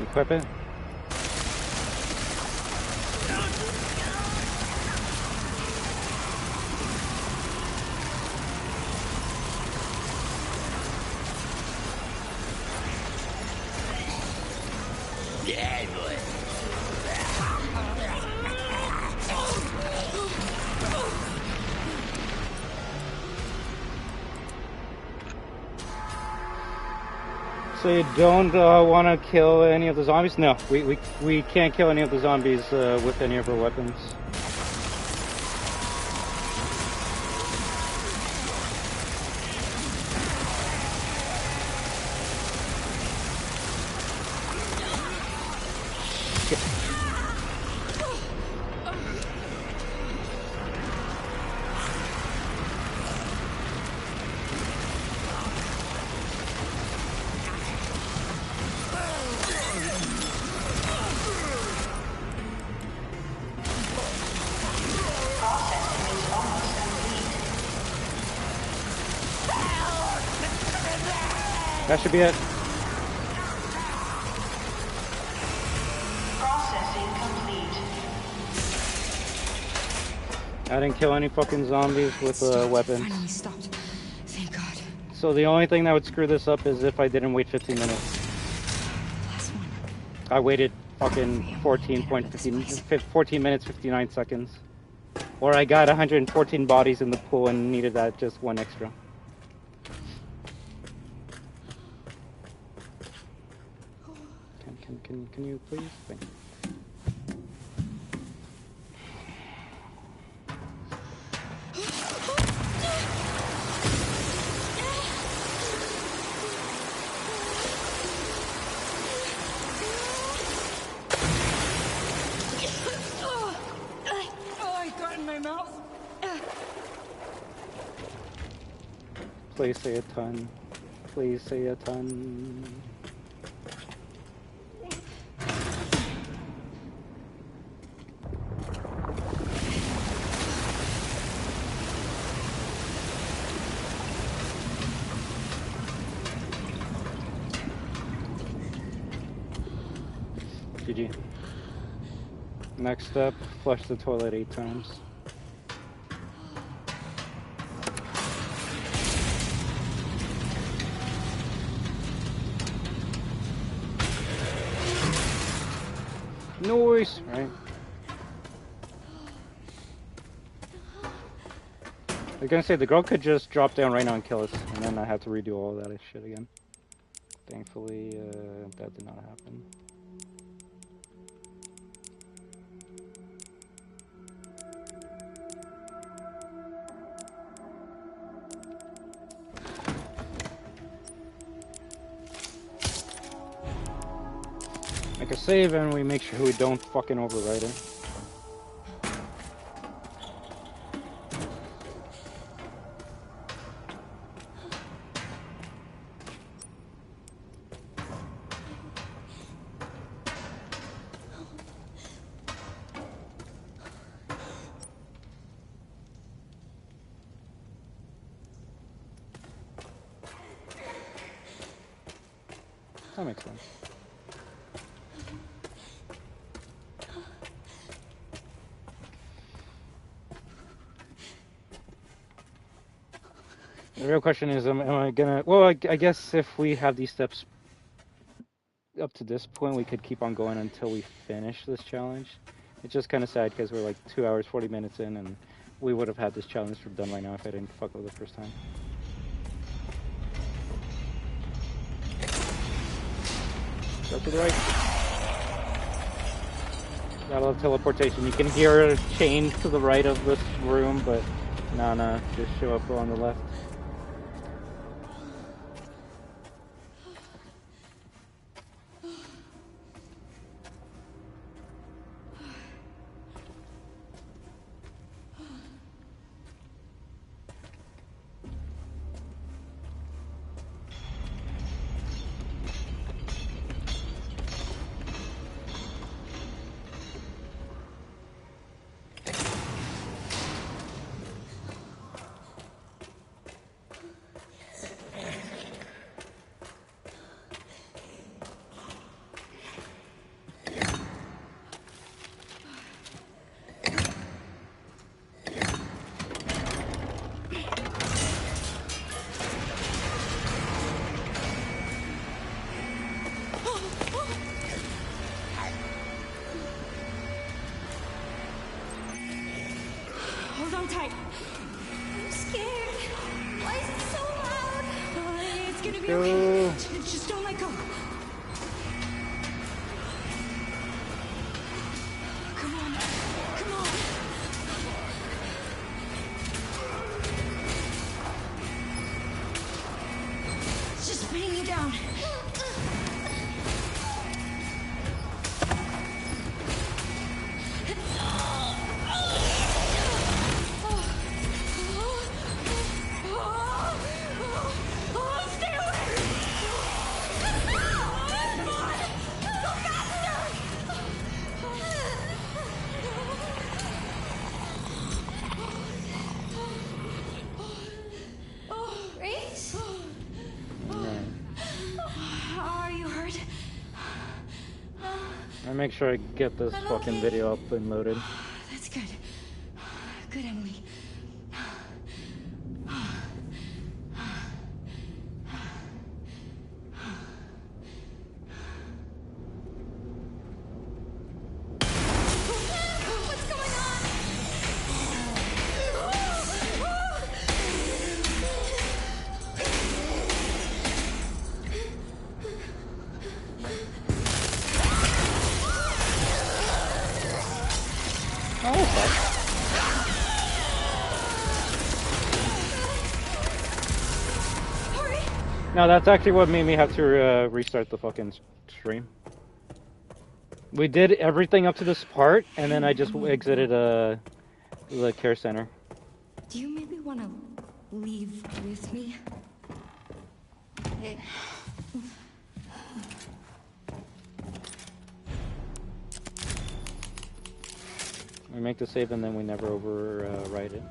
Equip it. So you don't want to kill any of the zombies? No, we can't kill any of the zombies with any of our weapons. Processing is almost complete. That should be it. Processing complete. I didn't kill any fucking zombies with weapons. Finally stopped. Thank God. So the only thing that would screw this up is if I didn't wait 15 minutes. Last one. I waited fucking 14 minutes 59 seconds. Or I got 114 bodies in the pool and needed that just one extra. Can you please? Thank you. Please say a ton. Please say a ton. GG. Next step, flush the toilet 8 times. Noise! Right. I was gonna say, the girl could just drop down right now and kill us, and then I have to redo all that shit again. Thankfully, that did not happen. save and we make sure we don't fucking overwrite it. That makes sense. The real question is, am I gonna... Well, I guess if we have these steps up to this point, we could keep on going until we finish this challenge. It's just kind of sad because we're like 2 hours, 40 minutes in, and we would have had this challenge done right now if I didn't fuck up the first time. Go to the right. I love teleportation. You can hear a change to the right of this room, but nah, just show up on the left. Hold on tight. I'm scared. Why is it so loud? It's gonna be okay. Just don't let go. Come on. Come on. It's just pinning you down. Make sure I get this fucking video up and loaded. That's good. Good, Emily. What's going on? No, that's actually what made me have to restart the fucking stream. We did everything up to this part, and then I just exited the care center. Do you maybe want to leave with me? Hey. We make the save and then we never overwrite it.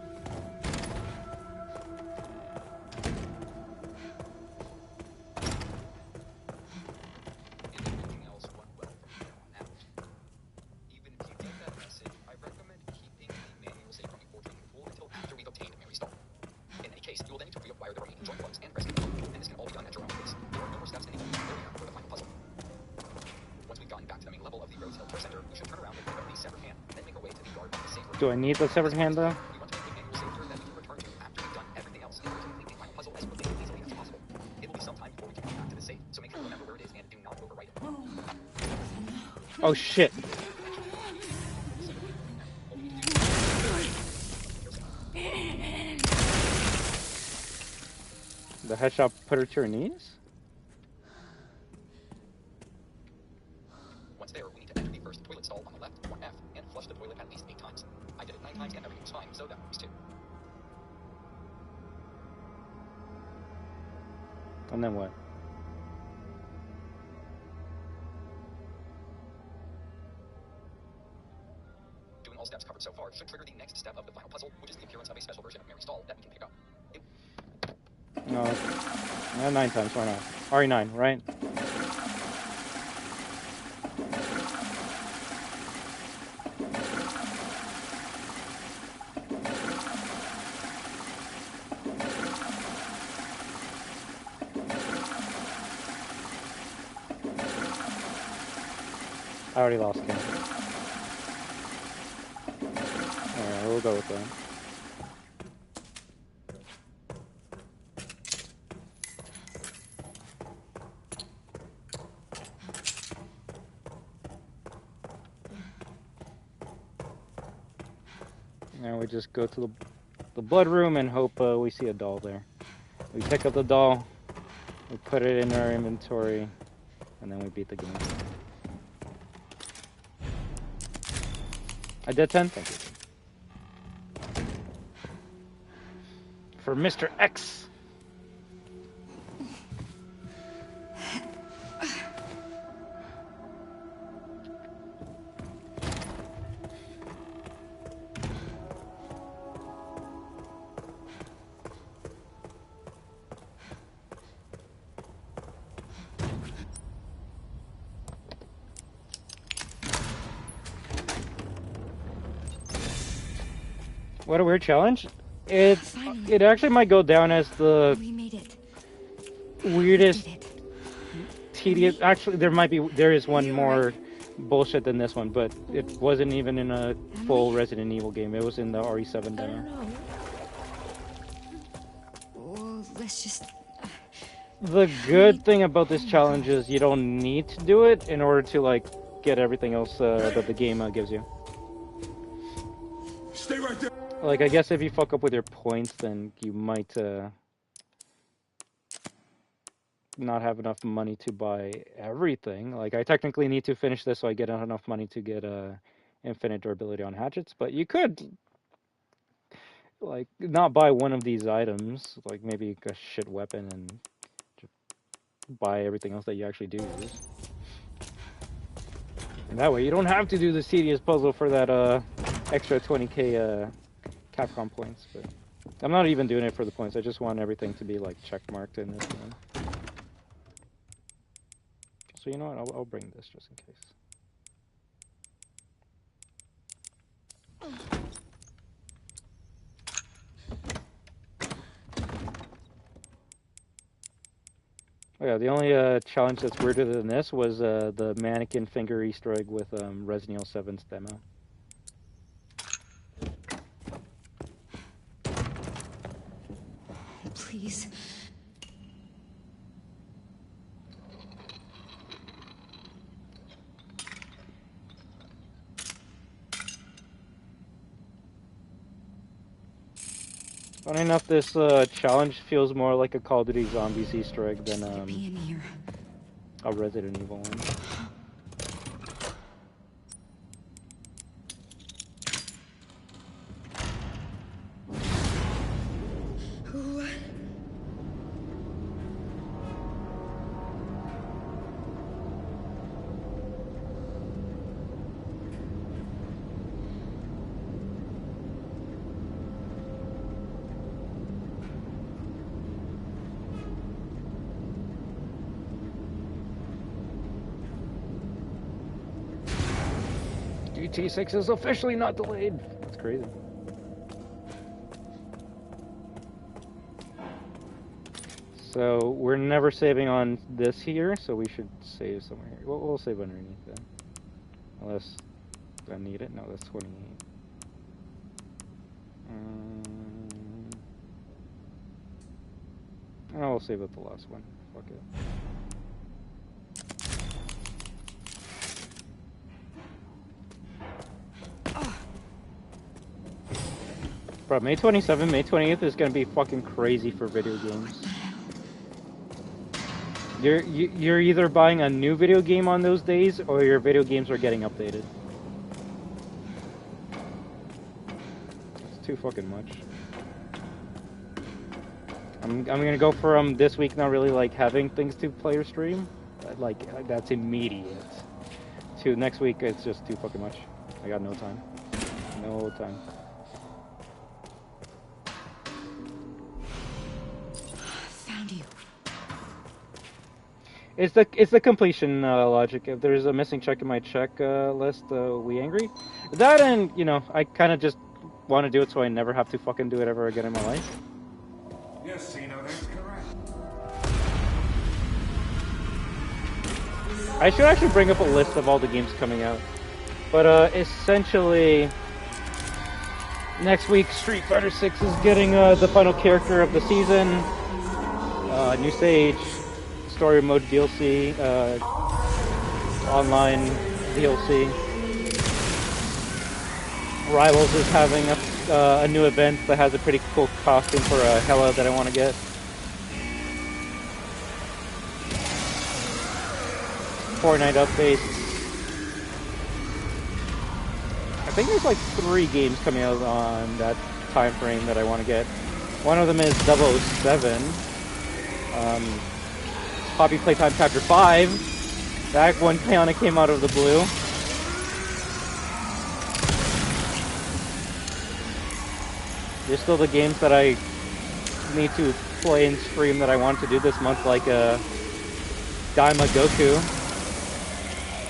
Do I need the severed hand though? Oh shit. The headshot put her to her knees? Once there, on the left, or F, and flush the toilet at least 8 times. I did it 9 times and everything was fine, so that works too. And then what? Doing all steps covered so far should trigger the next step of the final puzzle, which is the appearance of a special version of Mary's doll that we can pick up. No. 9 times, why not? RE9, right? I already lost count. Alright, we'll go with that. Now we just go to the blood room and hope we see a doll there. We pick up the doll, we put it in our inventory, and then we beat the game. I did 10? Thank you. For Mr. X! What a weird challenge. It actually might go down as the We made it. weirdest, We did it. tedious. Actually, there is one more bullshit than this one, but it wasn't even in a full Resident Evil game. It was in the RE7 I demo. don't know. Well, let's just. The good thing about this challenge is you don't need to do it in order to like get everything else that the game gives you. Stay right there. Like, I guess if you fuck up with your points, then you might not have enough money to buy everything. Like, I technically need to finish this so I get enough money to get infinite durability on hatchets, but you could, like, not buy one of these items, like maybe a shit weapon, and just buy everything else that you actually do use. And that way you don't have to do this tedious puzzle for that extra 20k CAPCOM points, but I'm not even doing it for the points. I just want everything to be like check marked in this one. So you know what? I'll bring this just in case. Oh yeah, the only challenge that's weirder than this was the mannequin finger Easter egg with Resident Evil 7's demo. Please. Funny enough, this challenge feels more like a Call of Duty Zombies Easter egg than Be in here. a Resident Evil one. What? GT6 is officially not delayed. That's crazy. So we're never saving on this here, so we should save somewhere here. We'll save underneath then. Unless I need it. No, that's 28. Oh, we'll save it the last one. Fuck it. Bro, May 27th, May 28th is gonna be fucking crazy for video games. You're either buying a new video game on those days, or your video games are getting updated. too fucking much. I'm gonna go from this week not really like having things to play or stream, like that's immediate, to next week it's just too fucking much. I got no time. No time. Found you. It's the completion logic. If there's a missing check in my check list, we angry. That, and you know, I kind of just want to do it so I never have to fucking do it ever again in my life. Yes, Sino, that's correct. I should actually bring up a list of all the games coming out. But essentially, next week Street Fighter 6 is getting the final character of the season, new stage, story mode DLC, online DLC. Rivals is having a new event that has a pretty cool costume for Hella that I want to get. Fortnite updates. I think there's like 3 games coming out on that time frame that I want to get. One of them is 007. Poppy Playtime Chapter 5. That one kind of came out of the blue. There's still the games that I need to play and stream that I want to do this month, like Daima Goku,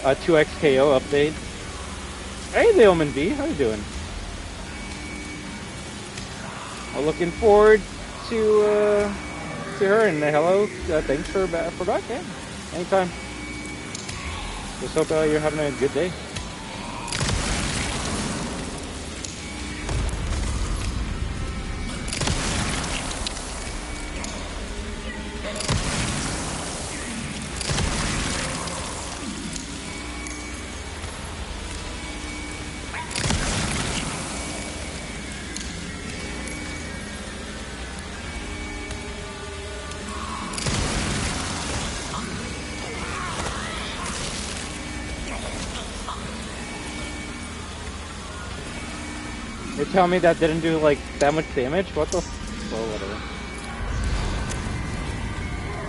a 2XKO update. Hey, the Omen B, how you doing? I'm looking forward to her, and hello, thanks for back, yeah, anytime. Just hope you're having a good day. You tell me that didn't do like that much damage? What the? Well, whatever.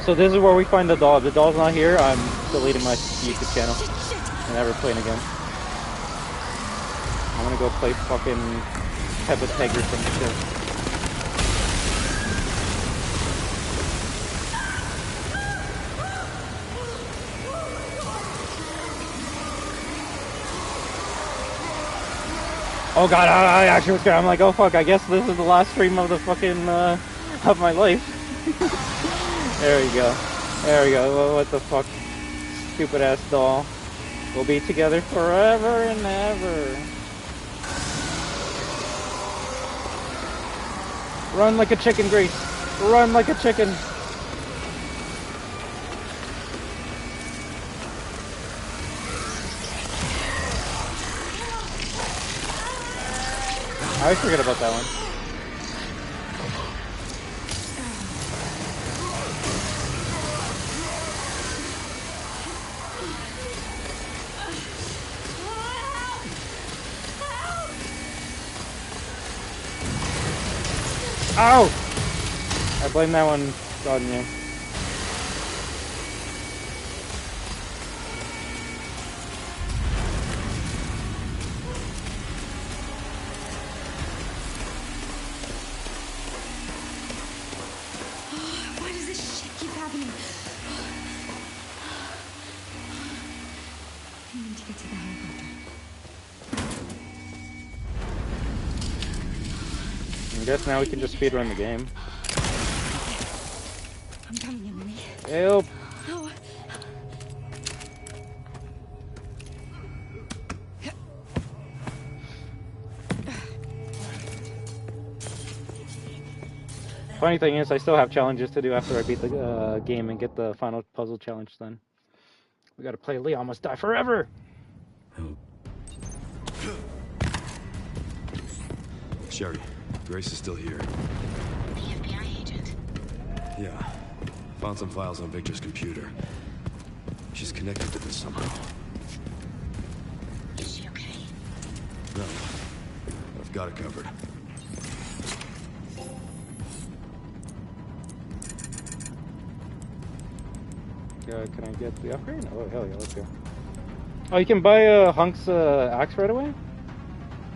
So this is where we find the doll. If the doll's not here, I'm deleting my YouTube channel and never playing again. I'm gonna go play fucking Peppa Pig or some shit. Oh god, I actually was scared. I'm like, oh fuck, I guess this is the last stream of the fucking, of my life. There we go. There we go. What the fuck? Stupid ass doll. We'll be together forever and ever. Run like a chicken, Grace. Run like a chicken. I always forget about that one. Ow! I blame that one on you. Why does this shit keep happening? I need to get to the helicopter. I guess now we can just speedrun the game. I'm coming in, Minnie. Help! Oh. Funny thing is, I still have challenges to do after I beat the game and get the final puzzle challenge done. We gotta play Leon Must Die Forever! Sherry, Grace is still here. The FBI agent. Yeah. Found some files on Victor's computer. She's connected to this somehow. Is she okay? No. I've got it covered. can I get the upgrade? Oh, hell yeah, let's go. Oh, you can buy Hunk's axe right away?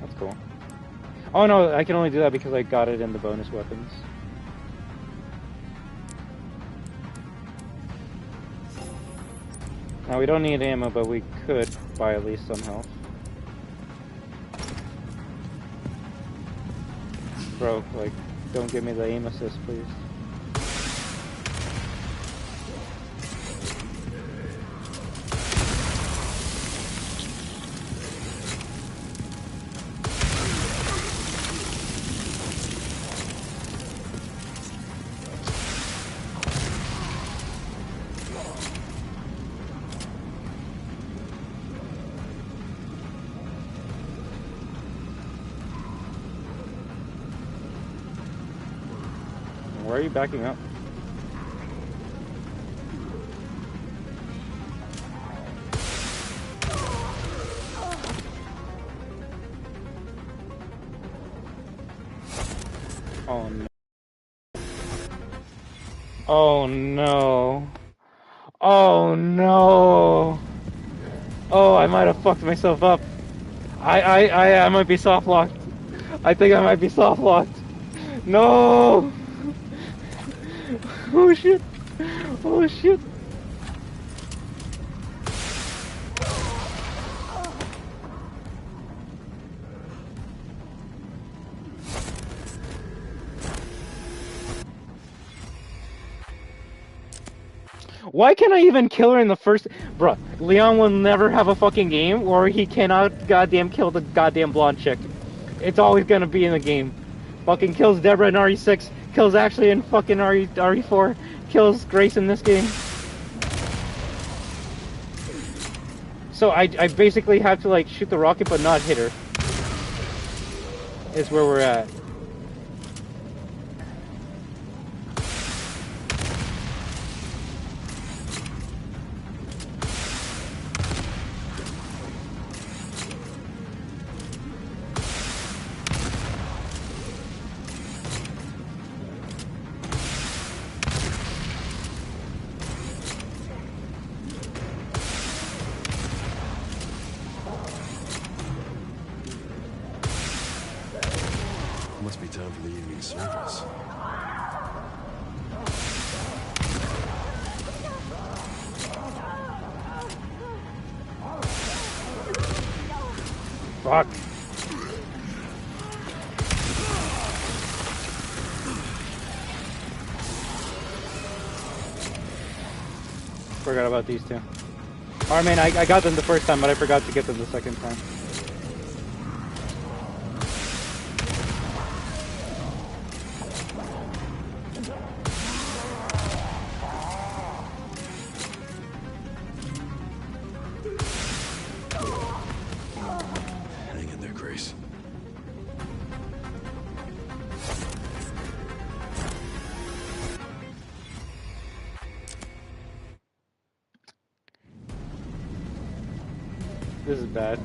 That's cool. Oh no, I can only do that because I got it in the bonus weapons. Now we don't need ammo, but we could buy at least some health. Bro, like, don't give me the aim assist, please. Why are you backing up? Oh no. Oh no. Oh no. Oh, I might have fucked myself up. I might be soft locked. I think I might be soft locked. No. Oh shit! Oh shit! Why can't I even kill her in the first... Bruh, Leon will never have a fucking game or he cannot goddamn kill the goddamn blonde chick. It's always gonna be in the game. Fucking kills Deborah in RE6, kills Ashley in fucking RE4, kills Grace in this game. So I basically have to like shoot the rocket but not hit her. Is where we're at. Must be time for the evening service. Fuck. Forgot about these two. I mean, I got them the first time, but I forgot to get them the second time. Hang in there, Grace. This is bad.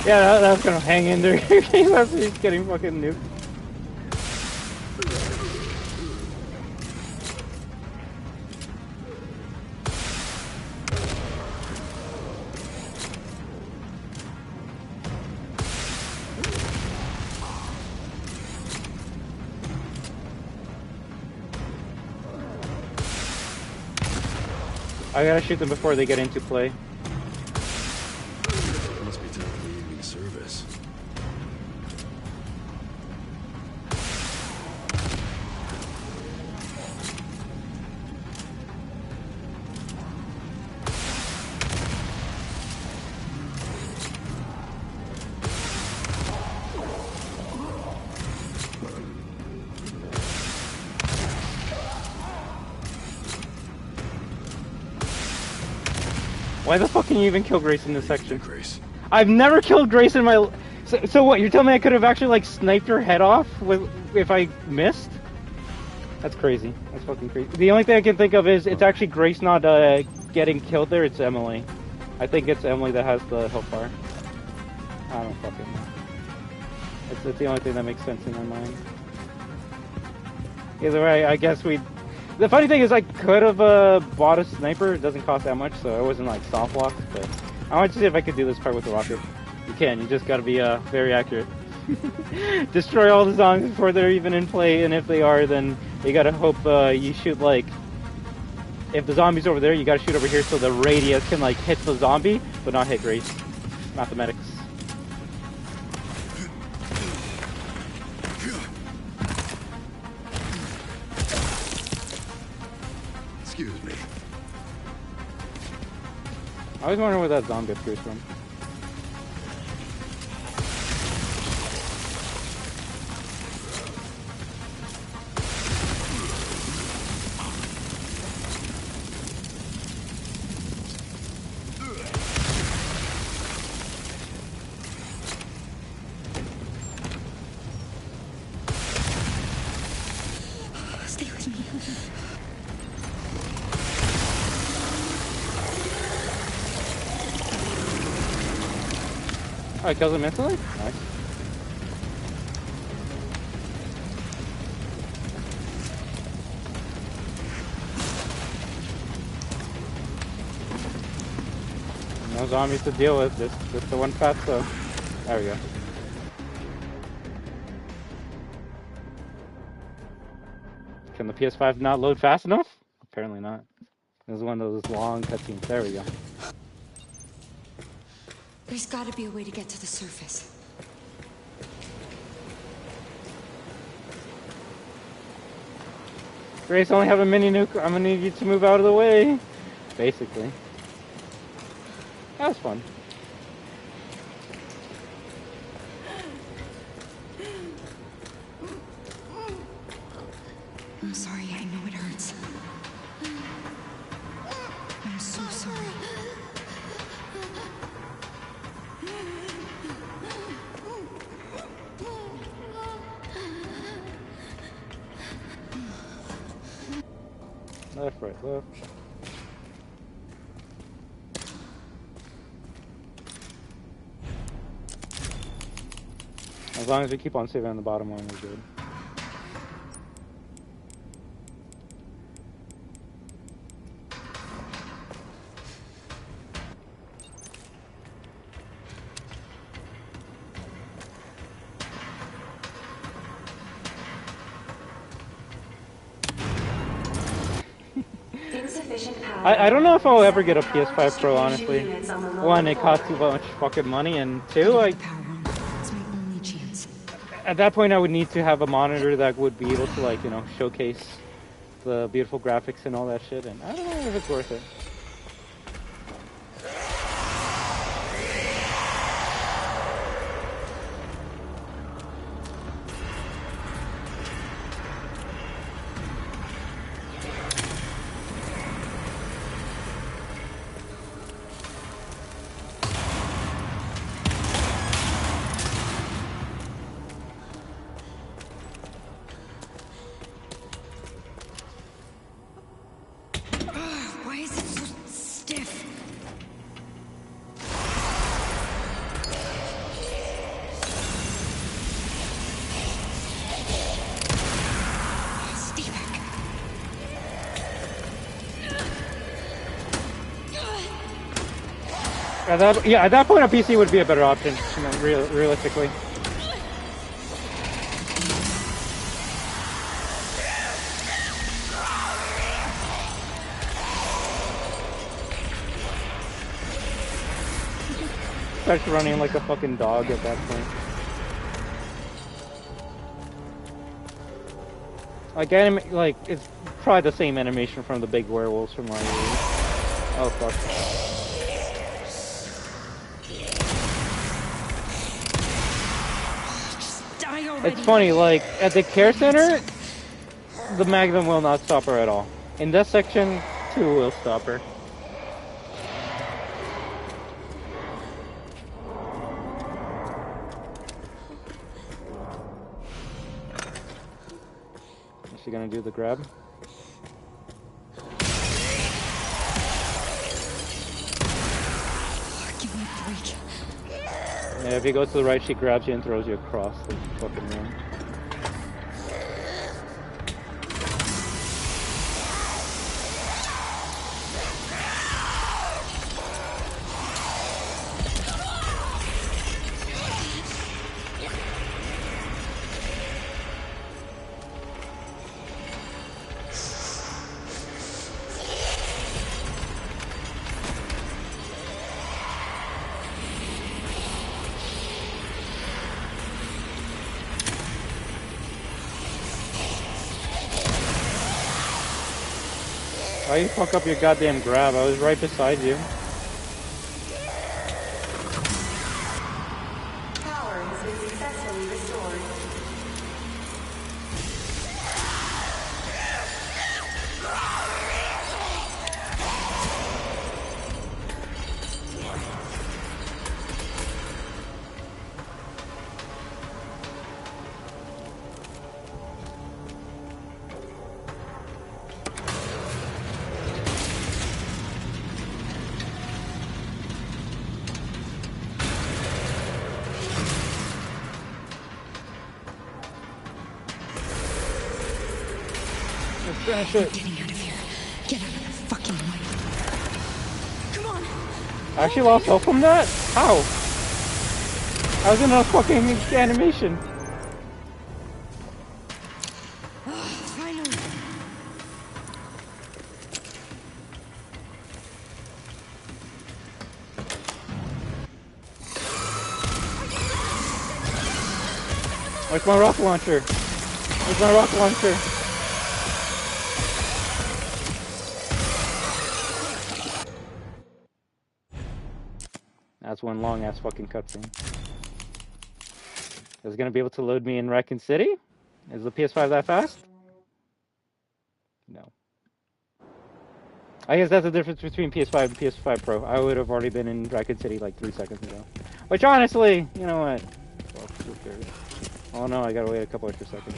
Yeah, that's gonna hang in there. He's getting fucking nuked. I gotta shoot them before they get into play. Must be time for the evening service. Why the fuck can you even kill Grace in this section? Grace. I've never killed Grace in my... So what? You're telling me I could have actually like sniped her head off with if I missed? That's crazy. That's fucking crazy. The only thing I can think of is it's actually Grace not getting killed there. It's Emily. I think it's Emily that has the health bar. I don't fucking know. It's the only thing that makes sense in my mind. Either way, I guess we. The funny thing is, I could have bought a sniper. It doesn't cost that much, so it wasn't like soft locked. But I want to see if I could do this part with the rocket. You can. You just got to be very accurate. Destroy all the zombies before they're even in play, and if they are, then you gotta hope you shoot like. If the zombie's over there, you gotta shoot over here so the radius can like hit the zombie, but not hit Grace. Mathematics. Excuse me. I was wondering where that zombie appears from. Stay with me. Alright, kills him instantly? Nice. No zombies to deal with, just the one path, so there we go. Can the PS5 not load fast enough? Apparently not. This is one of those long cutscenes. There we go. There's gotta be a way to get to the surface. Grace, only have a mini nuke. I'm gonna need you to move out of the way. Basically. That was fun. I'm sorry, I know it hurts. I'm so sorry. Left, right, left. As long as we keep on saving on the bottom one, we're good. I don't know if I'll ever get a PS5 Pro, honestly. One, it costs too much fucking money, and two, at that point I would need to have a monitor that would be able to, like, you know, showcase the beautiful graphics and all that shit, and I don't know if it's worth it. Why is it so stiff? Stay back. At that point a PC would be a better option, you know, realistically. Starts running like a fucking dog at that point. Like it's probably the same animation from the big werewolves from like. Oh fuck. It's funny, like at the care center, the Magnum will not stop her at all. In this section, 2 will stop her. he gonna do the grab? Give me a break. Yeah, if he goes to the right, she grabs you and throws you across the fucking room. Why you fuck up your goddamn grab? I was right beside you. Power has been successfully restored. Finish it. Getting out of here. Get out of the fucking way. Come on. I actually lost health from that? How? I was in a fucking animation. Finally. Where's my rocket launcher? Where's my rocket launcher? That's one long ass fucking cutscene. Is it gonna be able to load me in Raccoon City? Is the PS5 that fast? No. I guess that's the difference between PS5 and PS5 Pro. I would have already been in Raccoon City like 3 seconds ago. Which honestly, you know what? Well, who cares? Oh no, I gotta wait a couple extra seconds.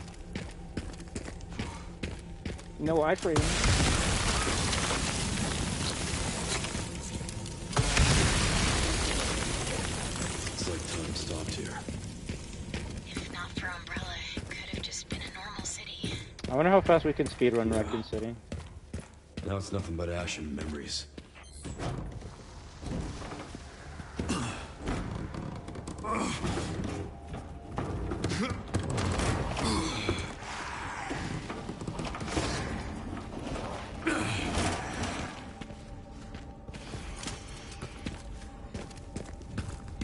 No iframe. It's like time stopped here. If not for Umbrella, it could have just been a normal city. I wonder how fast we can speedrun Raccoon City. Now it's nothing but ash and memories.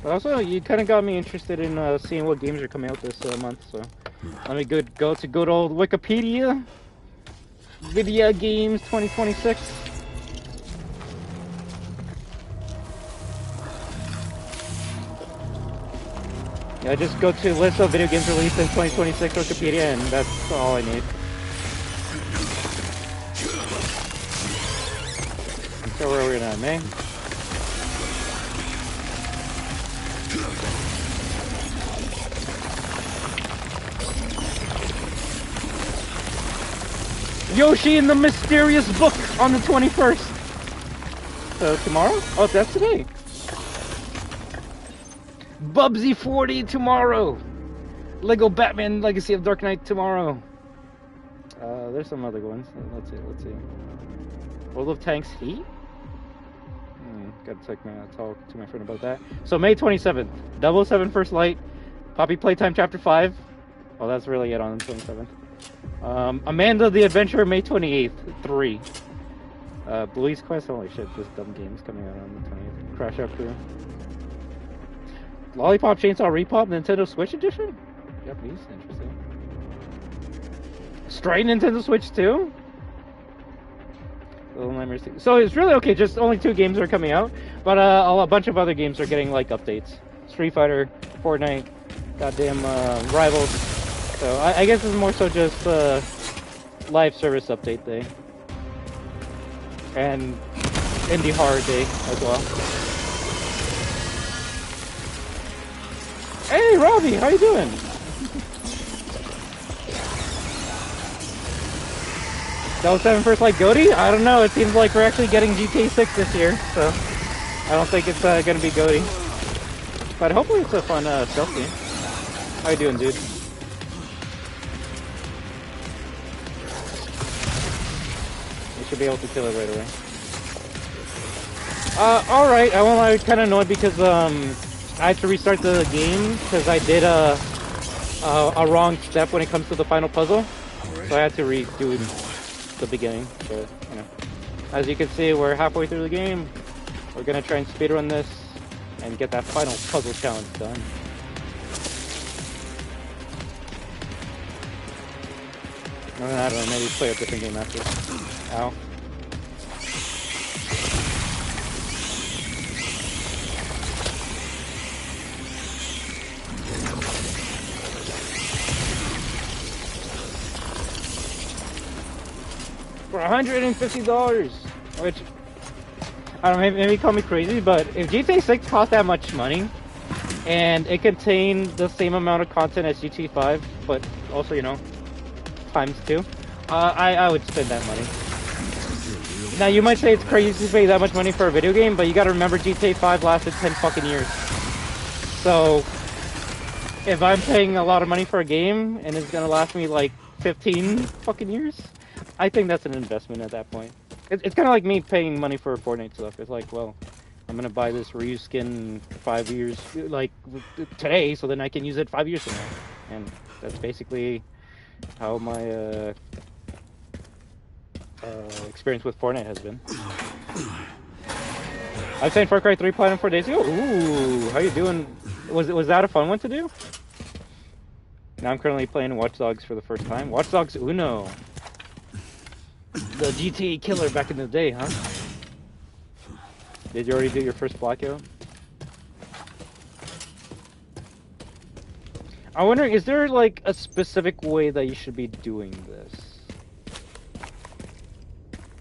But also, you kind of got me interested in seeing what games are coming out this month, so let me go to good old Wikipedia. Video Games 2026. Yeah, just go to list of video games released in 2026 Wikipedia, and that's all I need. So where are we now, man? Yoshi and the Mysterious Book on the 21st. So tomorrow? Oh, that's today. Bubsy 40 tomorrow. Lego Batman Legacy of Dark Knight tomorrow. There's some other ones. Let's see. World of Tanks Heat? Gotta talk to my friend about that. So May 27th, 007 First Light, Poppy Playtime Chapter 5. Oh, that's really it on the 27th. Amanda the Adventurer, May 28th, 3. Bluey's Quest, holy shit, this dumb game is coming out on the 20th. Crash Out Crew. Lollipop Chainsaw Repop, Nintendo Switch Edition? Japanese, interesting. Stray Nintendo Switch 2? Little Nightmares 2. So it's really okay, just only 2 games are coming out, but a bunch of other games are getting like updates. Street Fighter, Fortnite, goddamn Rivals. So I guess it's more so just live service update day. And Indie Horror Day as well. Hey Robbie, how you doing? 007 first like GOTY? I don't know. It seems like we're actually getting GTA 6 this year, so I don't think it's gonna be GOTY. But hopefully it's a fun stealth game. How you doing, dude? You should be able to kill it right away. Alright, I won't lie, I was kind of annoyed because I had to restart the game because I did a wrong step when it comes to the final puzzle. So I had to redo the beginning, but, you know. As you can see, we're halfway through the game. We're gonna try and speedrun this and get that final puzzle challenge done. I don't know, maybe play a different game after. Ow. For $150, which, I don't know, maybe call me crazy, but if GTA 6 cost that much money, and it contained the same amount of content as GTA 5, but also, you know, ×2, I would spend that money. Now, you might say it's crazy to pay that much money for a video game, but you gotta remember GTA 5 lasted 10 fucking years. So, if I'm paying a lot of money for a game, and it's gonna last me like 15 fucking years, I think that's an investment at that point. It's kind of like me paying money for Fortnite stuff. It's like, well, I'm gonna buy this reused skin 5 years, like today, so then I can use it 5 years from now. And that's basically how my experience with Fortnite has been. I was saying Far Cry 3 Platinum 4 days ago. Ooh, how you doing? Was that a fun one to do? Now I'm currently playing Watch Dogs for the first time. Watch Dogs Uno. The GTA killer back in the day, huh? Did you already do your first blackout? I'm wondering, is there like a specific way that you should be doing this?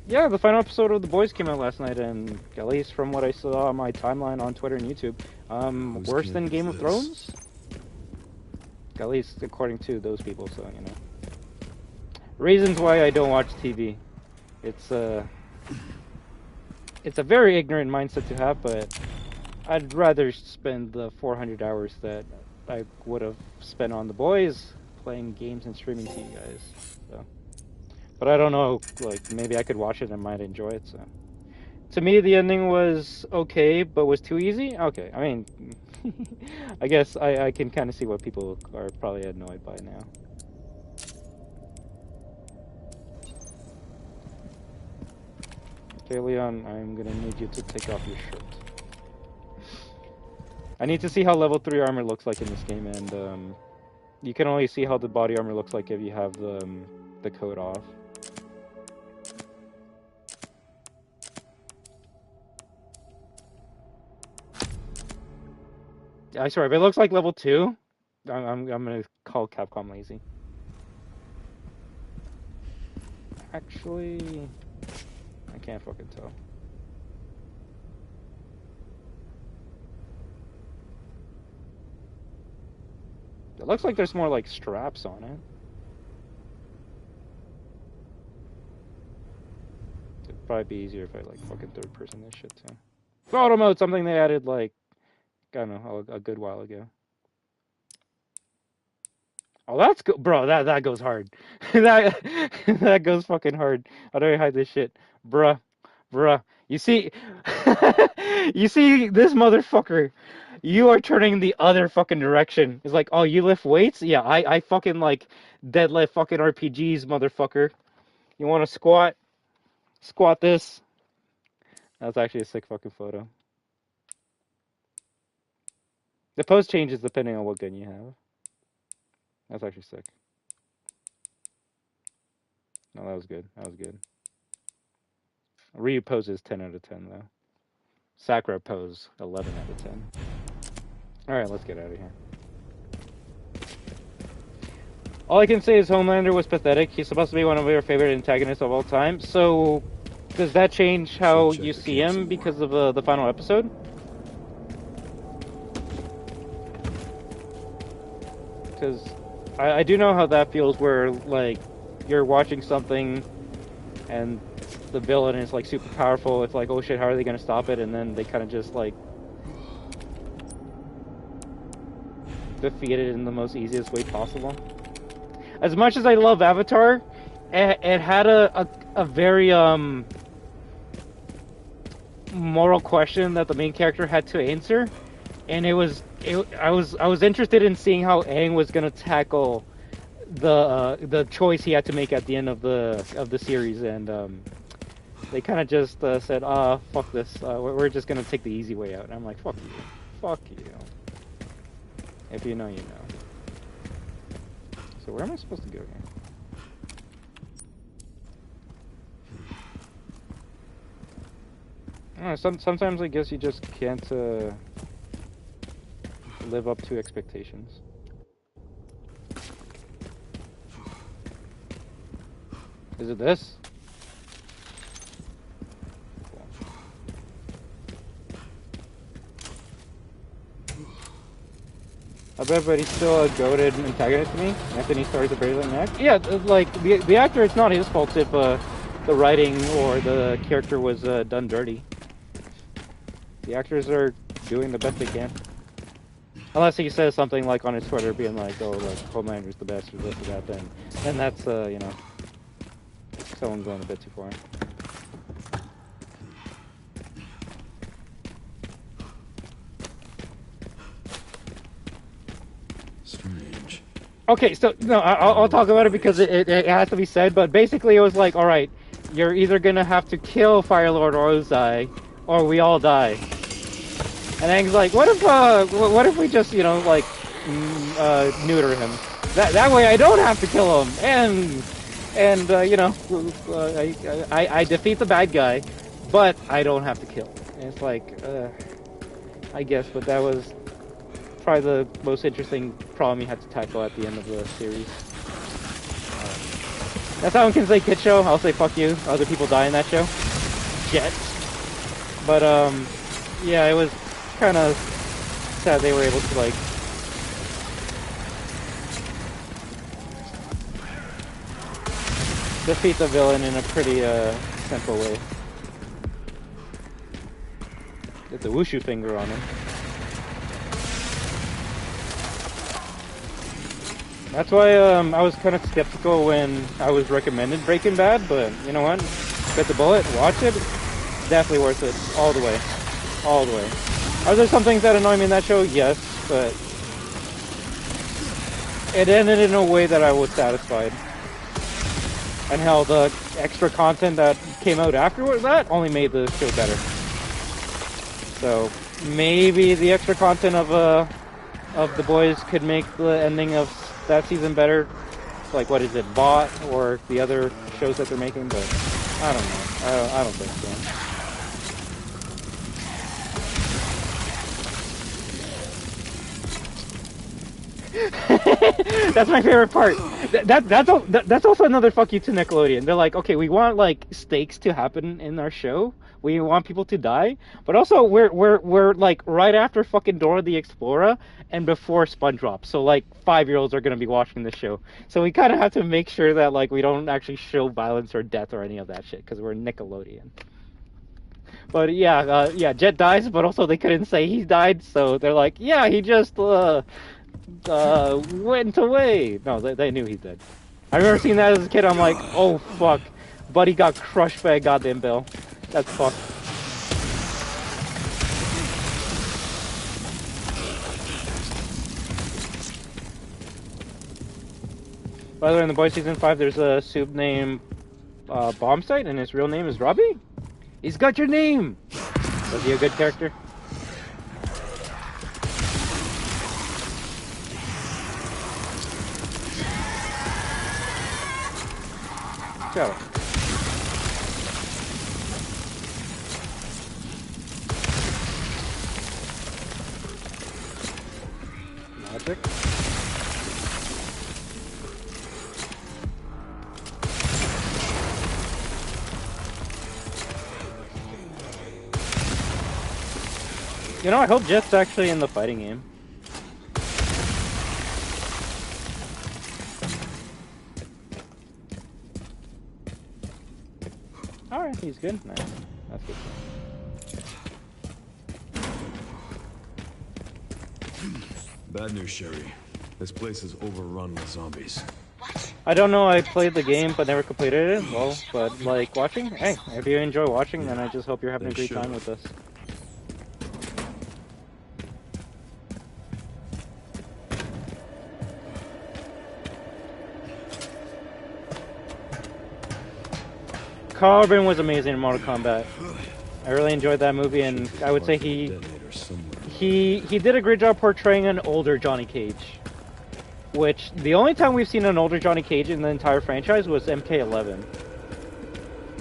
Yeah, the final episode of The Boys came out last night, and at least from what I saw on my timeline on Twitter and YouTube, worse than Game of Thrones? At least according to those people, so, you know. Reasons why I don't watch TV. It's a very ignorant mindset to have, but I'd rather spend the 400 hours that I would have spent on The Boys playing games and streaming to you guys. So. But I don't know, like, maybe I could watch it and might enjoy it, so. To me, the ending was okay, but was too easy? Okay, I mean, I guess I can kind of see what people are probably annoyed by now. Okay, Leon, I'm gonna need you to take off your shirt. I need to see how level 3 armor looks like in this game, and you can only see how the body armor looks like if you have the coat off. I swear, if it looks like level 2, I'm gonna call Capcom lazy. Actually, I can't fucking tell. It looks like there's more like straps on it. It'd probably be easier if I like fucking third person this shit too. Photo mode, something they added like, I don't know, a good while ago. Oh, that's good, bro. That goes hard. that goes fucking hard. How do I hide this shit, bruh? You see, you see this motherfucker. You are turning the other fucking direction. It's like, oh, you lift weights? Yeah, I fucking like deadlift fucking RPGs, motherfucker. You want to squat? Squat this. That's actually a sick fucking photo. The pose changes depending on what gun you have. That's actually sick. No, that was good. That was good. Ryu pose is 10 out of 10 though. Sakura pose 11 out of 10. Alright, let's get out of here. All I can say is Homelander was pathetic. He's supposed to be one of your favorite antagonists of all time. So, does that change how you see him because of the final episode? Because I do know how that feels where, like, you're watching something and the villain is like super powerful. It's like, oh shit, how are they gonna stop it? And then they kind of just like defeat it in the most easiest way possible. As much as I love Avatar, it had a very moral question that the main character had to answer, and I was interested in seeing how Aang was gonna tackle the choice he had to make at the end of the series, and they kind of just said, fuck this, we're just gonna take the easy way out. And I'm like, fuck you. If you know, you know. So where am I supposed to go here? I don't know, sometimes I guess you just can't live up to expectations. Is it this? Cool. I bet, but he's still a goated antagonist to me. Anthony Starr's a brilliant actor. Yeah, like the actor, it's not his fault if the writing or the character was done dirty. The actors are doing the best they can. Unless he says something like on his Twitter being like, oh, like, Homelander's the best or this or that, then that's, you know, someone going a bit too far. Strange. Okay, so, no, I'll talk about it because it has to be said, but basically it was like, alright, you're either gonna have to kill Firelord or Ozai, or we all die. And Aang's like, what if we just, you know, like, neuter him? That way I don't have to kill him, and you know, I defeat the bad guy, but I don't have to kill him. And it's like, I guess, but that was probably the most interesting problem you had to tackle at the end of the series. That's how I can say kid show. I'll say fuck you. Other people die in that show. Jet. But yeah, it was kind of sad they were able to like defeat the villain in a pretty simple way. Get the wushu finger on him. That's why I was kind of skeptical when I was recommended Breaking Bad, but you know what? Bit the bullet, watch it. Definitely worth it, all the way, all the way. Are there some things that annoy me in that show? Yes, but it ended in a way that I was satisfied. And hell, the extra content that came out afterwards, that only made the show better. So maybe the extra content of The Boys could make the ending of that season better. Like, what is it, Bot or the other shows that they're making? But I don't know. I don't think so. That's my favorite part. That's also another fuck you to Nickelodeon. They're like, okay, we want like stakes to happen in our show. We want people to die, but also we're like right after fucking Dora the Explorer and before SpongeBob. So like 5-year-olds are gonna be watching this show. So we kind of have to make sure that like we don't actually show violence or death or any of that shit because we're Nickelodeon. But yeah, yeah, Jet dies, but also they couldn't say he died, so they're like, yeah, he just went away. No, they knew he did. I remember seeing that as a kid. I'm like, oh fuck, buddy got crushed by a goddamn bill. That's fucked. By the way, in The Boys Season 5, there's a soup named Bombsight, and his real name is Robbie? He's got your name! Was he a good character? Go. Magic. You know, I hope Jet's actually in the fighting game. Alright, he's good. Nice. That's good. Bad news, Sherry. This place is overrun with zombies. What? I don't know, I played the game but never completed it. Well, but like watching, hey, if you enjoy watching, then I just hope you're having a great time with us. Carl Urban was amazing in Mortal Kombat. I really enjoyed that movie, and I would say he did a great job portraying an older Johnny Cage. Which, the only time we've seen an older Johnny Cage in the entire franchise was MK11.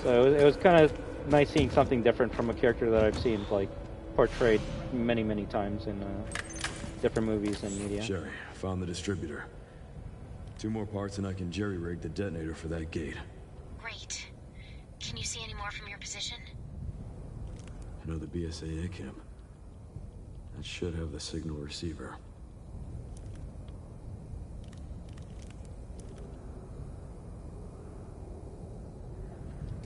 So it was kind of nice seeing something different from a character that I've seen, like, portrayed many, many times in different movies and media. Sherry, found the distributor. 2 more parts and I can jerry-rig the detonator for that gate. Great. Can you see any more from your position? I know the BSAA camp. That should have the signal receiver.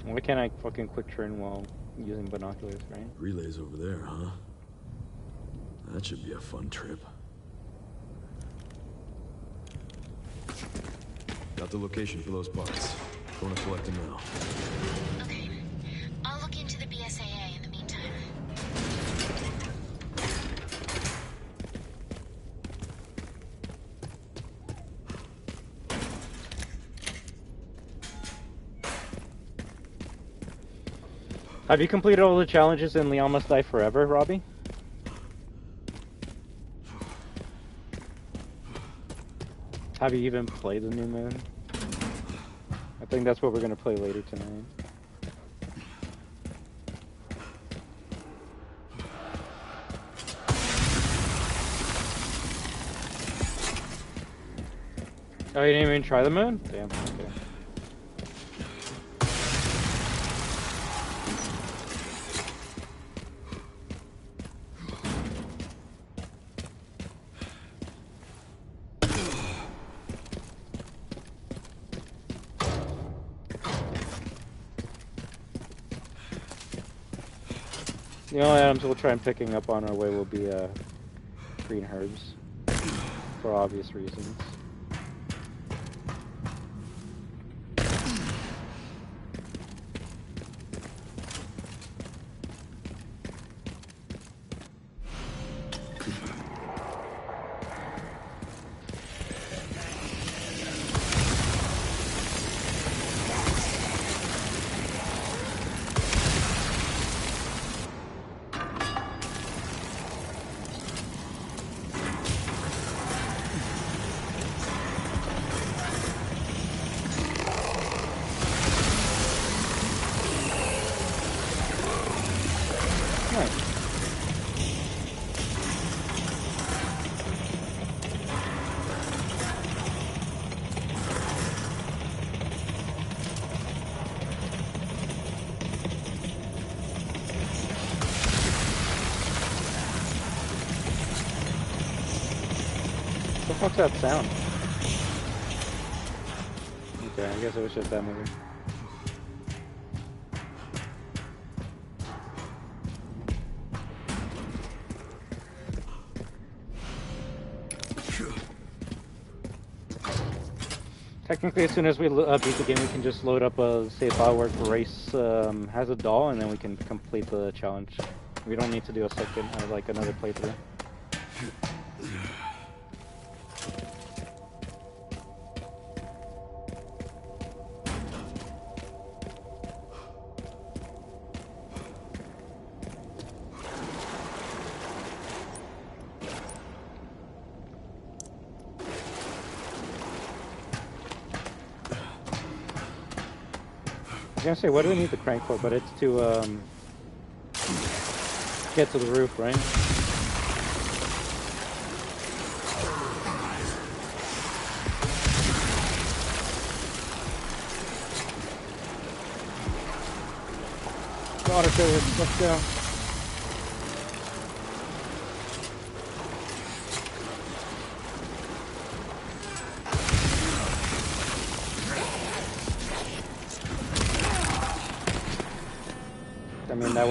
Why can't I fucking quick turn while using binoculars, right? Relay's over there, huh? That should be a fun trip. Got the location for those parts. Going to collect them now. Okay. I'll look into the BSAA in the meantime. Have you completed all the challenges in Leon Must Die Forever, Robbie? Have you even played the New Moon? I think that's what we're gonna play later tonight. Oh, you didn't even try the moon? Damn, okay. The only items we'll try and picking up on our way will be green herbs, for obvious reasons. What's that sound? Okay, I guess it was just that movie. Technically, as soon as we beat the game, we can just load up a save file where Grace has a doll, and then we can complete the challenge. We don't need to do a second, like another playthrough. I was gonna say, what do we need the crank for? But it's to get to the roof, right? Water fillers, let's go.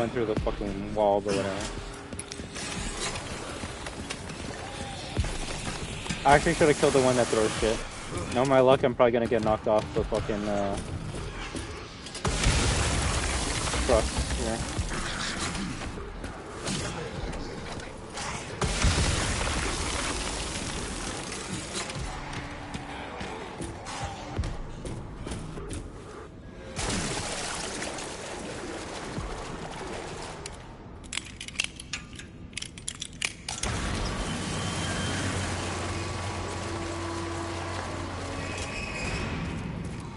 went through the fucking wall, but whatever. I actually should have killed the one that throws shit. No, my luck, I'm probably gonna get knocked off the fucking truck here.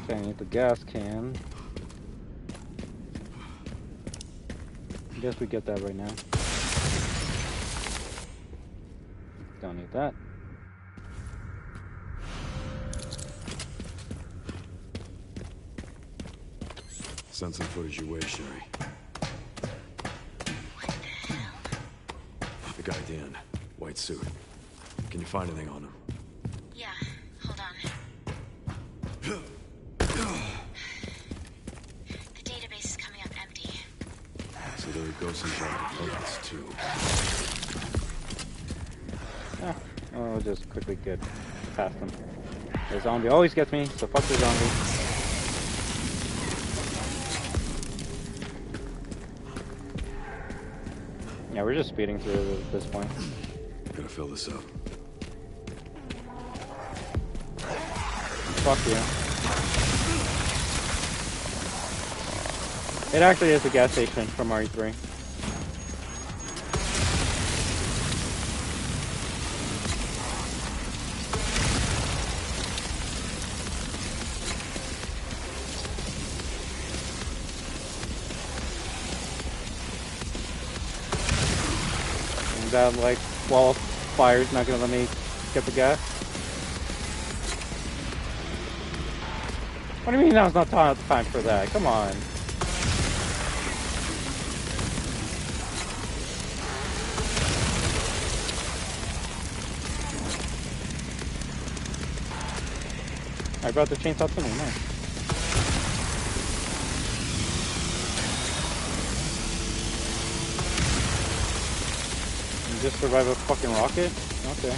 Okay, I need the gas can. I guess we get that right now. Don't need that. Send some footage your way, Sherry. What the hell? The guy Dan, white suit. Can you find anything on him? Yeah, hold on. The database is coming up empty. So there he goes in components too. Ah, I'll just quickly get past him. The zombie always gets me, so fuck the zombie. Yeah, we're just speeding through at this point. Gotta fill this up. Fuck you. It actually is a gas station from RE3. And that, like, wall of fire is not gonna let me get the gas. What do you mean now's not time for that? Come on. I brought the chainsaw to me, nice. You just survive a fucking rocket? Okay.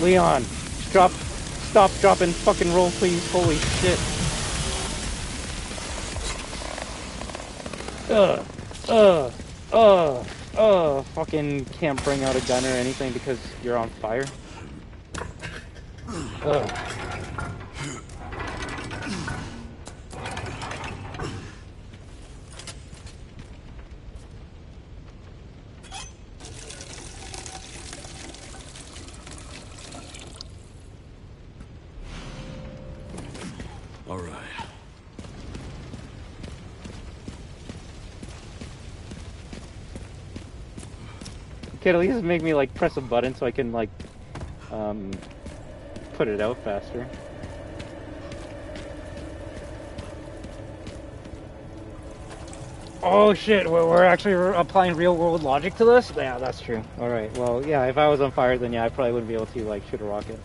Leon, stop, drop, and fucking roll, please. Holy shit. Fucking can't bring out a gun or anything because you're on fire. All right. Could at least make me like press a button so I can like put it out faster. Oh shit, we're actually applying real world logic to this? Yeah, that's true. Alright, well yeah, if I was on fire then yeah, I probably wouldn't be able to like shoot a rocket.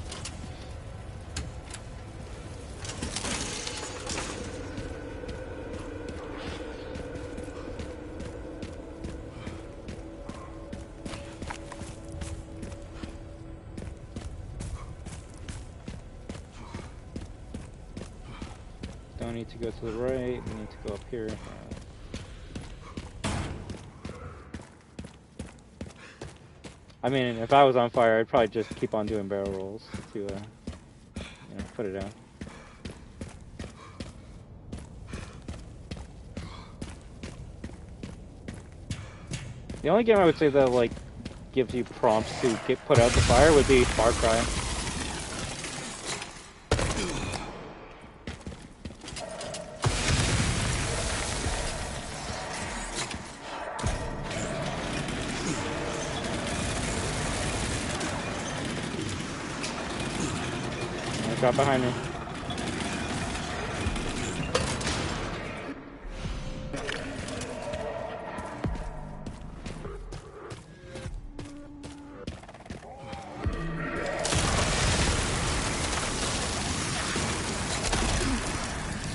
Don't need to go to the right, we need to go up here. I mean, if I was on fire, I'd probably just keep on doing barrel rolls to, you know, put it out. The only game I would say that, like, gives you prompts to put out the fire would be Far Cry. Drop behind me.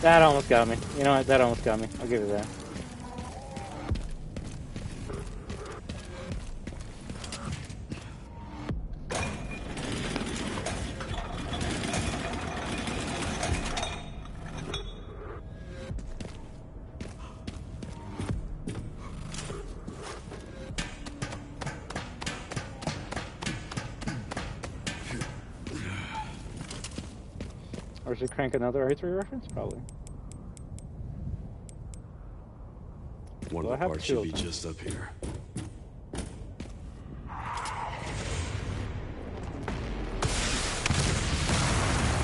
That almost got me. You know what? That almost got me. I'll give it that. Or should crank another R3 reference? Probably. One of the parts should be just up here.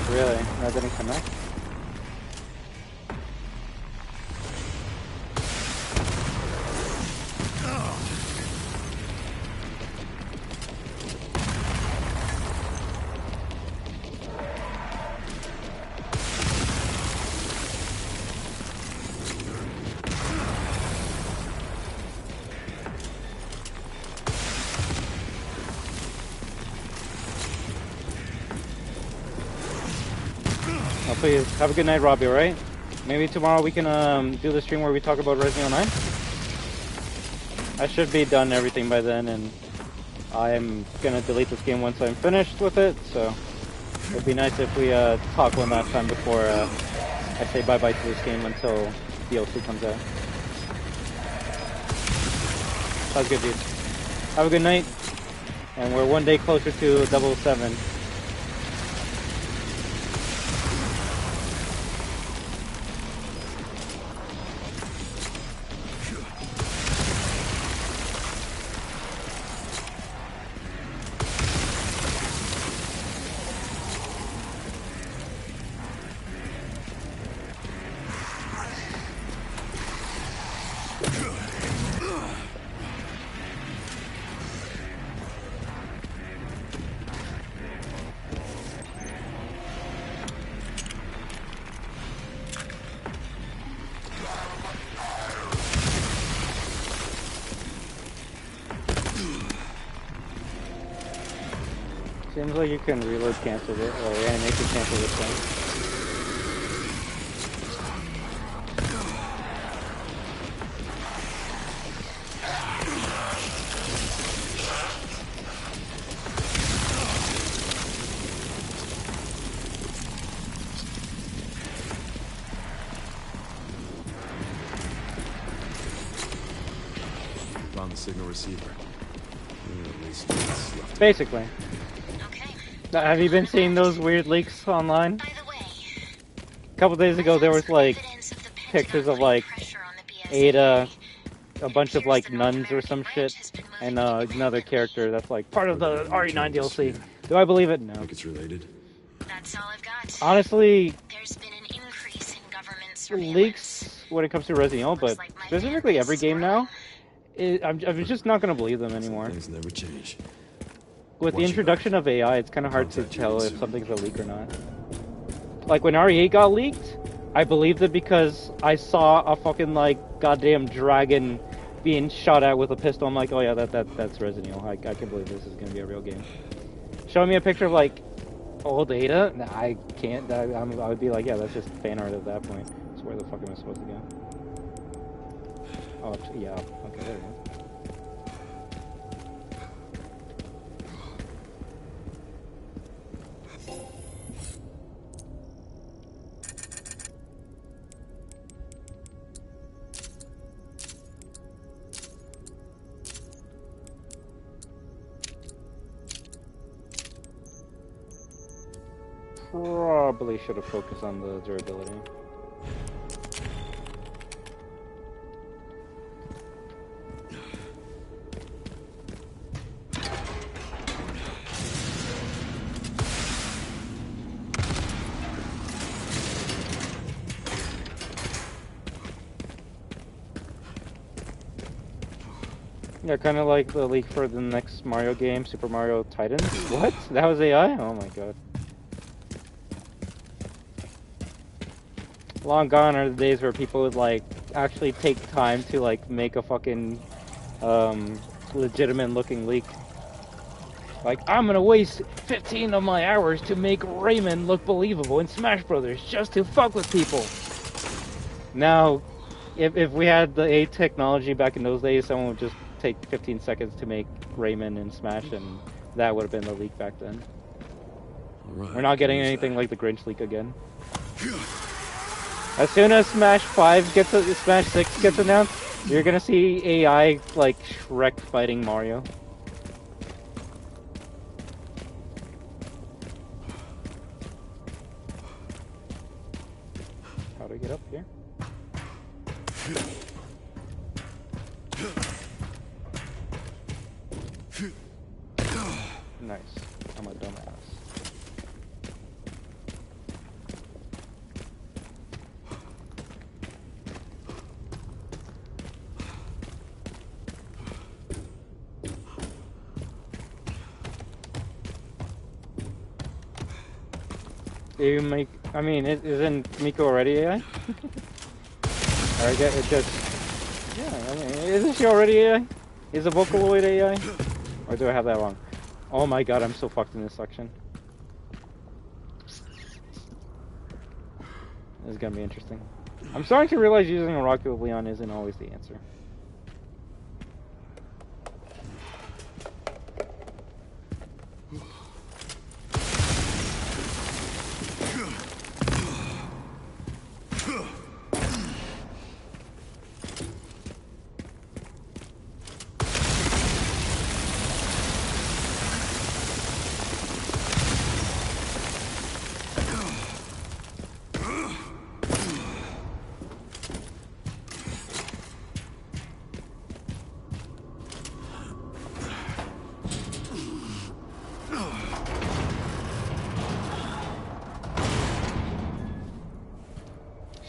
Really? That didn't connect? Please have a good night, Robbie. All right? Maybe tomorrow we can do the stream where we talk about Resident Evil 9. I should be done everything by then, and I'm gonna delete this game once I'm finished with it. So it'd be nice if we talk one last time before I say bye bye to this game until DLC comes out. Sounds good, dude. Have a good night, and we're one day closer to 007. Seems like you can reload cancel it, or animation cancel this thing. Found the signal receiver. At least it's left. Basically. Have you been seeing those weird leaks online? A couple days ago there was like pictures of like Ada, a bunch of like nuns or some shit, and another character that's like part of the RE9 DLC. Do I believe it? No. Think it's related? That's all I've got. Honestly, There's been an increase in government leaks when it comes to Resident Evil, but specifically every game now, I'm just not gonna believe them anymore. Things never change. With the introduction of AI, it's kind of hard to tell if something's a leak or not. Like when RE8 got leaked, I believed it because I saw a fucking like goddamn dragon being shot at with a pistol. I'm like, oh yeah, that's Resident Evil. I can believe this is gonna be a real game. Showing me a picture of like old Ada, nah, I can't. I would be like, yeah, that's just fan art at that point. So where the fuck am I supposed to go? Oh yeah, okay, there we go. Probably should have focused on the durability. Yeah, kind of like the leak for the next Mario game, Super Mario Titans. What? That was AI? Oh my god. Long gone are the days where people would like actually take time to like make a fucking legitimate looking leak. Like, I'm gonna waste 15 of my hours to make Rayman look believable in Smash Brothers just to fuck with people. Now, if we had the A technology back in those days, someone would just take 15 seconds to make Rayman and Smash, and that would have been the leak back then. Right, We're not getting anything like the Grinch leak again. As soon as Smash 6 gets announced, you're gonna see AI like Shrek fighting Mario. How do I get up here? Nice. I'm a dumbass. You make, I mean, isn't Miko already AI? Or I guess it just, yeah, I mean, isn't she already AI? Is a Vocaloid AI? Or do I have that wrong? Oh my god, I'm so fucked in this section. This is gonna be interesting. I'm starting to realize using a Rocket with Leon isn't always the answer.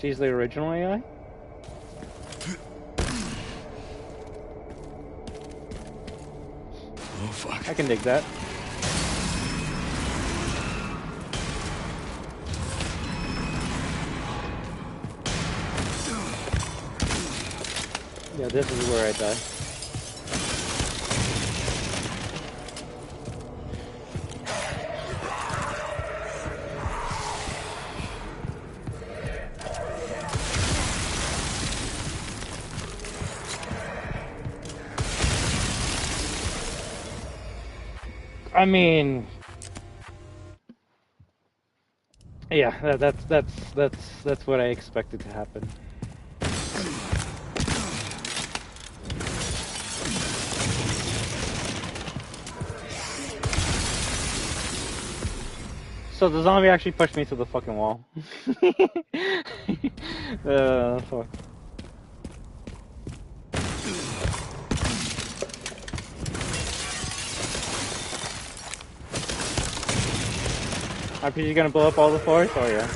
She's the original AI? Oh fuck. I can dig that. Yeah, this is where I die. I mean, yeah, that's what I expected to happen. So the zombie actually pushed me to the fucking wall. Fuck. RPG gonna blow up all the floors? Oh yeah.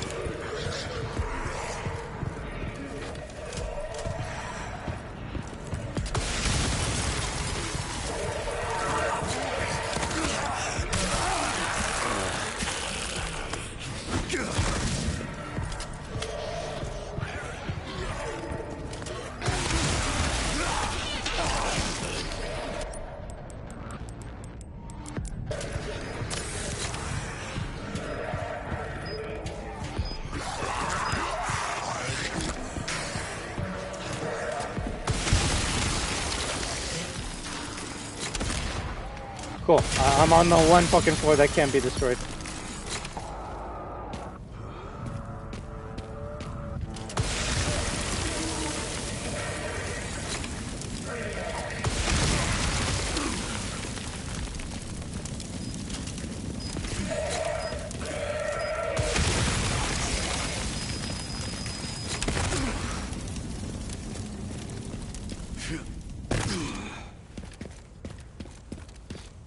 Cool. I'm on the one fucking floor that can't be destroyed.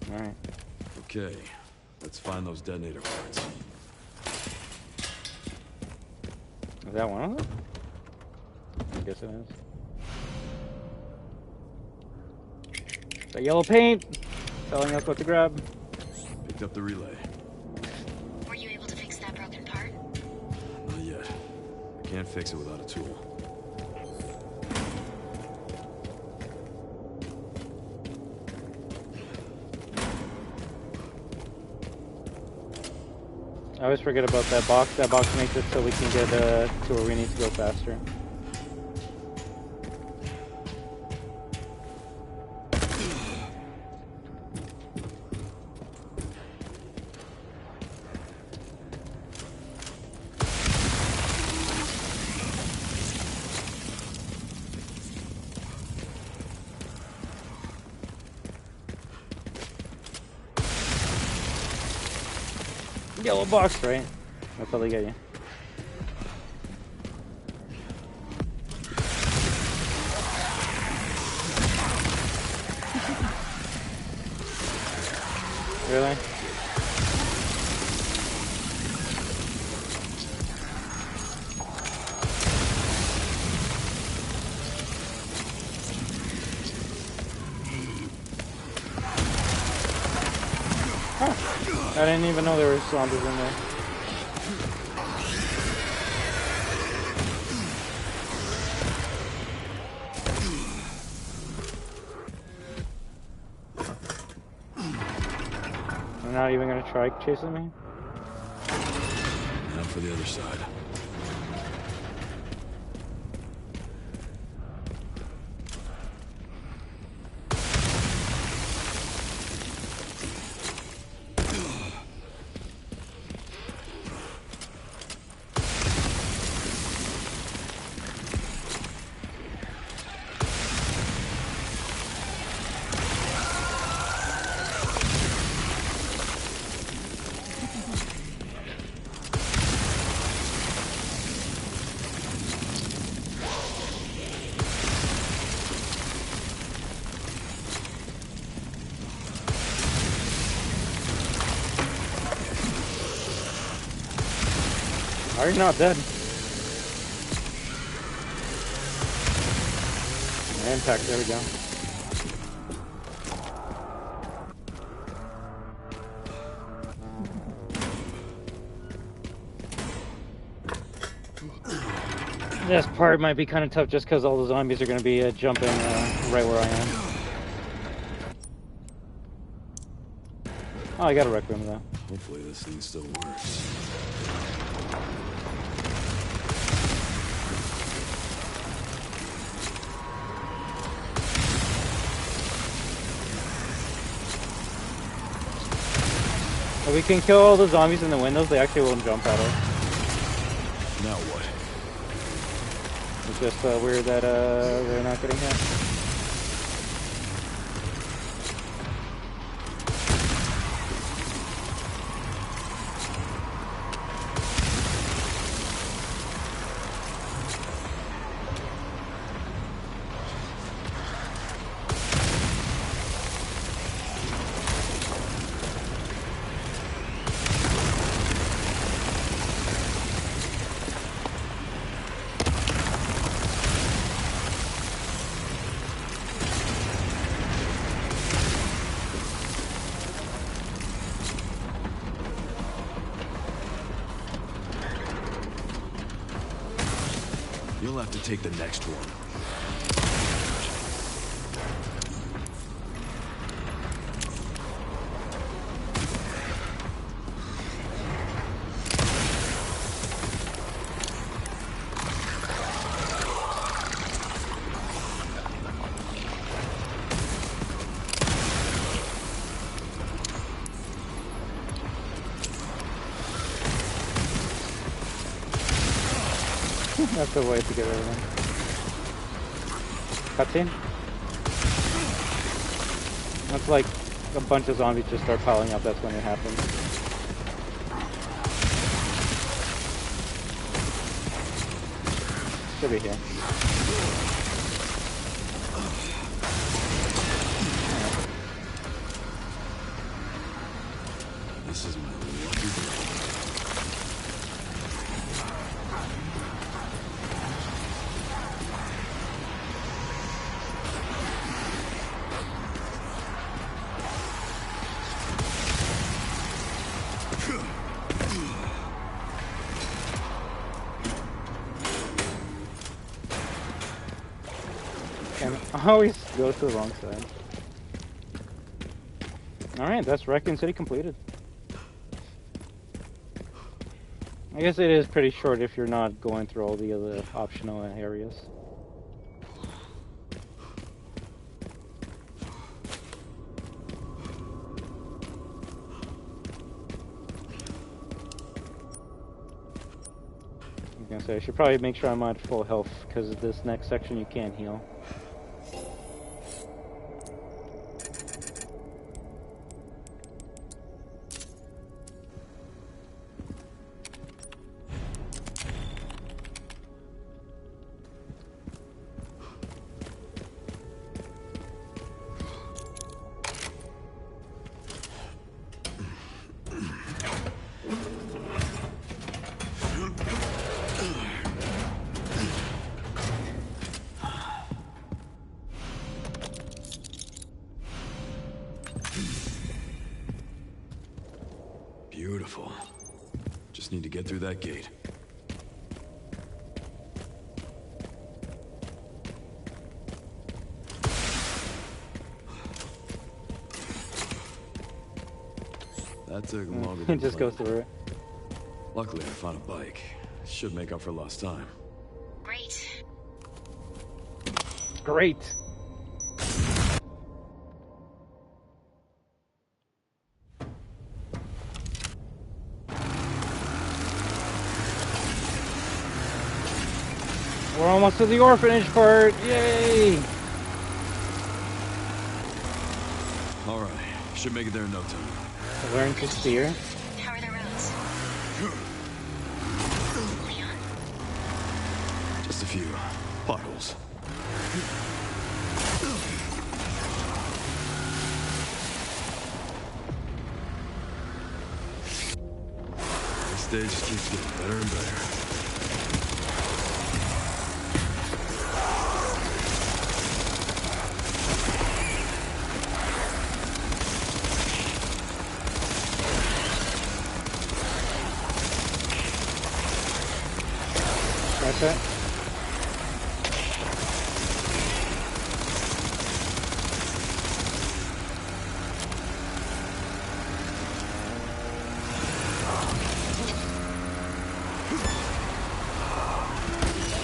Alright. Okay, let's find those detonator parts. Is that one of them? I guess it is. The yellow paint! Telling us what to grab. Picked up the relay. Were you able to fix that broken part? Not yet. I can't fix it without a tool. I always forget about that box. That box makes it so we can get to where we need to go faster. yellow box, right? That's how they get you. Really? I didn't even know there were zombies in there. I'm not even gonna try chasing me? Now for the other side. Are you not dead? Impact, there we go. This part might be kind of tough just because all the zombies are going to be jumping right where I am. Oh, I got a Requiem though. Hopefully this thing still works. If we can kill all the zombies in the windows, they actually won't jump at us. Now what? It's just weird that they're not getting hit. You'll have to take the next one. That's the way to get rid of them. Cutscene? That's like a bunch of zombies just start piling up, that's when it happens. Should be here. This is my lucky day. Always goes to the wrong side. Alright, that's Requiem City completed. I guess it is pretty short if you're not going through all the other optional areas. I was gonna say, I should probably make sure I'm at full health, because this next section you can't heal. Beautiful. Just need to get through that gate. That took longer than Just go planned. through it. Luckily, I found a bike. Should make up for lost time. Great. Great. We're almost to the orphanage part. Yay! All right, should make it there in no time. Learn to steer. How are the roads? Leon? Just a few potholes. This stage just keeps getting better and better. That's it.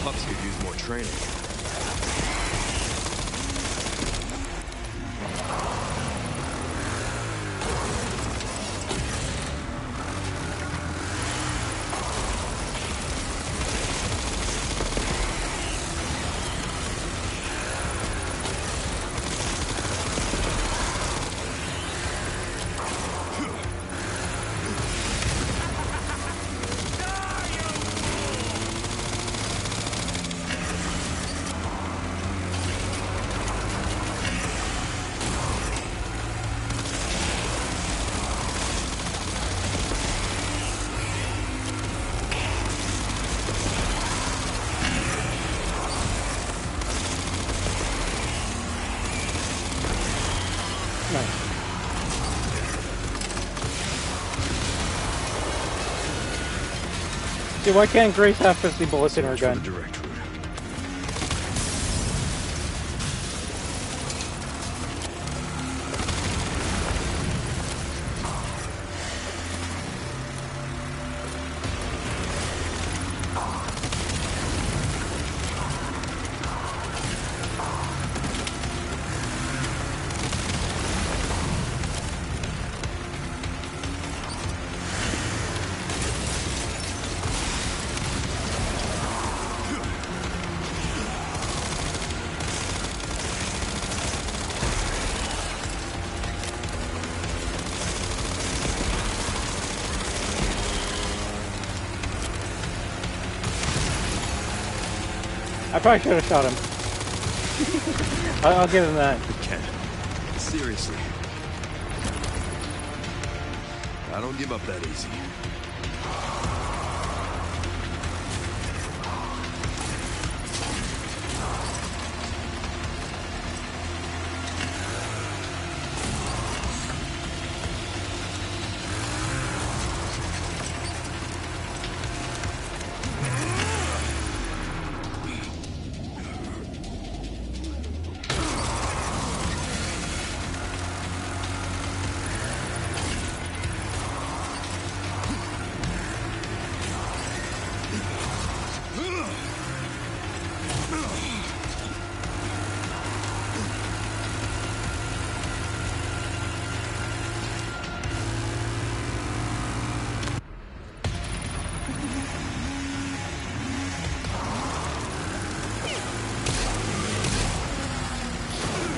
Pups could use more training. Dude, why can't Grace have 50 bullets in her Search for gun? the direct route. I probably should have shot him. I'll give him that. Ken, seriously. I don't give up that easy.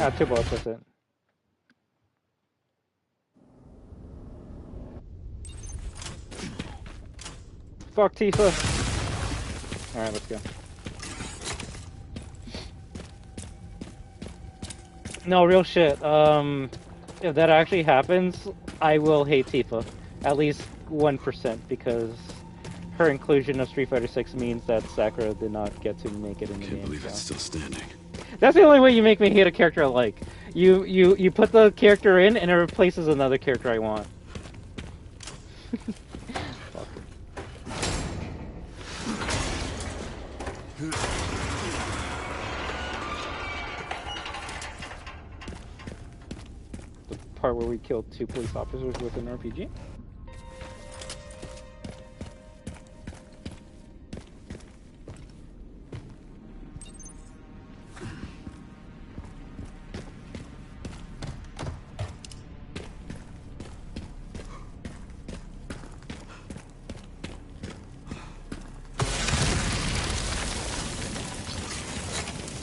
Ah, 2 bullets, that's it. Fuck Tifa! Alright, let's go. No, real shit. If that actually happens, I will hate Tifa. At least 1%, because her inclusion of Street Fighter 6 means that Sakura did not get to make it in the game. Can't believe it's still standing. That's the only way you make me hate a character I like. You put the character in and it replaces another character I want. The part where we killed 2 police officers with an RPG?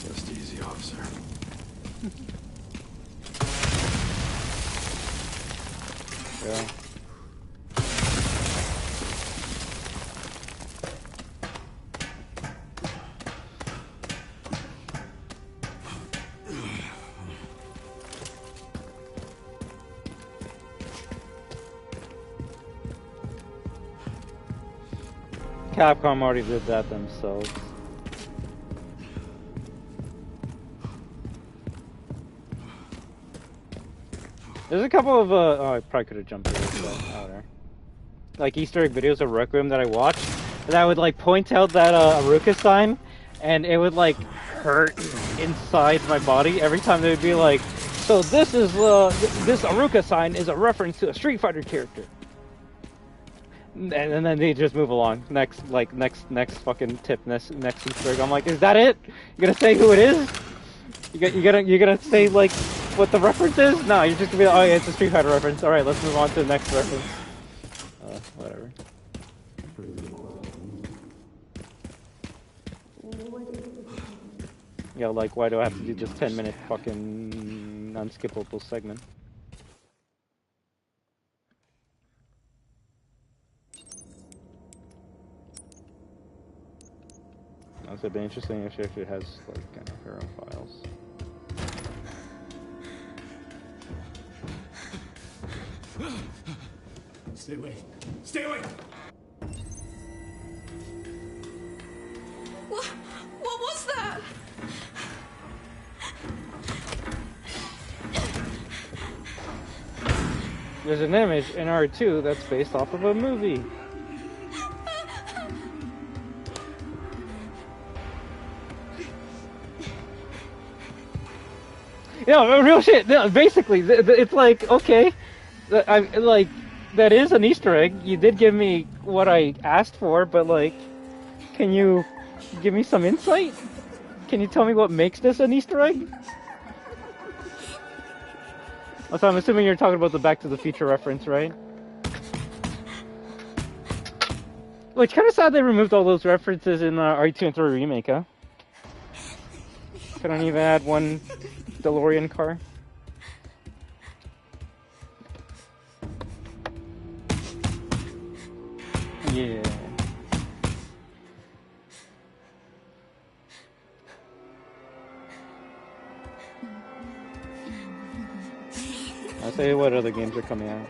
Just easy, officer. Yeah. Capcom already did that themselves. There's a couple of oh, I probably could have jumped through this, but whatever. Like Easter egg videos of Requiem that I watched that would like point out that Aruka sign, and it would like hurt inside my body every time they would be like, so this is this Aruka sign is a reference to a Street Fighter character. And then they just move along. Next fucking tip, next Easter egg. I'm like, is that it? You gonna say who it is? You gonna say like what the reference is? No, you're just gonna be like, oh yeah, it's a Street Fighter reference. All right, let's move on to the next reference. Whatever. Yeah, like why do I have to do this 10-minute fucking unskippable segment? It'd be interesting if she actually has like kind of her own files. Stay away. Stay away! What was that? There's an image in R2 that's based off of a movie. Yeah, real shit. No, basically, it's like, okay, like, that is an Easter egg. You did give me what I asked for, but like, can you give me some insight? Can you tell me what makes this an Easter egg? So I'm assuming you're talking about the Back to the Future reference, right? Well, it's kind of sad they removed all those references in R2 and 3 Remake, huh? Couldn't even add one DeLorean car. Yeah. I'll tell you what other games are coming out.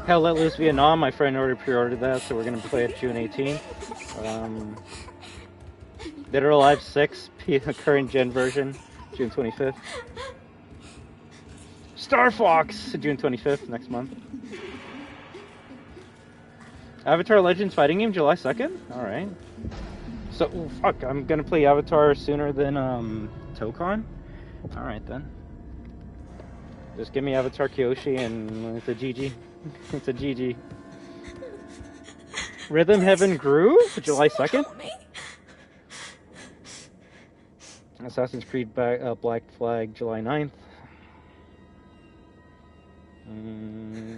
Hell Let Loose Vietnam, my friend already pre-ordered that, so we're gonna play it June 18th. Dead or Alive 6, current gen version, June 25th. Star Fox, June 25th, next month. Avatar Legends fighting game, July 2nd? Alright. So, fuck, I'm gonna play Avatar sooner than, Tokon? Alright then. Just give me Avatar Kyoshi and it's a GG. It's a GG. Rhythm Heaven Groove, July 2nd? Assassin's Creed Black Flag, July 9th.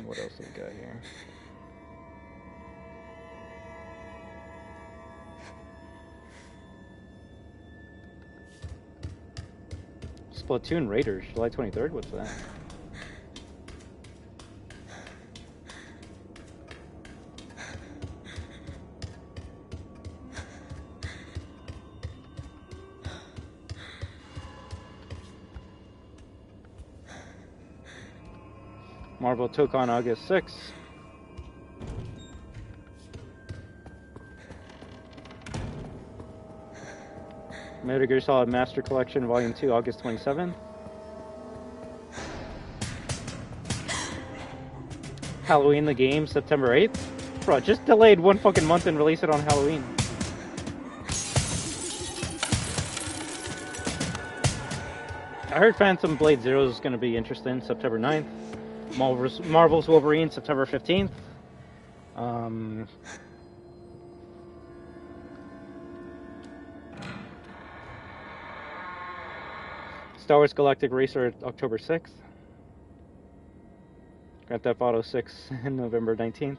What else have we got here? Splatoon Raiders, July 23rd? What's that? Marvel Tokon August 6th. Metal Gear Solid Master Collection Volume 2, August 27th. Halloween the game, September 8th. Bro, just delayed one fucking month and release it on Halloween. I heard Phantom Blade Zero is going to be interesting, September 9th. Marvel's Wolverine, September 15th. Star Wars Galactic Racer, October 6th. Grand Theft Auto 6, November 19th.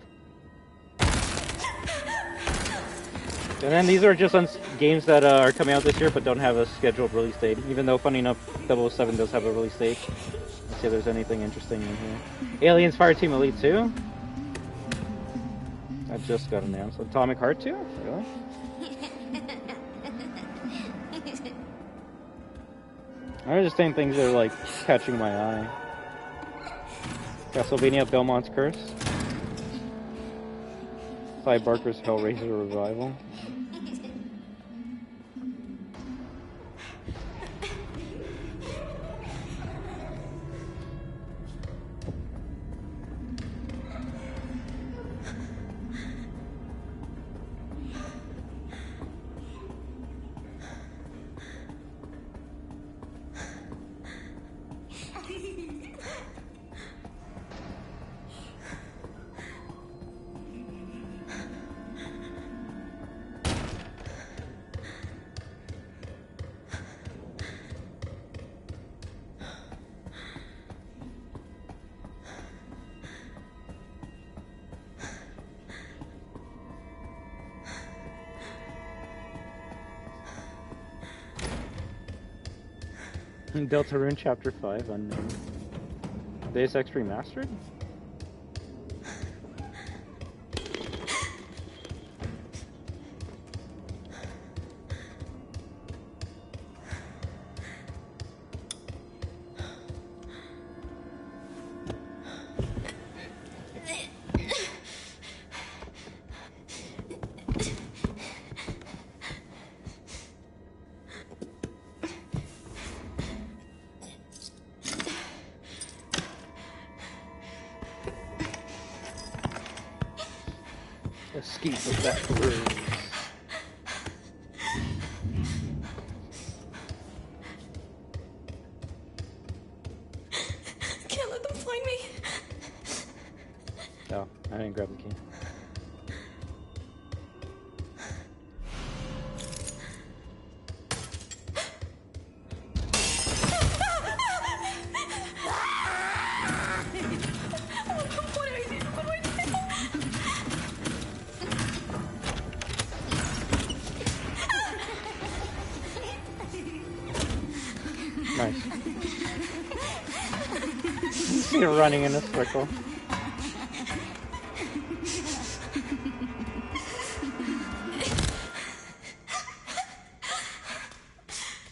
And then these are just games that are coming out this year but don't have a scheduled release date. Even though, funny enough, 007 does have a release date. Let's see if there's anything interesting in here. Aliens Fireteam Elite 2. That just got announced. Atomic Heart 2? Really? I understand things that are like catching my eye. Castlevania Belmont's Curse. Clive Barker's Hellraiser Revival. Deltarune Chapter 5, unknown. Deus Ex Remastered? Escape the back room. Can't let them find me. Oh, I didn't grab the key. Nice. See her running in a circle.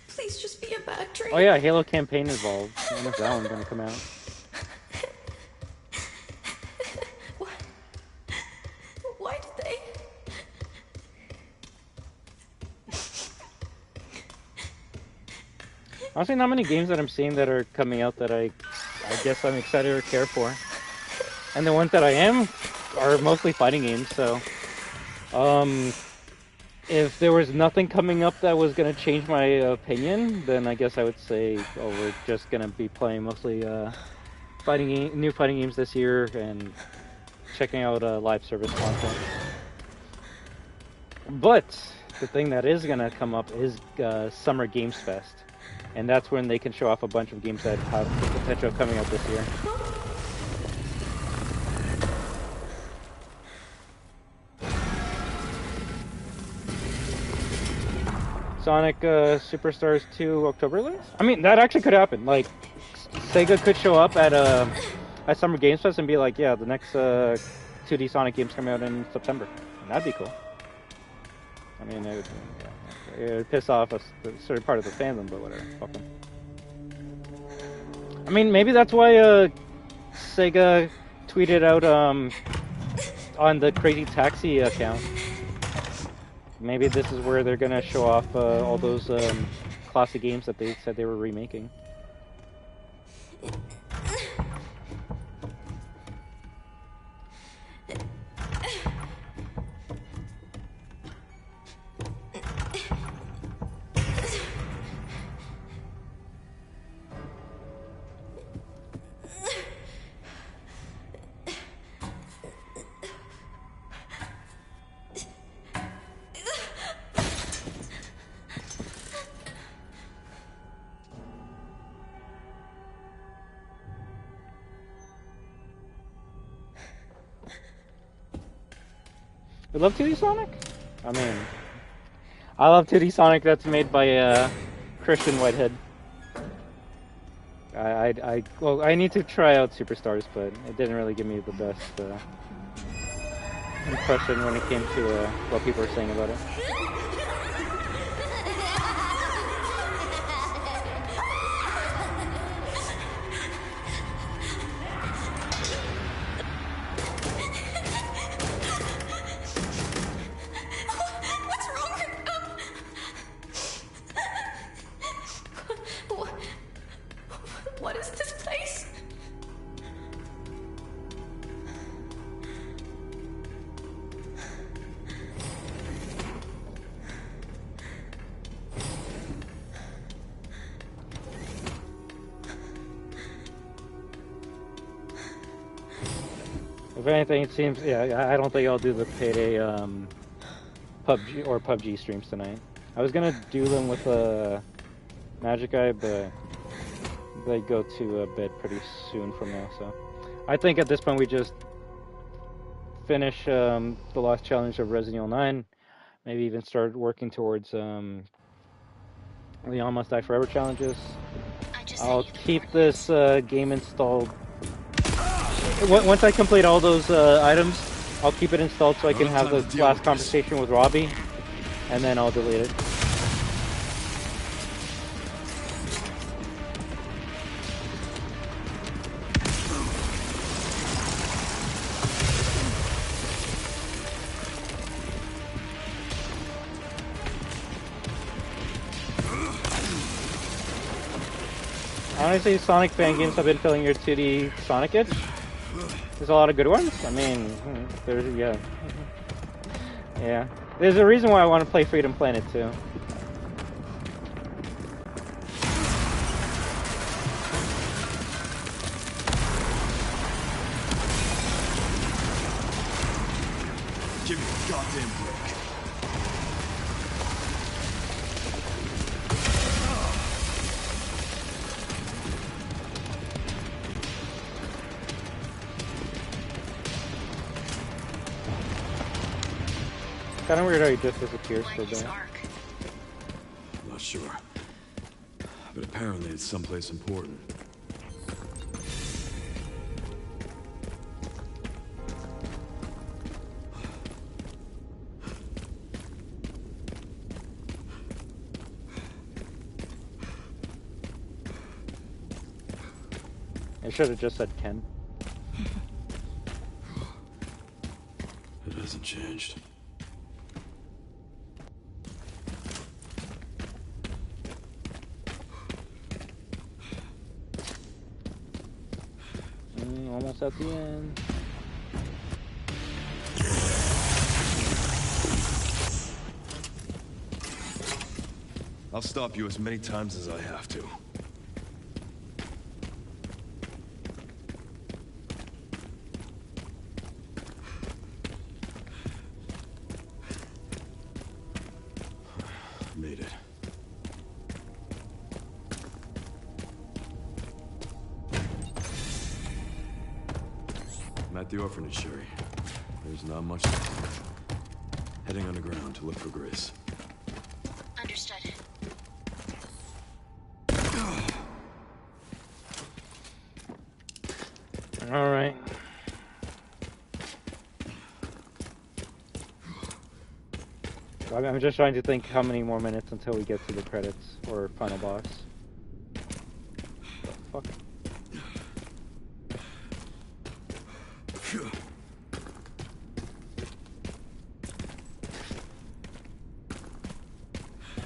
Please just be a bad dream. Oh yeah, Halo campaign involved. When is that one gonna come out? What? Why did they? Honestly, not many games that I'm seeing that are coming out that I guess I'm excited or care for. And the ones that I am are mostly fighting games, so if there was nothing coming up that was going to change my opinion, then I guess I would say, oh, we're just going to be playing mostly new fighting games this year and checking out live service content. But the thing that is going to come up is Summer Games Fest. And that's when they can show off a bunch of games that have the potential of coming out this year. Sonic Superstars 2 October release? I mean, that actually could happen. Like, Sega could show up at Summer Games Fest and be like, yeah, the next 2D Sonic game's coming out in September. And that'd be cool. I mean, it would piss off a certain part of the fandom, but whatever. Fuck them. I mean, maybe that's why Sega tweeted out on the Crazy Taxi account Maybe this is where they're gonna show off all those classic games that they said they were remaking. You love 2D Sonic? I mean, I love 2D Sonic that's made by Christian Whitehead. Well, I need to try out Superstars, but it didn't really give me the best impression when it came to what people were saying about it. What is this place? If anything, it seems, yeah, I don't think I'll do the Payday PUBG or PUBG streams tonight. I was gonna do them with Magic Eye, but they go to bed pretty soon from now, so I think at this point we just finish the last challenge of Resident Evil 9, maybe even start working towards the Almost Die Forever challenges. I'll keep this game installed. Once I complete all those items, I'll keep it installed so I can have the last conversation with Robbie, and then I'll delete it. Honestly, Sonic fan games have been filling your 2D Sonic itch. There's a lot of good ones. I mean, there's, yeah. Yeah. There's a reason why I want to play Freedom Planet too. Give me a goddamn break. Kind of weird how he just disappears so bad. I'm not sure, but apparently it's someplace important. I should have just said Ken. It hasn't changed. Almost at the end. I'll stop you as many times as I have to. Made it. I'm at the orphanage, Sherry. There's not much to do. Heading underground to look for Grace. Understood. All right. I'm just trying to think how many more minutes until we get to the credits or final boss. What the fuck?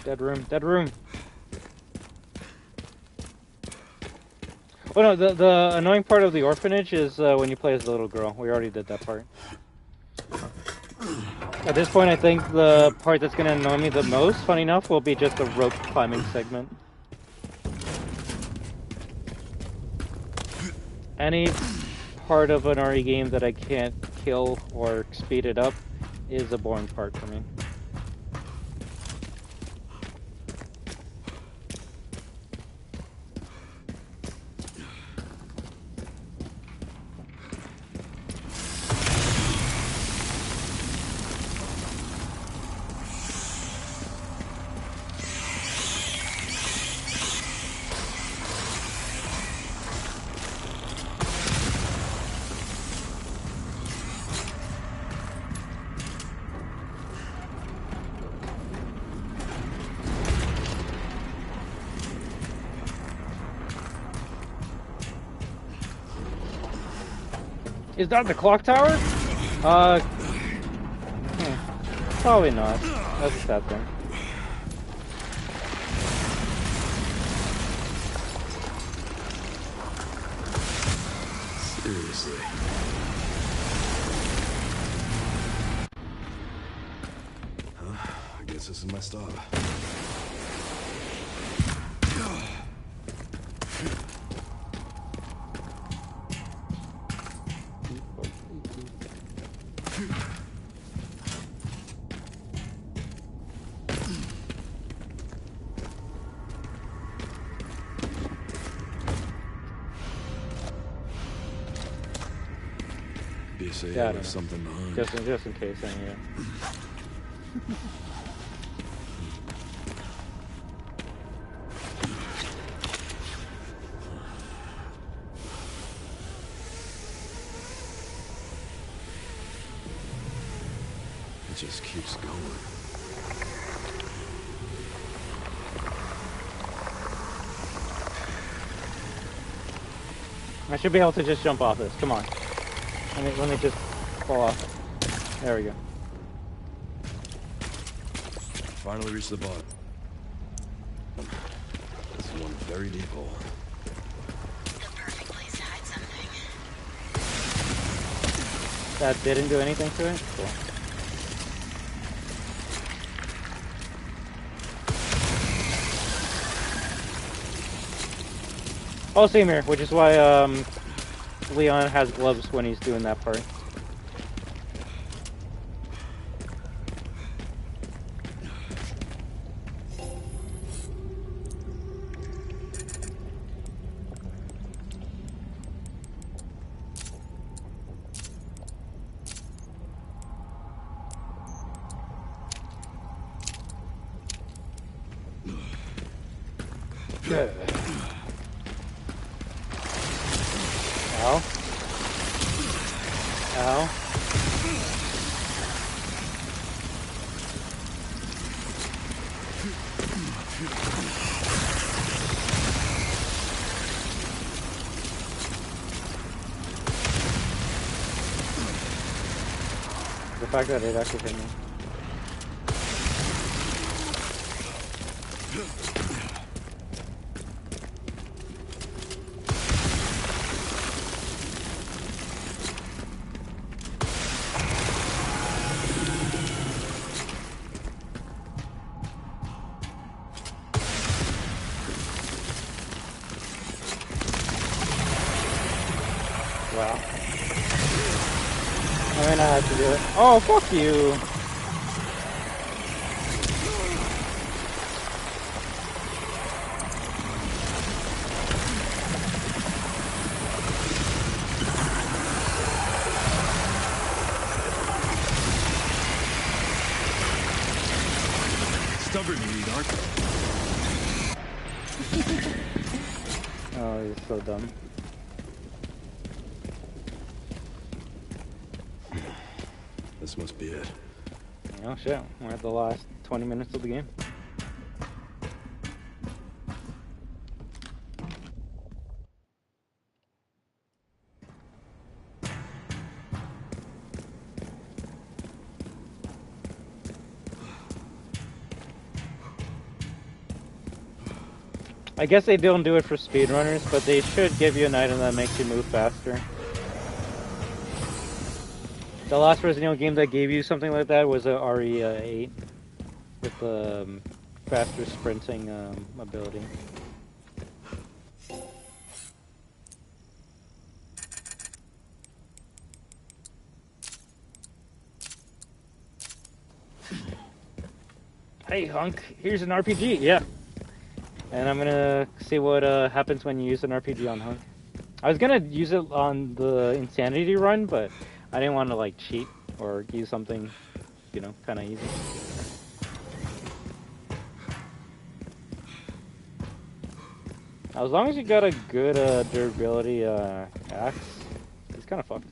Dead room, dead room. Oh no, the annoying part of the orphanage is when you play as the little girl. We already did that part. At this point, I think the part that's going to annoy me the most, funny enough, will be just the rope climbing segment. Any part of an RE game that I can't kill or speed it up is a boring part for me. Is that the clock tower? Probably not. That's a sad thing. Seriously. I guess this is my stop. Yeah, I left something behind. Just in case, anyway. It just keeps going. I should be able to just jump off this. Come on. Let me just fall off. There we go. Finally reached the bottom. This is one very deep hole. The perfect place to hide something. That didn't do anything to it? Cool. Oh, same here, which is why Leon has gloves when he's doing that part. Good. Ow. Ow. The fact that it actually hit me. Wow. I mean, I had to do it. Oh, fuck you! Stubborn, you need arc. Oh, he's so dumb. This must be it. Oh shit, we're at the last 20 minutes of the game. I guess they don't do it for speedrunners, but they should give you an item that makes you move faster. The last Resident Evil game that gave you something like that was a RE8 with the faster sprinting ability. Hey, Hunk, here's an RPG. Yeah. And I'm gonna see what happens when you use an RPG on Hunk. I was gonna use it on the Insanity run, but I didn't want to like cheat or use something, you know, kind of easy. As long as you got a good durability axe, it's kind of fucked.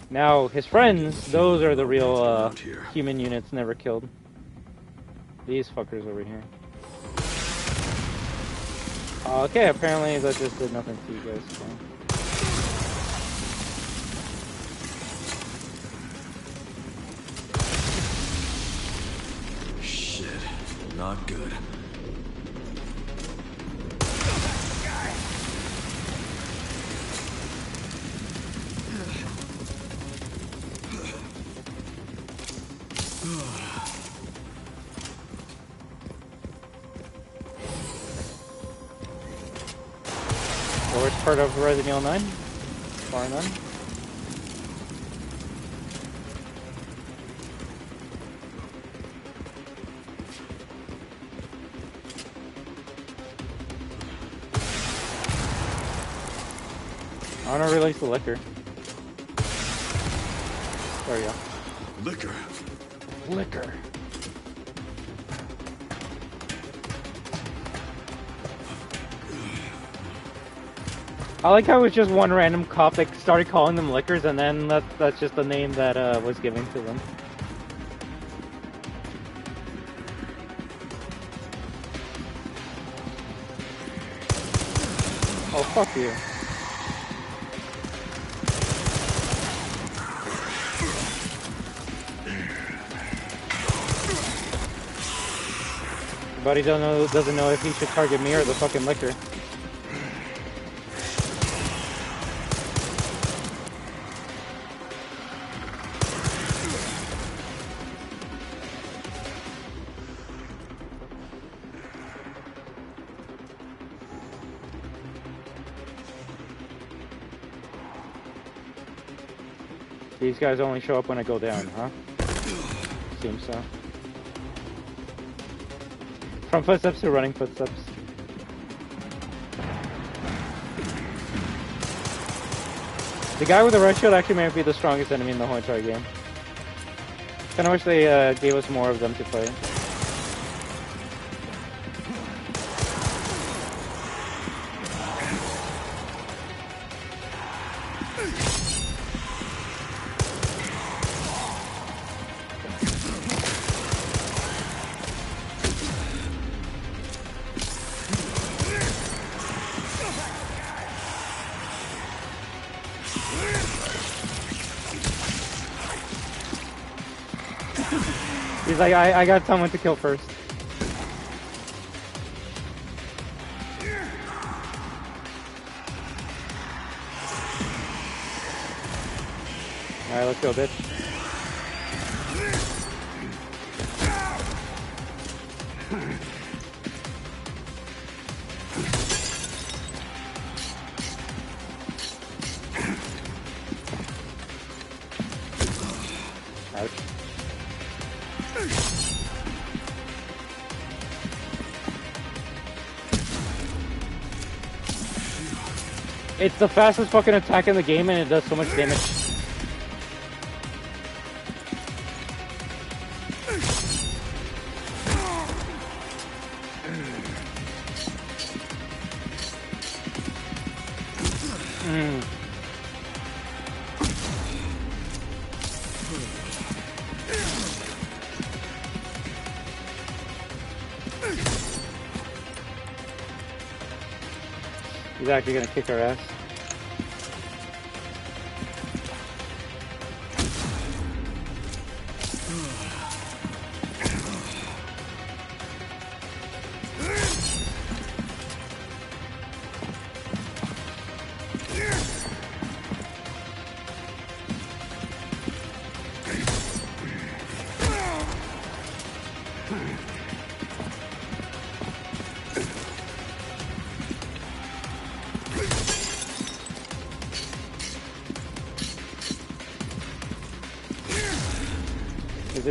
Now, his friends, those are the real human units never killed. These fuckers over here. Okay, apparently that just did nothing to you guys. So. Shit, not good. Worst part of Resident Evil 9? Bar none. I want to release the liquor. There we go. Liquor. Liquor. I like how it was just one random cop that started calling them liquors, and then that's just the name that was given to them. Oh, fuck you. Buddy doesn't know if he should target me or the fucking liquor. These guys only show up when I go down, huh? Seems so. From footsteps to running footsteps. The guy with the red shield actually might be the strongest enemy in the whole entire game. Kinda wish they gave us more of them to play. He's like, I got someone to kill first. Alright, let's go, bitch. Ouch. It's the fastest fucking attack in the game and it does so much damage. He's actually gonna kick our ass.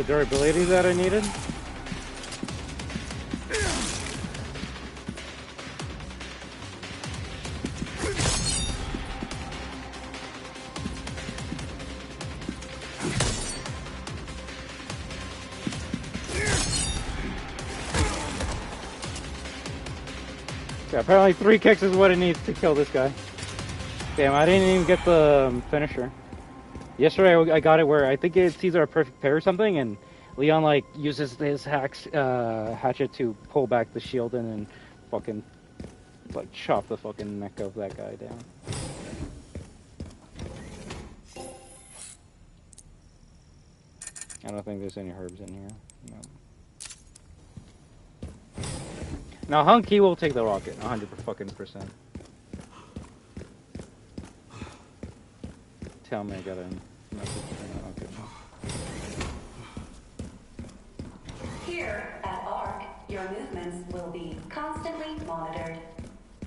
the durability that I needed. Yeah, apparently 3 kicks is what it needs to kill this guy. Damn, I didn't even get the finisher. Yesterday I got it where I think it's either a perfect pair or something, and Leon like uses his hatchet to pull back the shield in and fucking like chop the fucking neck of that guy down. I don't think there's any herbs in here. No. Now Hunky will take the rocket, 100%. Tell me I got a message. Okay. Here at ARC, your movements will be constantly monitored.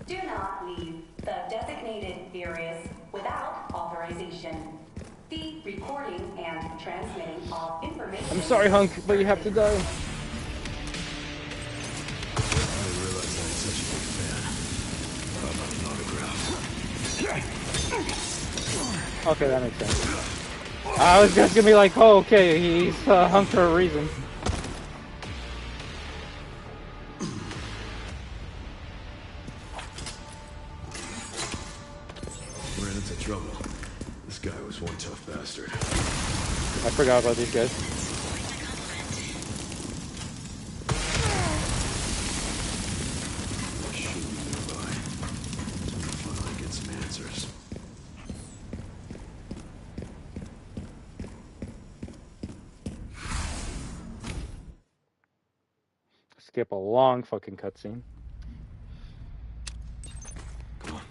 Do not leave the designated areas without authorization. The recording and transmitting of information... I'm sorry, Hunk, but you have to die. Okay, that makes sense. I was just gonna be like, oh, okay, he's Hunk for a reason. Ran into trouble. This guy was one tough bastard. I forgot about these guys. Finally get some answers. Skip a long fucking cutscene. Come on.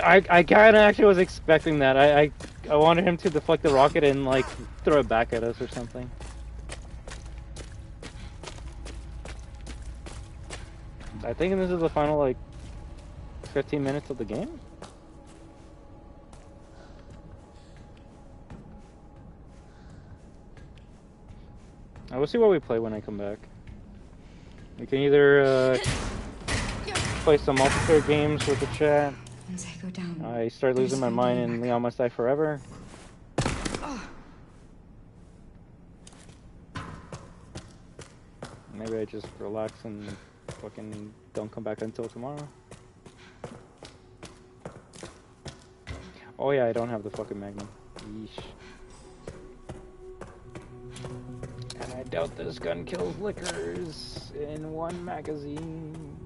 I kinda actually was expecting that. I wanted him to deflect the rocket and like throw it back at us or something. I think this is the final like 15 minutes of the game. I will see what we play when I come back. We can either play some multiplayer games with the chat. Once I go down, I start losing my mind and Leon must die forever. Maybe I just relax and fucking don't come back until tomorrow. Oh yeah, I don't have the fucking Magnum. Yeesh. And I doubt this gun kills lickers in one magazine.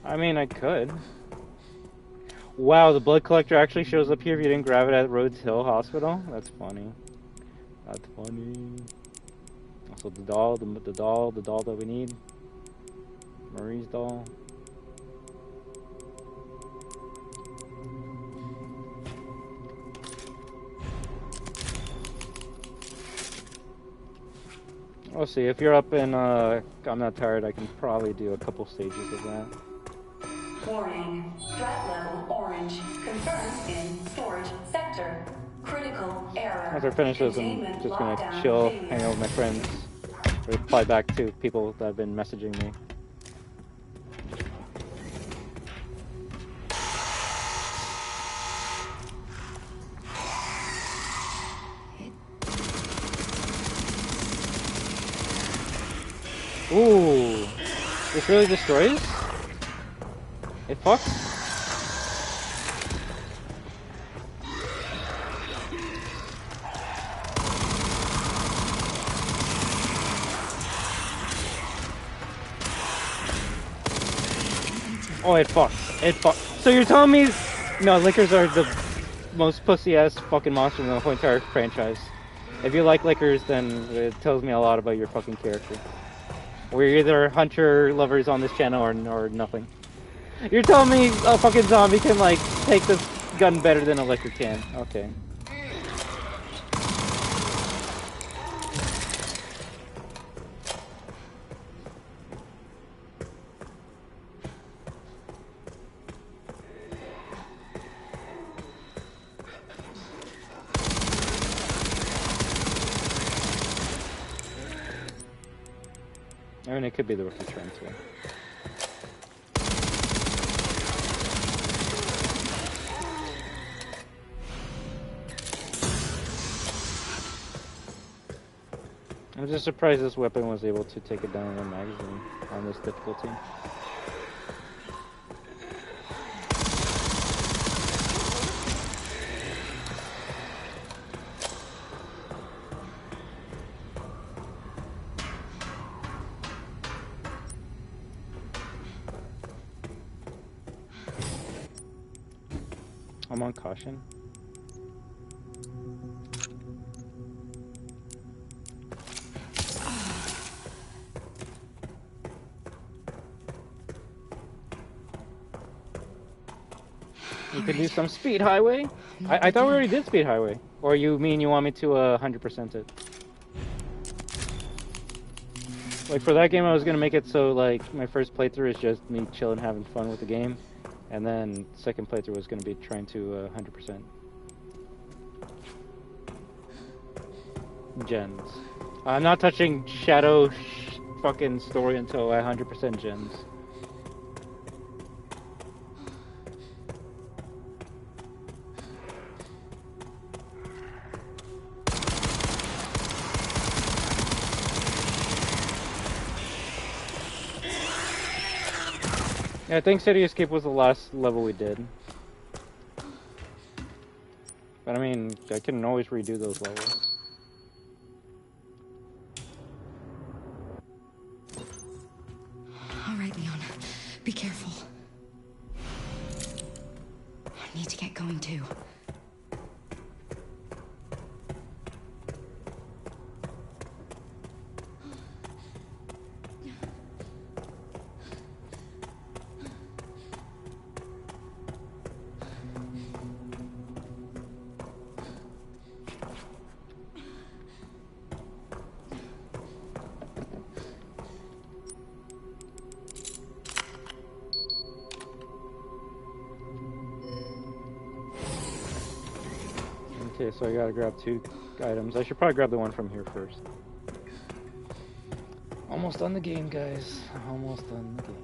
I mean, I could. Wow, the blood collector actually shows up here if you didn't grab it at Rhodes Hill Hospital? That's funny. That's funny. Also the doll that we need. Marie's doll. We'll see. If you're up in, I'm Not Tired, I can probably do a couple stages of that. Warning. Threat level orange. Confirmed in storage sector. Critical error. After I finish this, I'm just gonna chill, hang out with my friends, reply back to people that have been messaging me. Ooh, this really destroys? It fucks? Oh, it fucks. It fucks. So you're telling me, no, lickers are the most pussy-ass fucking monster in the whole entire franchise. If you like lickers, then it tells me a lot about your fucking character. We're either hunter lovers on this channel or nothing. You're telling me a fucking zombie can, like, take this gun better than a licker can. Okay. it could be the rookie trend too. I'm just surprised this weapon was able to take it down in a magazine on this difficulty. I'm on caution. You could do some speed highway. I thought we already did speed highway. Or you mean you want me to 100% it? Like for that game I was gonna make it so like my first playthrough is just me chilling having fun with the game. And then second playthrough was gonna be trying to 100%. Gens. I'm not touching Shadow fucking story until I 100% gens. Yeah, I think City Escape was the last level we did. But I mean, I can always redo those levels. All right, Leon. Be careful. I need to get going too. Okay, so I gotta grab 2 items. I should probably grab the one from here first. Almost done the game, guys. Almost done the game.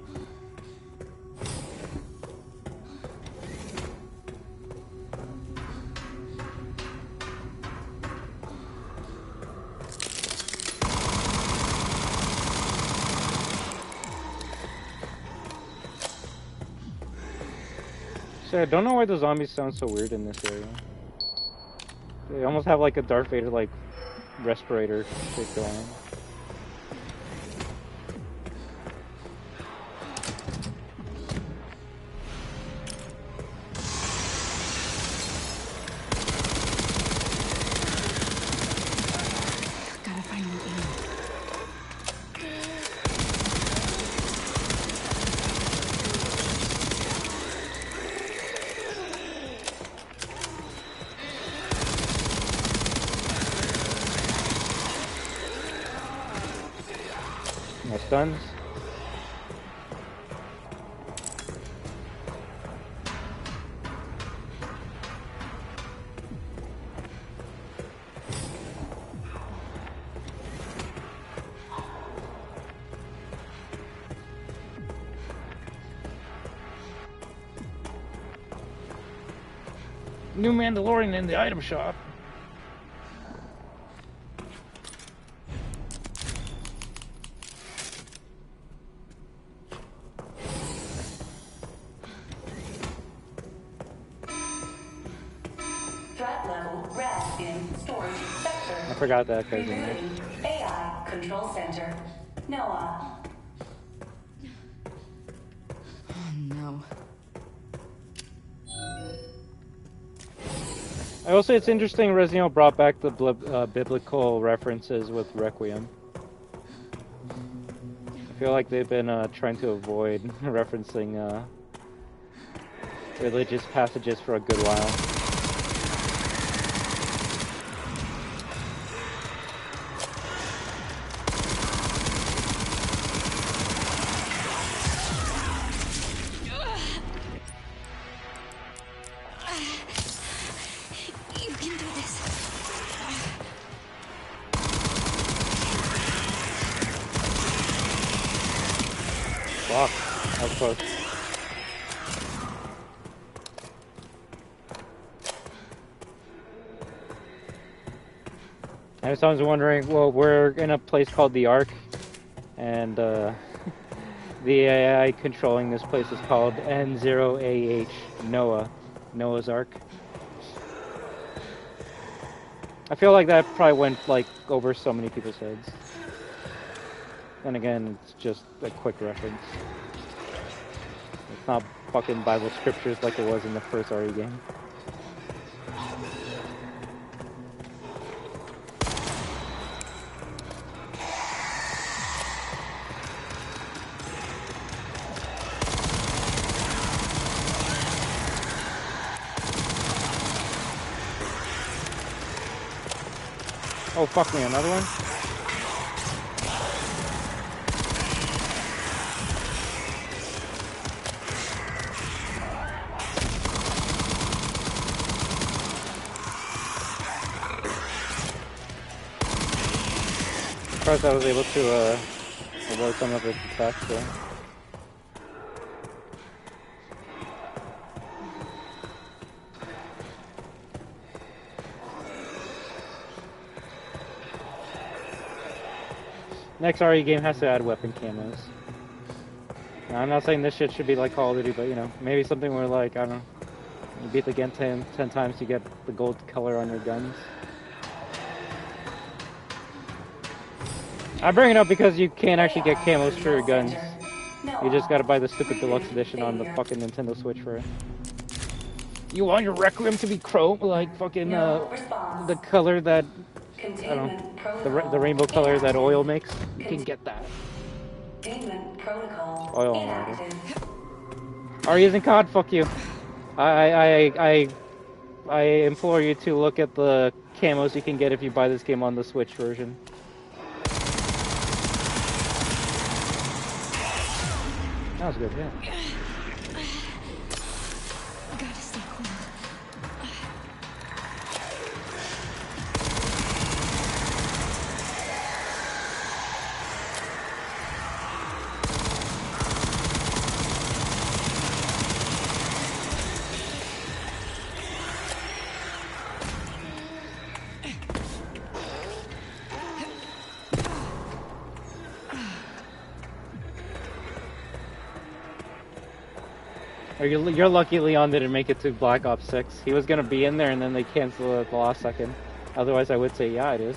So I don't know why the zombies sound so weird in this area. They almost have like a Darth Vader like respirator shit going on. Gotta find an aim. My stuns. New Mandalorian in the item shop. Threat level rest in storage sector. I forgot that guy's in there. Rebooting AI control center. Noah. Oh no. I will say it's interesting Resident Evil brought back the biblical references with Requiem. I feel like they've been trying to avoid referencing religious passages for a good while. You can do this. Fuck. That was close. I was always wondering, well, we're in a place called the Ark, and the AI controlling this place is called N0AH, Noah, Noah's Ark. I feel like that probably went, like, over so many people's heads. Then again, it's just a quick reference. It's not fucking Bible scriptures like it was in the first RE game. Oh, fuck me, another one? Surprised I was able to avoid some of his attacks there. Next RE game has to add weapon camos. Now, I'm not saying this shit should be like Call of Duty, but you know, maybe something where like, I don't know, you beat the game 10 times to get the gold color on your guns. I bring it up because you can't actually get camos for your guns. You just gotta buy the stupid deluxe edition on the fucking Nintendo Switch for it. You want your Requiem to be chrome, like fucking the color that, I don't know, the rainbow color that oil makes? You can get that. Oil on water. Are you using COD? Fuck you. I implore you to look at the camos you can get if you buy this game on the Switch version. That was good, yeah. Gotta stay cool. You're lucky Leon didn't make it to Black Ops 6. He was gonna be in there and then they canceled it at the last second. Otherwise I would say, yeah, it is.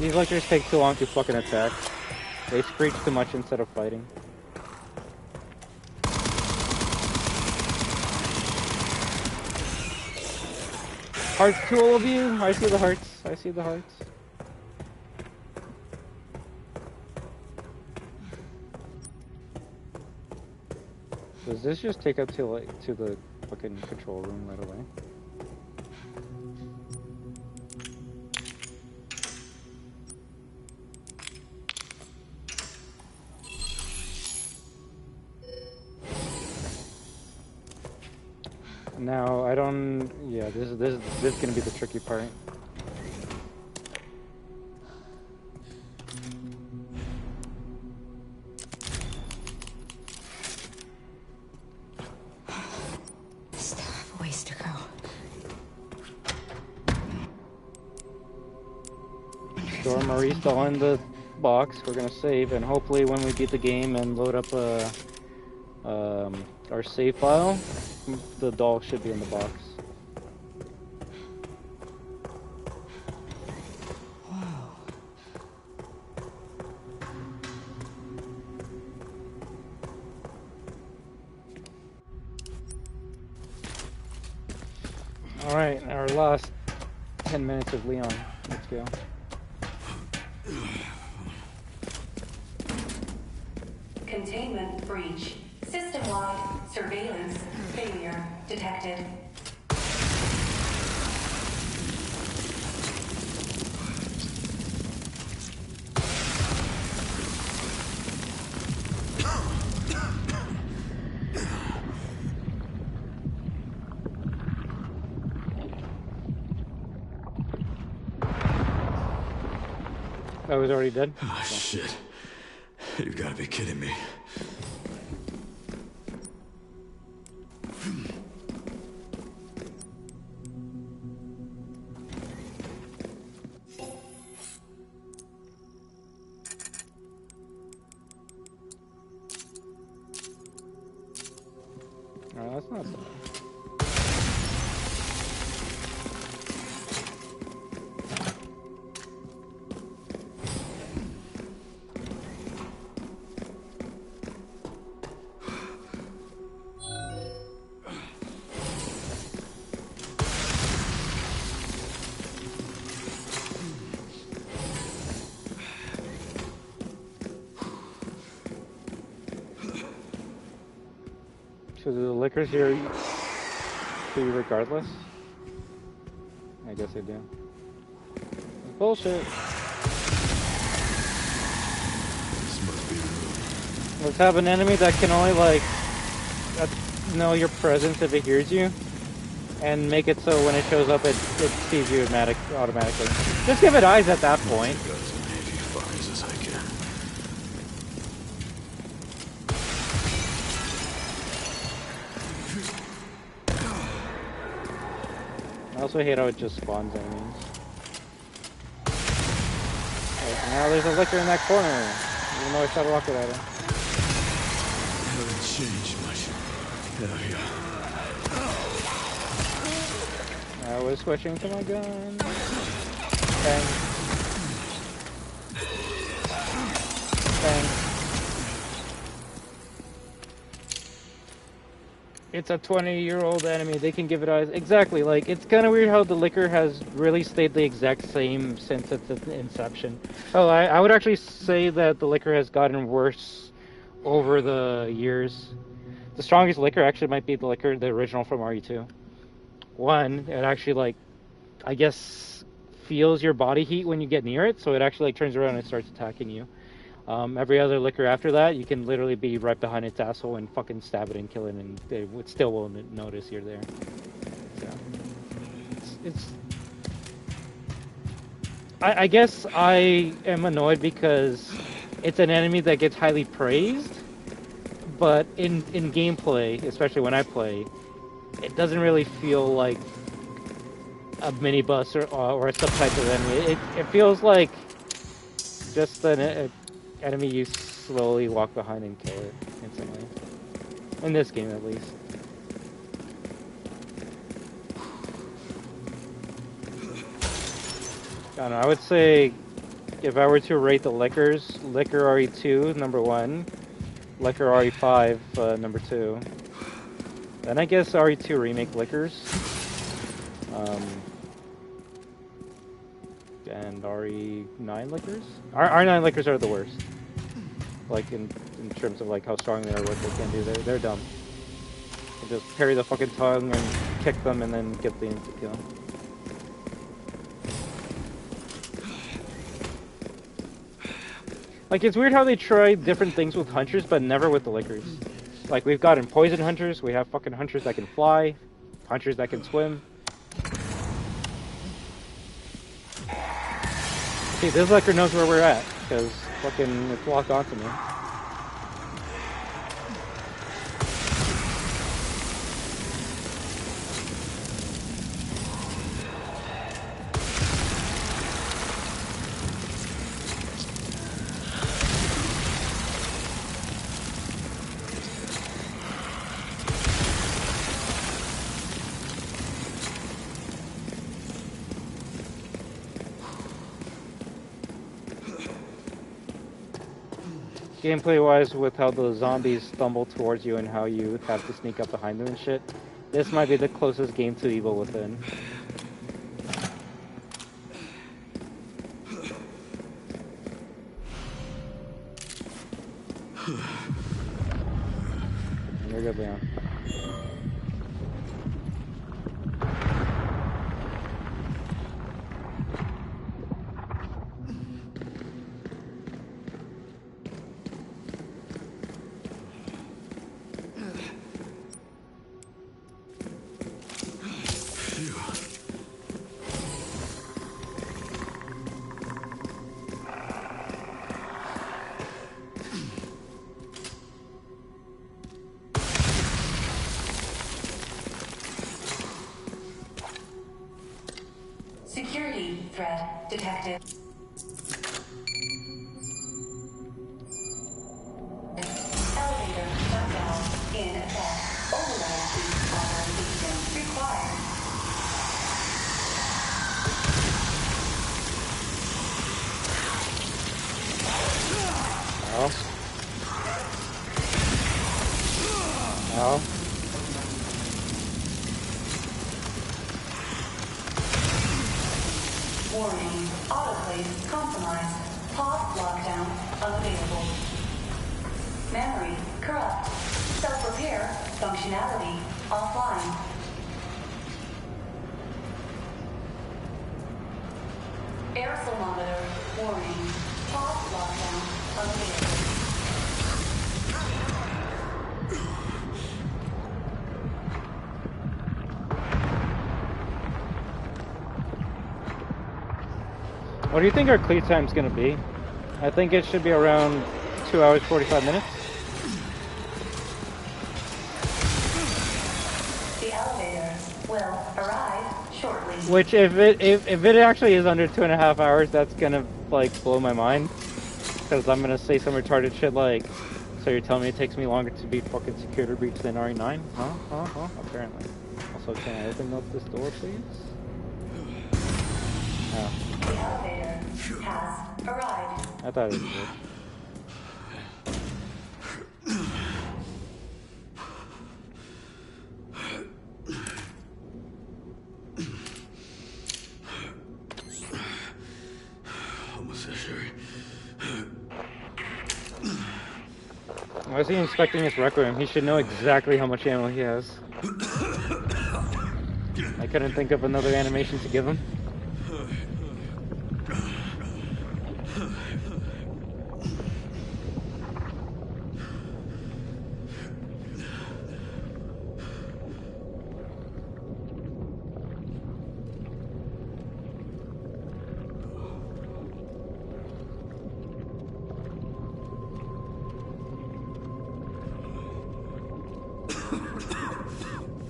These lectures take too long to fucking attack. They screech too much instead of fighting. Hearts to all of you! I see the hearts. I see the hearts. Does this just take up to the fucking control room right away? Now, I don't... Yeah, this is gonna be the tricky part. Still have a ways to go. So Marie's still in the box. We're gonna save, and hopefully when we beat the game and load up our save file, the doll should be in the box. Alright, our last 10 minutes of Leon. Let's go. Containment breach. System-wide surveillance failure detected. I was already dead. Oh, shit. You've got to be kidding me. No, that's not so bad. So do the liquors here for you regardless? I guess they do. Bullshit. This must be the room. Let's have an enemy that can only like know your presence if it hears you, and make it so when it shows up it sees you automatically. Just give it eyes at that point. Got as many of you fuckers as I can. I also hate how it just spawns enemies. Like, now there's a liquor in that corner, even though I shot a rocket at it. Haven't changed much. Hell yeah. I was switching to my gun. Bang. Bang. It's a 20-year-old enemy. They can give it eyes. Exactly. Like, it's kind of weird how the liquor has really stayed the exact same since its inception. Oh, I would actually say that the liquor has gotten worse over the years. The strongest liquor actually might be the liquor, the original from RE2. One, it actually, like, I guess, feels your body heat when you get near it, so it actually, like, turns around and starts attacking you. Every other liquor after that, you can literally be right behind its asshole and fucking stab it and kill it, and they still won't notice you're there. So, I guess I am annoyed because it's an enemy that gets highly praised, but in gameplay, especially when I play, it doesn't really feel like a minibus or a subtype of enemy. It feels like just an enemy you slowly walk behind and kill it instantly. In this game, at least. I don't know, I would say if I were to rate the liquors, Liquor RE2, number 1. Liquor RE5, number 2. Then I guess RE2 Remake Liquors. And RE9 Liquors? R9 Liquors are the worst. Like, in terms of, like, how strong they are, what they can do. They're dumb. You just parry the fucking tongue and kick them and then get the instant kill. Like, it's weird how they try different things with hunters, but never with the liquors. Like, we've gotten poison hunters, we have fucking hunters that can fly, hunters that can swim. See, this liquor knows where we're at, because fucking it's locked onto me. Gameplay-wise, with how the zombies stumble towards you and how you have to sneak up behind them and shit, this might be the closest game to Evil Within. You're good, Leon. detected. Elevator shutdown in effect. Override seat authorization required. Ow. Ow. Warning, autoclave compromised. Pod lockdown unavailable. Memory corrupt. Self-repair functionality offline. Aerosol monitor warning. Pod lockdown unavailable. What do you think our clear time's gonna be? I think it should be around 2 hours 45 minutes. The elevators will arrive shortly. Which, if it actually is under 2.5 hours, that's gonna like blow my mind. Because I'm gonna say some retarded shit like, so you're telling me it takes me longer to be fucking security breach than RE9? Huh? Apparently. Also, can I open up this door, please? Oh. The elevator has arrived. I thought it was good. Almost there, Sherry. Why is he inspecting his Requiem? He should know exactly how much ammo he has. I couldn't think of another animation to give him.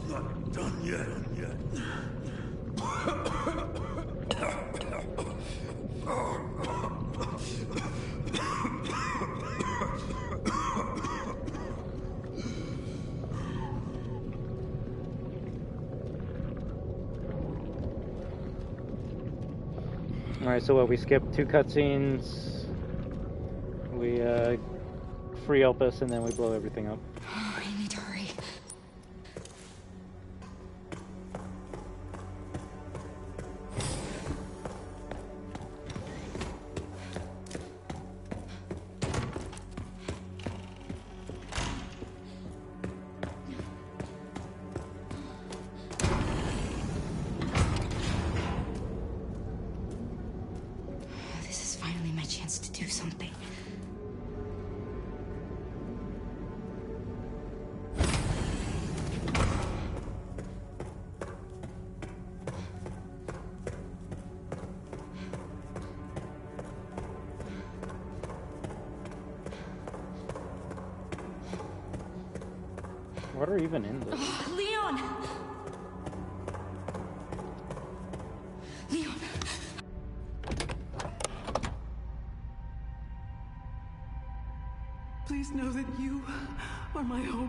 Not done yet. Alright, so what, we skipped 2 cutscenes, we free Elpis, and then we blow everything up. Oh, I need to hurry. This is finally my chance to do something. What are even in this? Oh, Leon! Leon! Please know that you are my hope.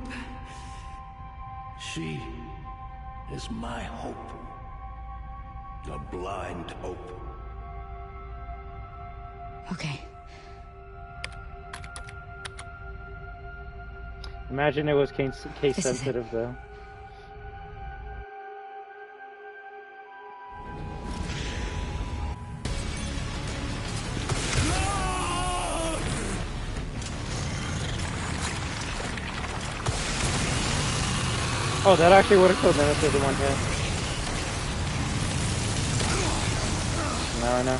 She is my hope. A blind hope. Okay. Imagine it was case This is sensitive, though. Oh, that actually would have killed Nemesis in one hit. Now I know.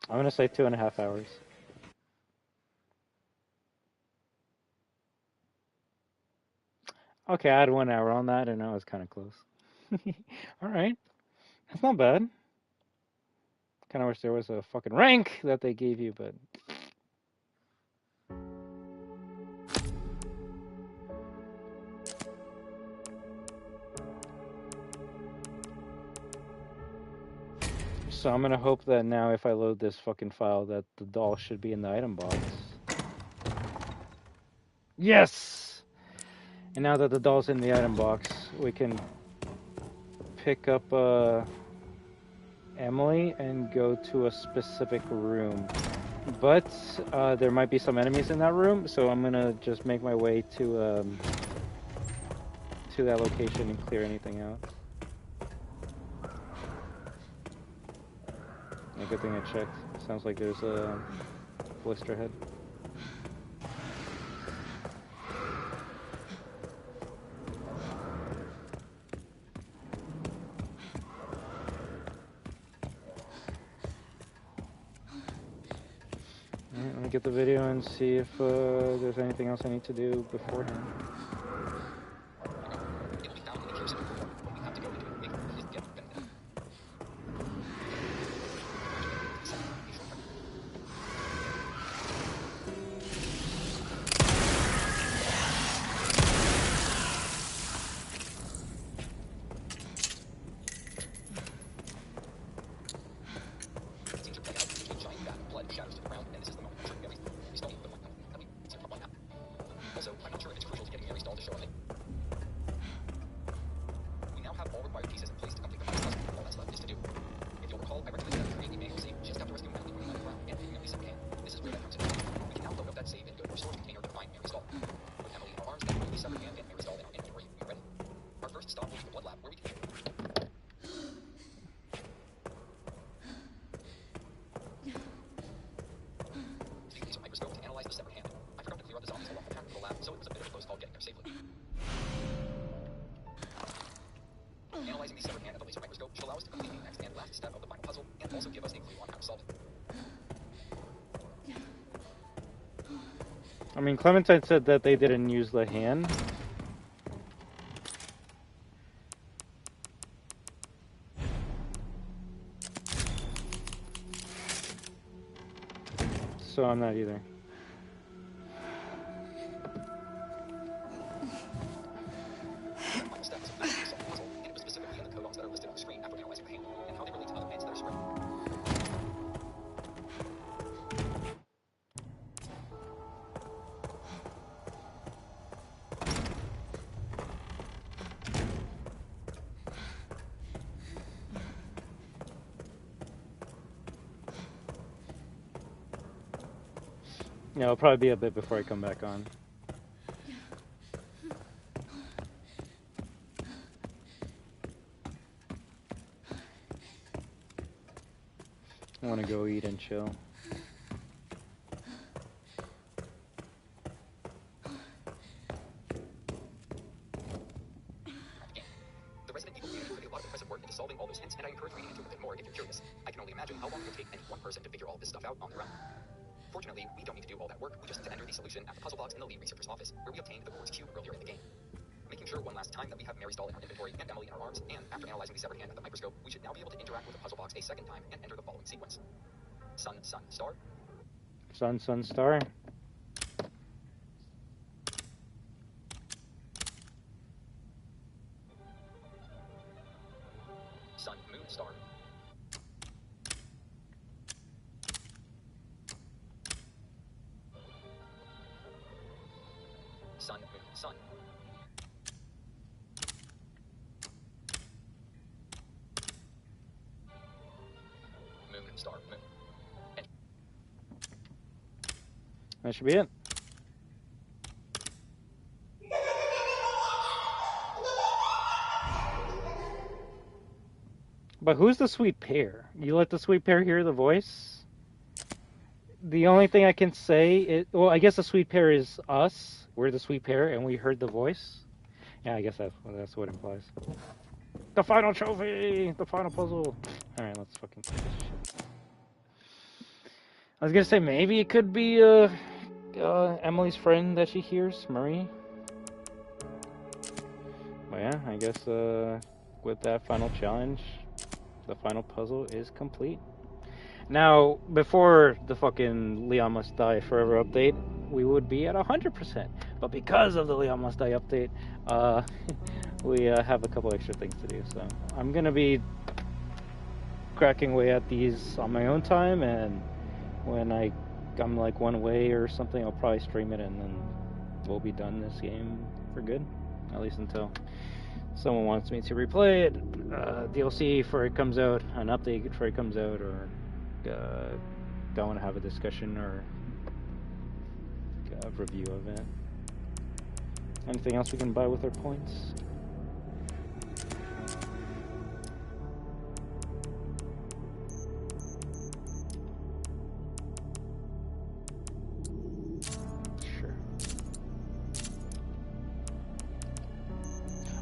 I'm gonna say 2.5 hours. Okay, I had 1 hour on that, and I was kind of close. All right, that's not bad. Kind of wish there was a fucking rank that they gave you, but so I'm gonna hope that now if I load this fucking file that the doll should be in the item box. Yes! And now that the doll's in the item box, we can pick up Emily and go to a specific room. But there might be some enemies in that room, so I'm gonna just make my way to that location and clear anything out. A good thing I checked. Sounds like there's a blister head. Alright, let me get the video and see if there's anything else I need to do beforehand. I mean, Clementine said that they didn't use the hand. So I'm not either. Yeah, it'll probably be a bit before I come back on. I want to go eat and chill. The Resident Evil community put a lot of impressive work into solving all those hints, and I encourage reading into it a bit more if you're curious. I can only imagine how long it would take any one person to figure all this stuff out on their own. Fortunately, we don't need to do all that work. We just need to enter the solution at the puzzle box in the lead researcher's office, where we obtained the board's cube earlier in the game. Making sure one last time that we have Mary's doll in our inventory and Emily in our arms, and after analyzing the severed hand at the microscope, we should now be able to interact with the puzzle box a second time and enter the following sequence. Sun, sun, star. Sun, sun, star. Sun, moon, star. Sun, moon, sun. Moon, star, moon. And That should be it. But who's the sweet pear? You let the sweet pear hear the voice? The only thing I can say is, well, I guess the sweet pear is us. We're the sweet pear, and we heard the voice. Yeah, I guess that's what it implies. The final trophy! The final puzzle! Alright, let's fucking play this shit. I was gonna say, maybe it could be, Emily's friend that she hears, Marie. Well, yeah, I guess with that final challenge, the final puzzle is complete. Now, before the fucking Leon Must Die Forever update, we would be at 100%. But because of the Leon Must Die update, we have a couple extra things to do. So I'm gonna be cracking away at these on my own time, and when I'm like one way or something, I'll probably stream it, and then we'll be done this game for good, at least until someone wants me to replay it, DLC before it comes out, an update before it comes out, or don't want to have a discussion or a review of it. Anything else we can buy with our points? Sure.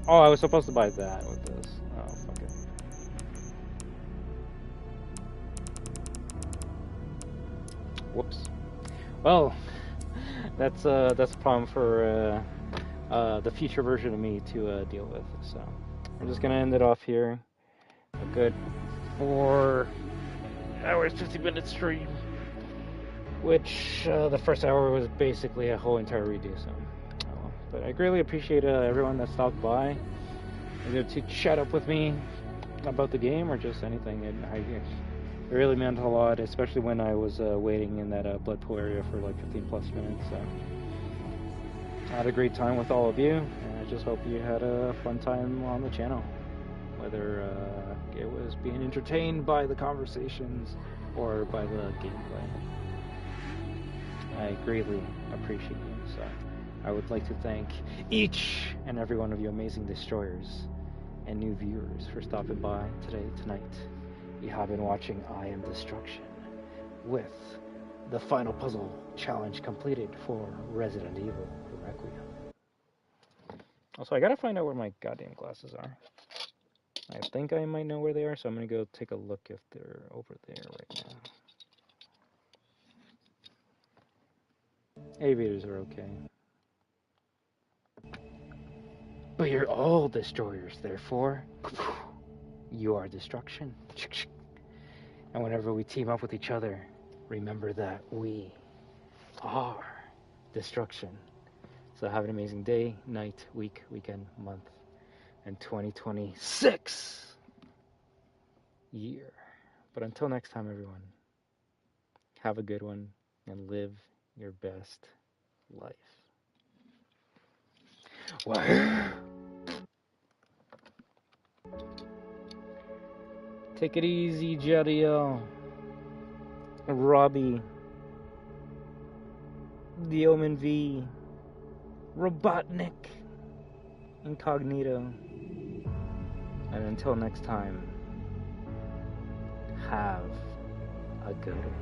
Oh, I was supposed to buy that with this. Oh, fuck it. Whoops. Well, that's a problem for the future version of me to deal with. So I'm just gonna end it off here. A good 4 hours, 50-minute stream, which the first hour was basically a whole entire redo. So, but I greatly appreciate everyone that stopped by, either to chat up with me about the game or just anything. It really meant a lot, especially when I was waiting in that blood pool area for like 15 plus minutes. So I had a great time with all of you, and I just hope you had a fun time on the channel, whether it was being entertained by the conversations or by the gameplay. I greatly appreciate you. So I would like to thank each and every one of you amazing destroyers and new viewers for stopping by tonight. You have been watching I Am Destruction with the final puzzle challenge completed for Resident Evil Requiem. Also, I gotta find out where my goddamn glasses are. I think I might know where they are, so I'm gonna go take a look if they're over there right now. Aviators are okay. But you're all destroyers, therefore you are destruction. And whenever we team up with each other, remember that we are destruction. So have an amazing day, night, week, weekend, month, and 2026 year. But until next time, everyone, have a good one and live your best life. WAHOO! Take it easy, Jadiel, Robbie, The Omen V, Robotnik, Incognito. And until next time, have a good one.